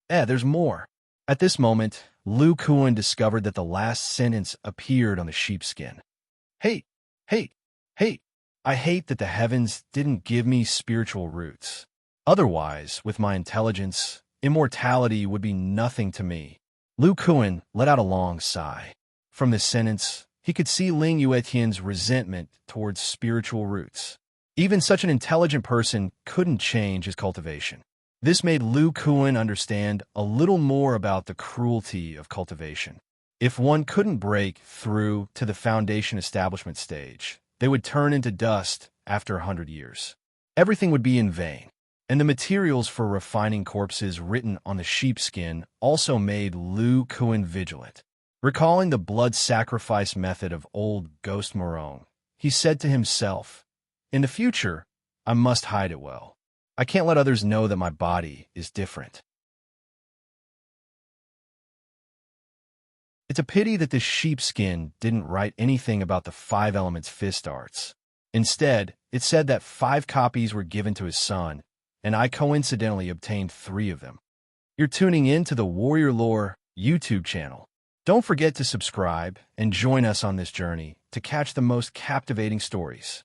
There's more. At this moment, Lu Kuan discovered that the last sentence appeared on the sheepskin. Hey, hey, hey, I hate that the heavens didn't give me spiritual roots. Otherwise, with my intelligence, immortality would be nothing to me. Lu Kuan let out a long sigh. From this sentence, he could see Ling Yuetian's resentment towards spiritual roots. Even such an intelligent person couldn't change his cultivation. This made Lu Kuan understand a little more about the cruelty of cultivation. If one couldn't break through to the foundation establishment stage, they would turn into dust after 100 years. Everything would be in vain. And the materials for refining corpses written on the sheepskin also made Lu Kuan vigilant. Recalling the blood sacrifice method of old Ghost Morong, he said to himself, "In the future, I must hide it well. I can't let others know that my body is different." It's a pity that this sheepskin didn't write anything about the 5 elements fist arts. Instead, it said that 5 copies were given to his son, and I coincidentally obtained 3 of them. You're tuning in to the Warrior Lore YouTube channel. Don't forget to subscribe and join us on this journey to catch the most captivating stories.